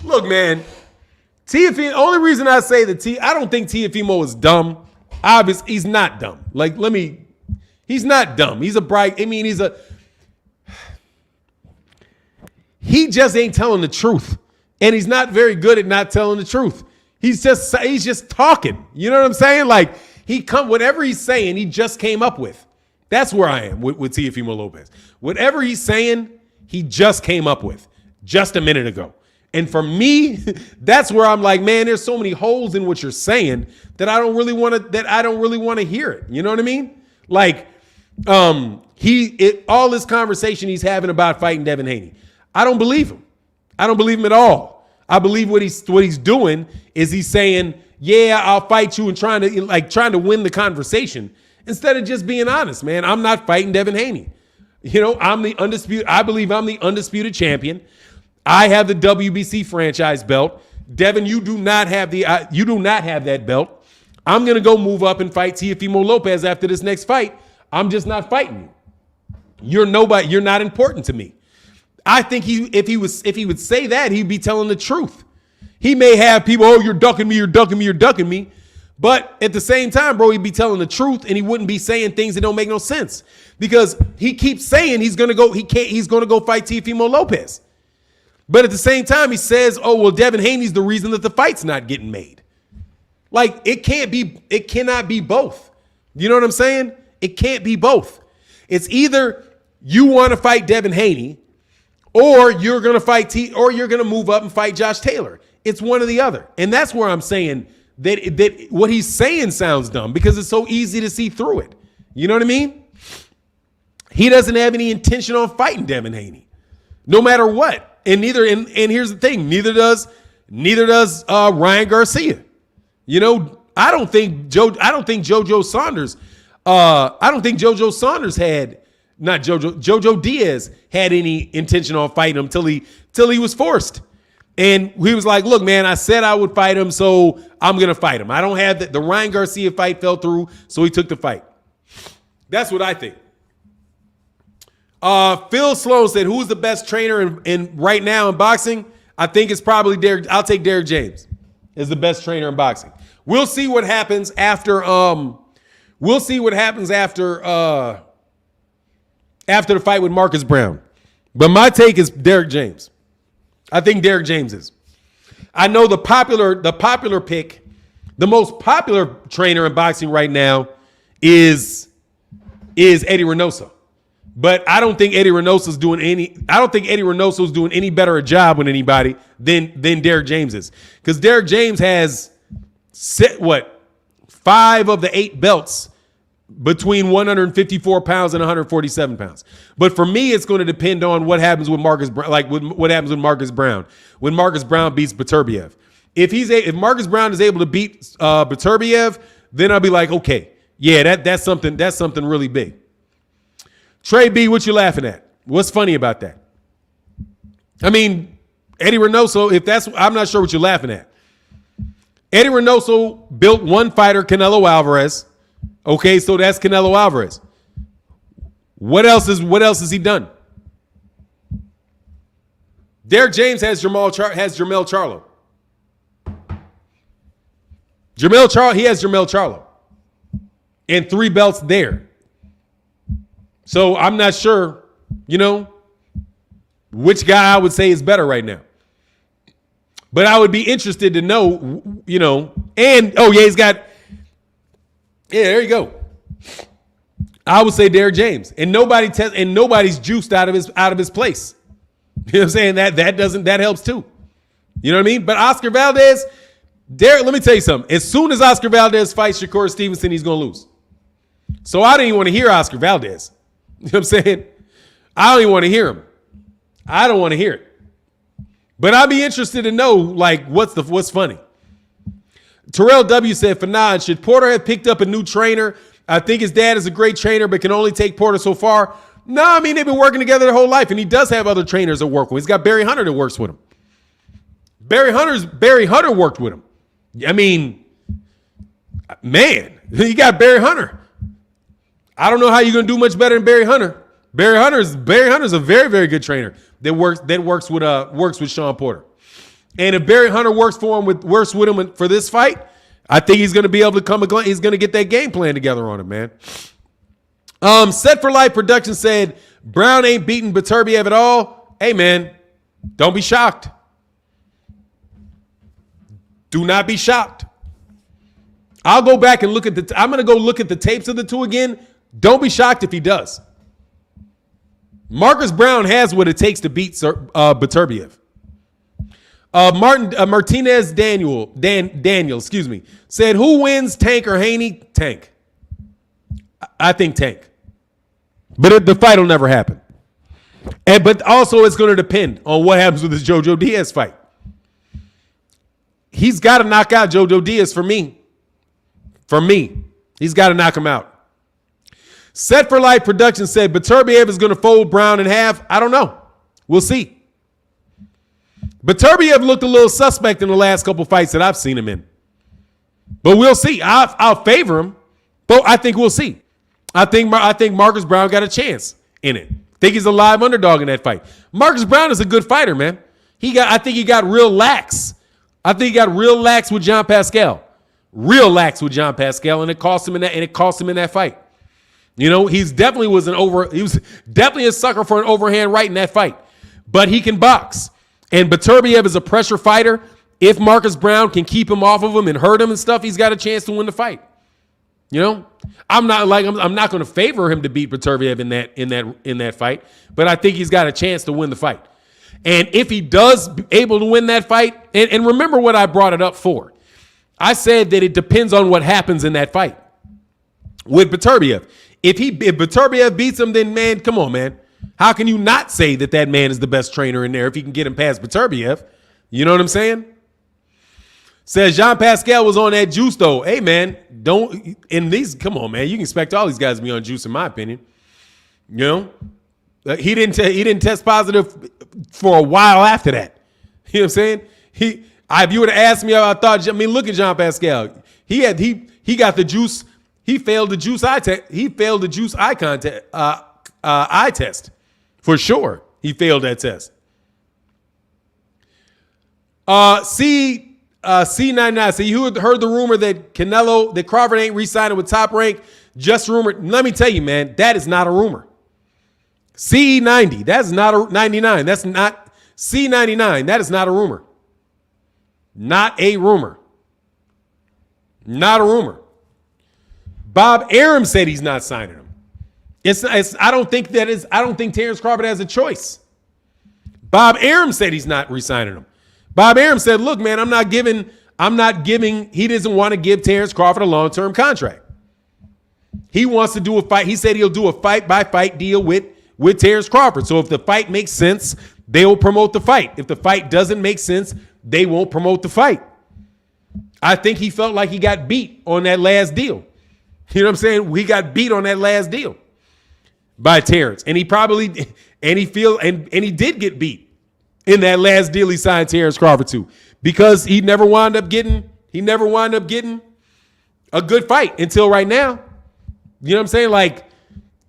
Look, man, Teofimo. Only reason I say that I don't think Teofimo is dumb. Obviously, he's not dumb. He's not dumb. He's a bright. He just ain't telling the truth, and he's not very good at not telling the truth. He's just talking. You know what I'm saying? Whatever he's saying, he just came up with. That's where I am with Teofimo Lopez. Whatever he's saying, he just came up with just a minute ago. And for me, that's where I'm like, man, there's so many holes in what you're saying that I don't really want to hear it. You know what I mean? All this conversation he's having about fighting Devin Haney, I don't believe him. I don't believe him at all. I believe what he's doing is he's saying, yeah, I'll fight you, and trying to win the conversation. Instead of just being honest, man, I'm not fighting Devin Haney. I'm the undisputed. I believe I'm the undisputed champion. I have the WBC franchise belt. Devin, you do not have that belt. I'm gonna go move up and fight Teofimo Lopez after this next fight. I'm just not fighting you. You're nobody. You're not important to me. I think if he would say that, he'd be telling the truth. He may have people, oh, you're ducking me, you're ducking me, you're ducking me. But at the same time, bro, he'd be telling the truth, and he wouldn't be saying things that don't make no sense, because he keeps saying he's gonna go fight Teofimo Lopez. But at the same time, he says, oh, well, Devin Haney's the reason that the fight's not getting made. It cannot be both. You know what I'm saying? It can't be both. It's either you want to fight Devin Haney, or you're gonna or you're gonna move up and fight Josh Taylor. It's one or the other. And that's where I'm saying that what he's saying sounds dumb, because it's so easy to see through it. You know what I mean? He doesn't have any intention on fighting Devin Haney, no matter what. And here's the thing, neither does Ryan Garcia. I don't think JoJo Saunders Jojo Diaz had any intention on fighting him till he was forced. And he was like, look, man, I said I would fight him, so I'm going to fight him. I don't have the Ryan Garcia fight fell through, so he took the fight. That's what I think. Phil Sloan said, who's the best trainer in right now in boxing? I think it's probably Derek. I'll take Derek James as the best trainer in boxing. We'll see what happens after the fight with Marcus Brown. But my take is Derek James. I think Derek James is. I know the popular pick, the most popular trainer in boxing right now is Eddie Reynoso. But I don't think Eddie Reynoso's doing any better a job with anybody than Derek James is. Because Derek James has 5 of the 8 belts between 154 pounds and 147 pounds. But for me, it's going to depend on what happens with Marcus Brown, what happens with Marcus Brown when Marcus Brown beats Beterbiev. If Marcus Brown is able to beat Beterbiev, then I'll be like, okay, yeah, that's something really big. Trey B, what you laughing at? What's funny about that? I mean, Eddie Reynoso, I'm not sure what you're laughing at. Eddie Reynoso built one fighter, Canelo Alvarez. Okay, so that's Canelo Alvarez. What else has he done? Derek James has Jermell Charlo. He has Jermell Charlo. And 3 belts there. So I'm not sure, which guy I would say is better right now. But I would be interested to know, and he's got, there you go. I would say Derek James, and nobody's juiced out of his place. You know what I'm saying? That helps too. You know what I mean? But Oscar Valdez, Derek, let me tell you something. As soon as Oscar Valdez fights Shakur Stevenson, he's going to lose. So I don't even want to hear Oscar Valdez. You know what I'm saying? I don't even want to hear him. I don't want to hear it. But I'd be interested to know, like, what's funny. Terrell W. said, Fannon, should Porter have picked up a new trainer? I think his dad is a great trainer, but can only take Porter so far. No, I mean, they've been working together their whole life, and he does have other trainers that work with him. He's got Barry Hunter that works with him. Barry Hunter worked with him. I mean, man, you got Barry Hunter. I don't know how you're going to do much better than Barry Hunter. Barry Hunter's a very, very good trainer that works with Sean Porter. And if Barry Hunter works with him for this fight, I think he's going to be able to he's going to get that game plan together on him, man. Set for Life Production said Brown ain't beating Beterbiev at all. Hey, man, don't be shocked. Do not be shocked. I'll go back and I'm going to go look at the tapes of the two again. Don't be shocked if he does. Marcus Brown has what it takes to beat Beterbiev. Martinez Daniel, said, who wins, Tank or Haney? Tank. I think Tank. But the fight will never happen. But also it's going to depend on what happens with this JoJo Diaz fight. He's got to knock out JoJo Diaz for me. For me. He's got to knock him out. Set for Life Production said Beterbiev is going to fold Brown in half. I don't know. We'll see. Beterbiev looked a little suspect in the last couple fights that I've seen him in. But we'll see. I'll favor him, but I think we'll see. I think Marcus Brown got a chance in it. I think he's a live underdog in that fight. Marcus Brown is a good fighter, man. I think he got real lax. I think he got real lax with John Pascal. Real lax with John Pascal, and it cost him in that fight. You know, he was definitely a sucker for an overhand right in that fight. But he can box. And Beterbiev is a pressure fighter. If Marcus Brown can keep him off of him and hurt him and stuff, he's got a chance to win the fight. You know, I'm not going to favor him to beat Beterbiev in that fight, but I think he's got a chance to win the fight. And if he does able to win that fight, and remember what I brought it up for. I said that it depends on what happens in that fight with Beterbiev. If Beterbiev beats him, then man, come on, man. How can you not say that man is the best trainer in there if he can get him past Beterbiev? You know what I'm saying? Says Jean Pascal was on that juice though. Hey man, come on, man. You can expect all these guys to be on juice in my opinion. You know? He didn't test positive for a while after that. You know what I'm saying? If you would have asked me, look at Jean Pascal. He got the juice. He failed the juice eye test. He failed the juice eye test for sure. He failed that test. C99. So you heard the rumor that Crawford ain't re-signing with Top Rank. Just rumored. Let me tell you, man, that is not a rumor. C90. That's not a 99. That's not C99. That is not a rumor. Not a rumor. Not a rumor. Bob Arum said he's not signing him. I don't think Terence Crawford has a choice. Bob Arum said he's not re-signing him. Bob Arum said, look, man, he doesn't want to give Terence Crawford a long-term contract. He wants to do a fight. He said he'll do a fight-by-fight deal with Terence Crawford. So if the fight makes sense, they will promote the fight. If the fight doesn't make sense, they won't promote the fight. I think he felt like he got beat on that last deal. You know what I'm saying? We got beat on that last deal by Terence. And he did get beat in that last deal he signed Terence Crawford to, because he never wound up getting a good fight until right now. You know what I'm saying? Like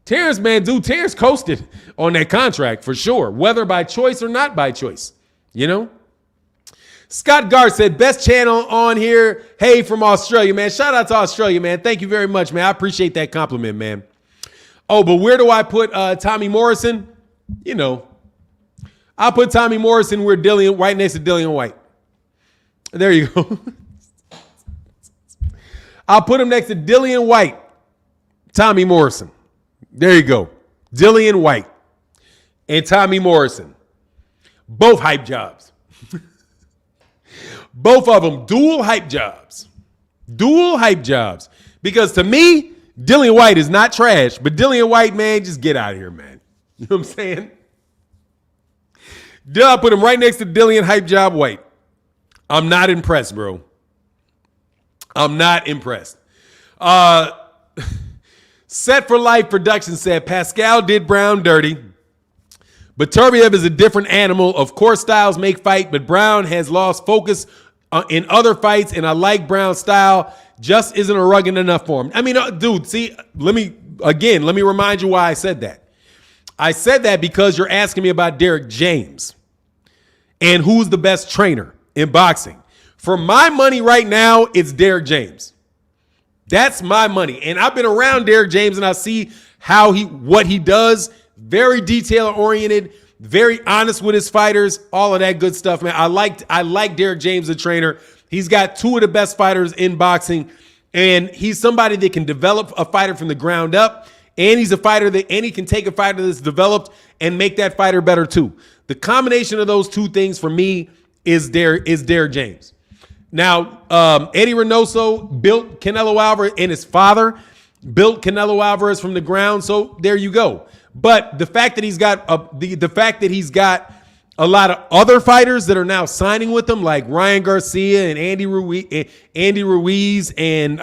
Terence, man, Terence coasted on that contract for sure, whether by choice or not by choice, you know? Scott Gart said, best channel on here. Hey, from Australia, man. Shout out to Australia, man. Thank you very much, man. I appreciate that compliment, man. Oh, but where do I put Tommy Morrison? You know, I'll put Tommy Morrison where Dillian, right next to Dillian Whyte. There you go. I'll put him next to Dillian Whyte. Tommy Morrison. There you go. Dillian Whyte and Tommy Morrison. Both hype jobs. Both of them, dual hype jobs. Dual hype jobs. Because to me, Dillian Whyte is not trash, but Dillian Whyte, man, just get out of here, man. You know what I'm saying? I put him right next to Dillian hype job Whyte. I'm not impressed, bro. I'm not impressed. Set for Life Production said Pascal did Brown dirty, but Turbiev is a different animal. Of course, styles make fight, but Brown has lost focus in other fights, and I like Brown's style. Just isn't a rugged enough for him. I mean, dude, see, let me remind you why I said that. I said that because you're asking me about Derek James and who's the best trainer in boxing. For my money right now, it's Derek James. That's my money. And I've been around Derek James and I see what he does. Very detail oriented, very honest with his fighters, all of that good stuff, man. I like Derek James, the trainer. He's got two of the best fighters in boxing, and he's somebody that can develop a fighter from the ground up. And he's a fighter and he can take a fighter that's developed and make that fighter better too. The combination of those two things for me is Derek James. Now, Eddie Reynoso built Canelo Alvarez, and his father built Canelo Alvarez from the ground. So there you go. But the fact that he's got a lot of other fighters that are now signing with him, like Ryan Garcia and Andy Ruiz and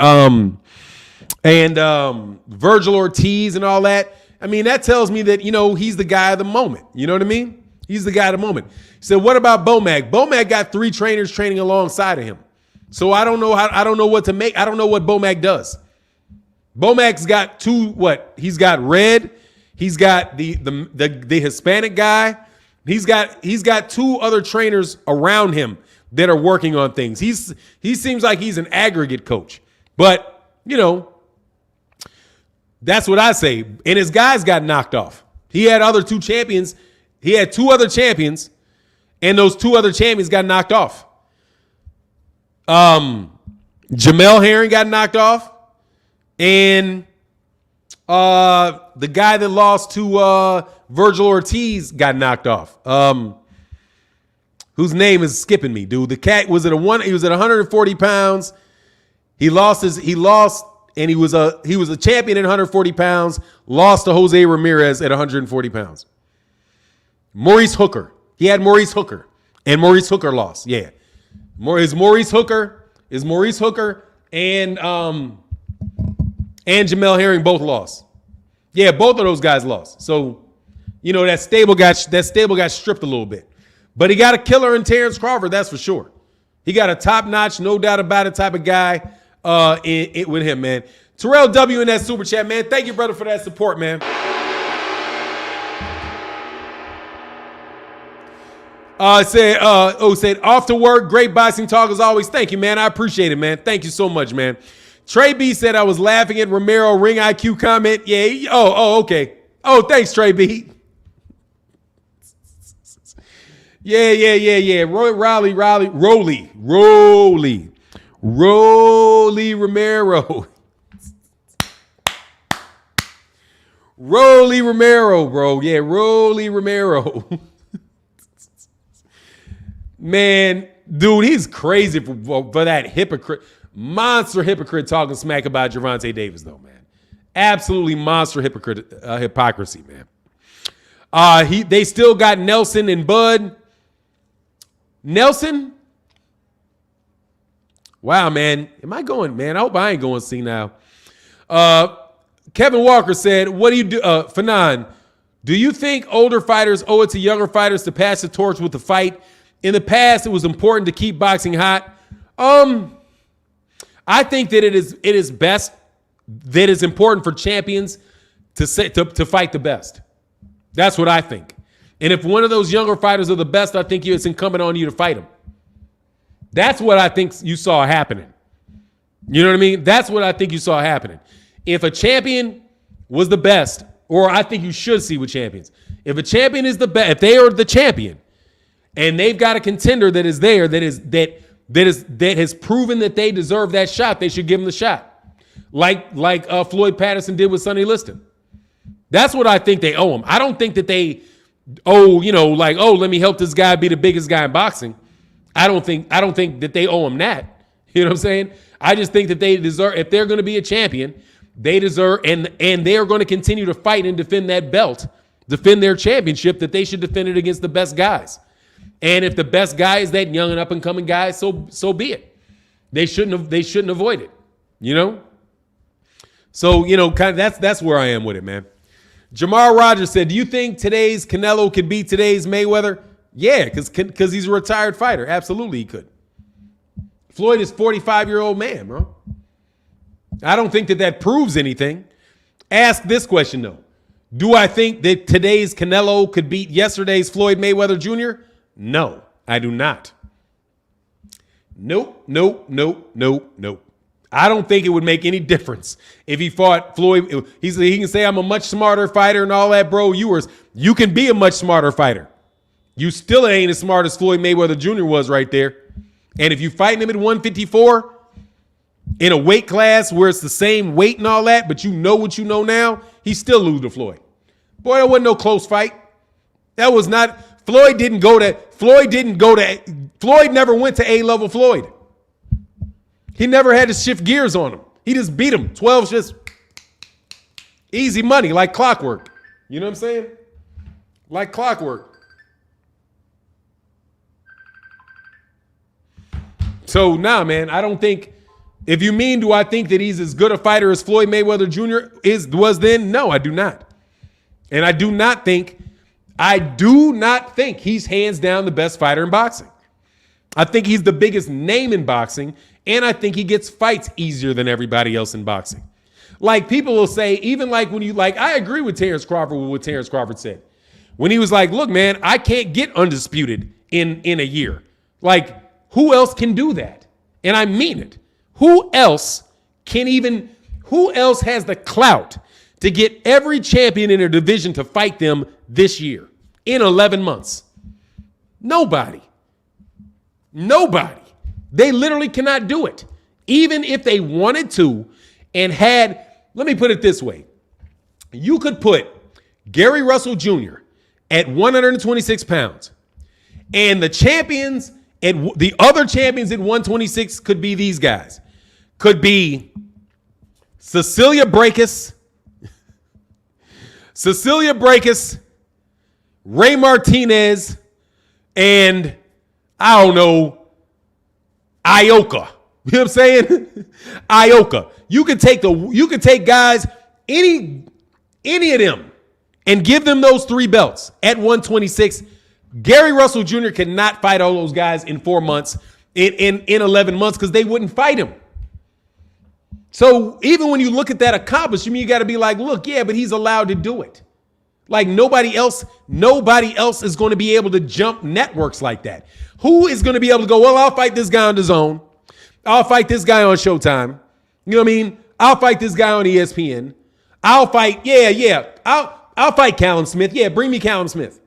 Virgil Ortiz and all that. I mean, that tells me that, he's the guy of the moment. You know what I mean? He's the guy of the moment. He said, what about Bomac? Bomac got 3 trainers training alongside of him. So I don't know what to make. I don't know what Bomac does. Bomac's got 2, he's got Red. He's got the Hispanic guy. He's got 2 other trainers around him that are working on things. He seems like he's an aggregate coach. But, that's what I say. And his guys got knocked off. He had 2 champions. He had 2 other champions, and those 2 other champions got knocked off. Jamel Herring got knocked off, and the guy that lost to Virgil Ortiz got knocked off. Whose name is skipping me, dude. The cat was he was at 140 pounds. He lost, and he was a champion at 140 pounds, lost to Jose Ramirez at 140 pounds. Maurice Hooker. He had Maurice Hooker, and Maurice Hooker lost. Yeah. Maurice Hooker and Jamel Herring both lost. Yeah, both of those guys lost. So, that stable got stripped a little bit. But he got a killer in Terence Crawford, that's for sure. He got a top-notch, no doubt about it type of guy with him, man. Terrell W in that super chat, man. Thank you, brother, for that support, man. Said off to work. Great boxing talk as always. Thank you, man. I appreciate it, man. Thank you so much, man. Trey B said I was laughing at Romero ring IQ comment. Yeah. Okay. Oh, thanks, Trey B. Yeah. Rolly Romero. Rolly Romero, bro. Yeah, Rolly Romero. Man, dude, he's crazy for that monster hypocrite talking smack about Gervonta Davis, though, man. Absolutely monster hypocrisy, man. They still got Nelson and Bud. Nelson? Wow, man. Am I going, man? I hope I ain't going see now. Kevin Walker said, what do you do? Fannon, do you think older fighters owe it to younger fighters to pass the torch with the fight? In the past, it was important to keep boxing hot. I think that it is best, that it's important for champions to fight the best. That's what I think. And if one of those younger fighters are the best, I think it's incumbent on you to fight them. That's what I think you saw happening. You know what I mean? That's what I think you saw happening. If a champion was the best, or I think you should see with champions, if a champion is the best, if they are the champion, and they've got a contender that is there, that has proven that they deserve that shot, they should give them the shot. Like Floyd Patterson did with Sonny Liston. That's what I think they owe him. I don't think that they owe, let me help this guy be the biggest guy in boxing. I don't think that they owe him that. You know what I'm saying? I just think that they deserve, if they're going to be a champion, they deserve, and they are going to continue to fight and defend that belt, defend their championship, that they should defend it against the best guys. And if the best guy is that young and up and coming guy, so be it. They shouldn't avoid it, you know? So, you know, kind of that's where I am with it, man. Jamar Rogers said, do you think today's Canelo could beat today's Mayweather? Yeah, because he's a retired fighter. Absolutely he could. Floyd is a 45-year-old man, bro. I don't think that proves anything. Ask this question, though. Do I think that today's Canelo could beat yesterday's Floyd Mayweather Jr.? No, I do not. Nope. I don't think it would make any difference if he fought Floyd. He can say I'm a much smarter fighter and all that, bro. You can be a much smarter fighter. You still ain't as smart as Floyd Mayweather Jr. was right there. And if you fighting him at 154 in a weight class where it's the same weight and all that, but you know what you know now, he still lose to Floyd. Boy, that wasn't no close fight. That was not. Floyd never went to A-level Floyd. He never had to shift gears on him. He just beat him. 12's just easy money, like clockwork. You know what I'm saying? Like clockwork. So, nah, man, I don't think, if you mean, do I think that he's as good a fighter as Floyd Mayweather Jr. was then? No, I do not. And I do not think he's hands down the best fighter in boxing. I think he's the biggest name in boxing, and I think he gets fights easier than everybody else in boxing. Like, people will say, even like when I agree with Terence Crawford with what Terence Crawford said. When he was like, look, man, I can't get undisputed in a year. Like, who else can do that? And I mean it. Who else has the clout to get every champion in their division to fight them this year in 11 months? Nobody. They literally cannot do it. Even if they wanted to and had, let me put it this way. You could put Gary Russell Jr. at 126 pounds and the other champions at 126 could be these guys. Could be Cecilia Brækhus, Ray Martinez, and I don't know, Ioka. You know what I'm saying? Ioka. You could take guys, any of them, and give them those 3 belts at 126. Gary Russell Jr. cannot fight all those guys in 4 months, in 11 months, because they wouldn't fight him. So even when you look at that accomplishment, you got to be like, look, yeah, but he's allowed to do it. Like nobody else is going to be able to jump networks like that. Who is going to be able to go, well, I'll fight this guy on DAZN. I'll fight this guy on Showtime. You know what I mean? I'll fight this guy on ESPN. I'll fight, I'll fight Callum Smith. Yeah, bring me Callum Smith.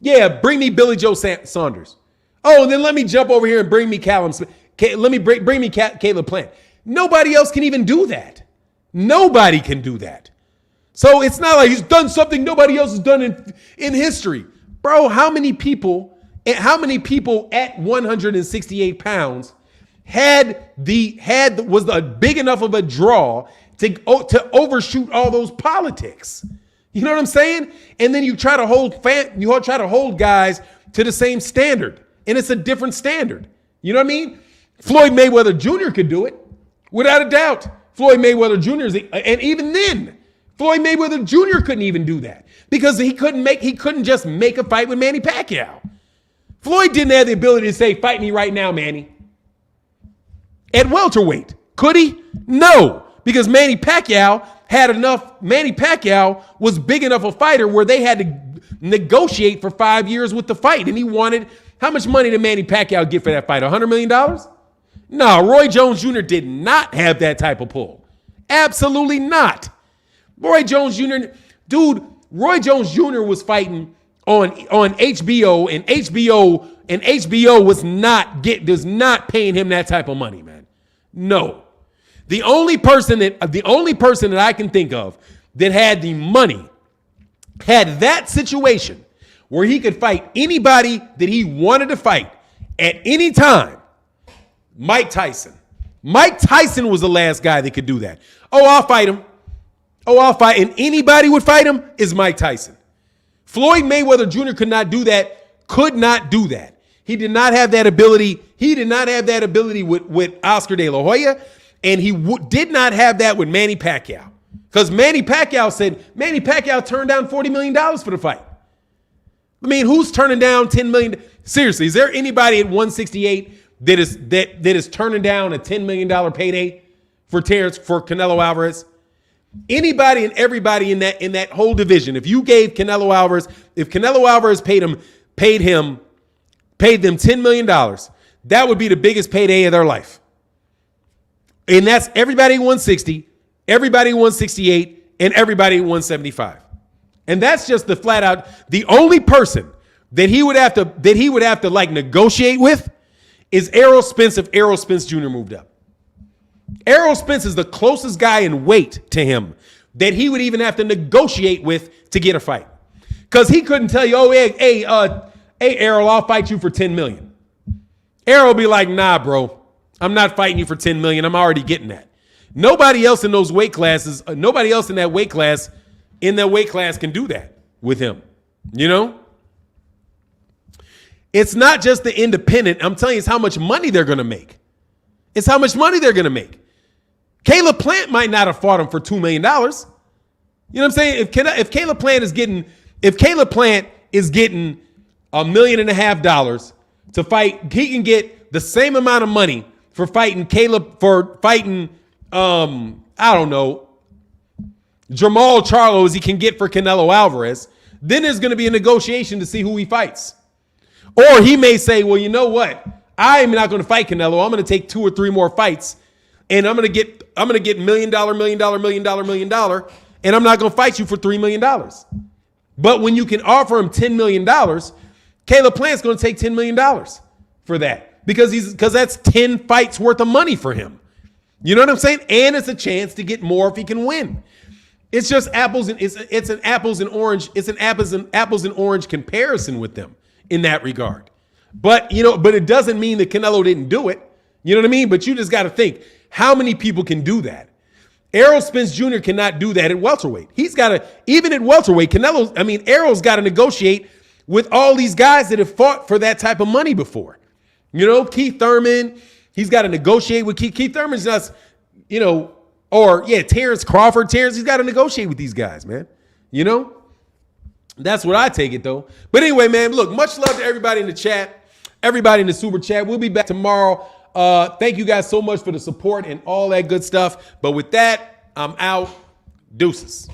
Yeah, bring me Billy Joe Saunders. Oh, and then let me jump over here and bring me Callum Smith. Let me bring me Caleb Plant. Nobody else can even do that. Nobody can do that. So it's not like he's done something nobody else has done in history. Bro, how many people at 168 pounds was a big enough of a draw to overshoot all those politics? You know what I'm saying? And then you try to hold guys to the same standard, and it's a different standard. You know what I mean? Floyd Mayweather Jr. could do it, without a doubt. Floyd Mayweather Jr. And even then, Floyd Mayweather Jr. couldn't even do that because he couldn't just make a fight with Manny Pacquiao. Floyd didn't have the ability to say, "Fight me right now, Manny." At welterweight, could he? No, because Manny Pacquiao was big enough a fighter where they had to negotiate for 5 years with the fight. And he wanted, how much money did Manny Pacquiao get for that fight? $100 million? No, Roy Jones Jr. did not have that type of pull. Absolutely not. Roy Jones Jr. was fighting on HBO, and HBO was not paying him that type of money, man. No. The only person that I can think of that had the money had that situation where he could fight anybody that he wanted to fight at any time, Mike Tyson. Mike Tyson was the last guy that could do that. Oh, I'll fight him. Oh, I'll fight. And anybody would fight him is Mike Tyson. Floyd Mayweather Jr. could not do that. Could not do that. He did not have that ability. He did not have that ability with Oscar De La Hoya. And he did not have that with Manny Pacquiao. Because Manny Pacquiao turned down $40 million for the fight. I mean, who's turning down $10 million? Seriously, is there anybody at 168 that is turning down a $10 million payday for Terence, for Canelo Alvarez? Anybody and everybody in that whole division. If you gave Canelo Alvarez, if Canelo Alvarez paid them $10 million, that would be the biggest payday of their life. And that's everybody at 160, everybody at 168, and everybody at 175. And that's just the flat out, the only person that he would have to like negotiate with is Errol Spence if Errol Spence Jr. moved up. Errol Spence is the closest guy in weight to him that he would even have to negotiate with to get a fight. Because he couldn't tell you, oh, hey, Errol, I'll fight you for $10 million. Errol would be like, nah, bro, I'm not fighting you for $10 million. I'm already getting that. Nobody else in those weight classes, nobody else in that weight class can do that with him. You know? It's not just the independent. I'm telling you, it's how much money they're going to make. It's how much money they're going to make. Caleb Plant might not have fought him for $2 million. You know what I'm saying? If Caleb Plant is getting $1.5 million to fight, he can get the same amount of money for fighting I don't know, Jamal Charlo as he can get for Canelo Alvarez. Then there's going to be a negotiation to see who he fights. Or he may say, well, you know what? I'm not going to fight Canelo. I'm going to take 2 or 3 more fights, and I'm going to get $1 million, and I'm not going to fight you for $3 million. But when you can offer him $10 million, Caleb Plant's going to take $10 million for that because that's 10 fights worth of money for him. You know what I'm saying? And it's a chance to get more if he can win. It's just apples and it's an apples and orange. It's an apples and orange comparison with them in that regard. But it doesn't mean that Canelo didn't do it. You know what I mean? But you just got to think, how many people can do that? Errol Spence Jr. cannot do that at welterweight. Even at welterweight, Errol's got to negotiate with all these guys that have fought for that type of money before. You know, Keith Thurman, he's got to negotiate with Keith Thurman's just, Terence Crawford. Terence, he's got to negotiate with these guys, man. You know? That's what I take it, though. But anyway, man, look, much love to everybody in the chat, everybody in the super chat. We'll be back tomorrow. Thank you guys so much for the support and all that good stuff. But with that, I'm out. Deuces.